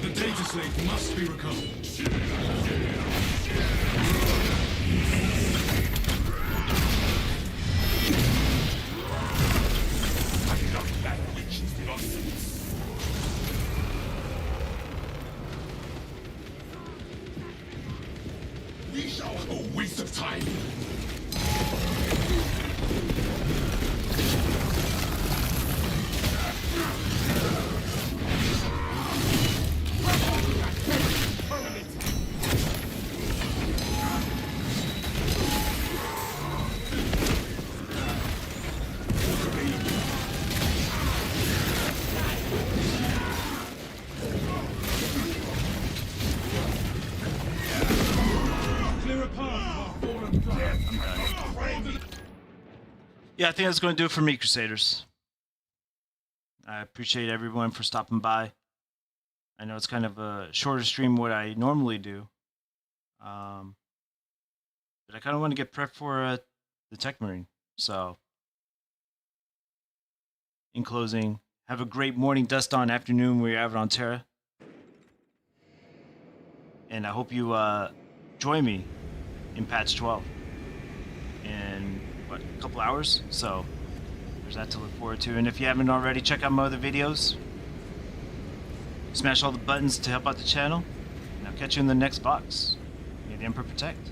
The data slate must be recovered. That witch's nonsense. We shall have a waste of time. Yeah, I think that's going to do it for me, Crusaders. I appreciate everyone for stopping by. I know it's kind of a shorter stream what I normally do. But I kind of want to get prepped for the Techmarine. So, in closing, have a great morning, dusk dawn, afternoon where you're out on Terra. And I hope you join me in patch 12 in what, a couple hours. So there's that to look forward to. And if you haven't already, check out my other videos. Smash all the buttons to help out the channel. And I'll catch you in the next box. May the Emperor protect.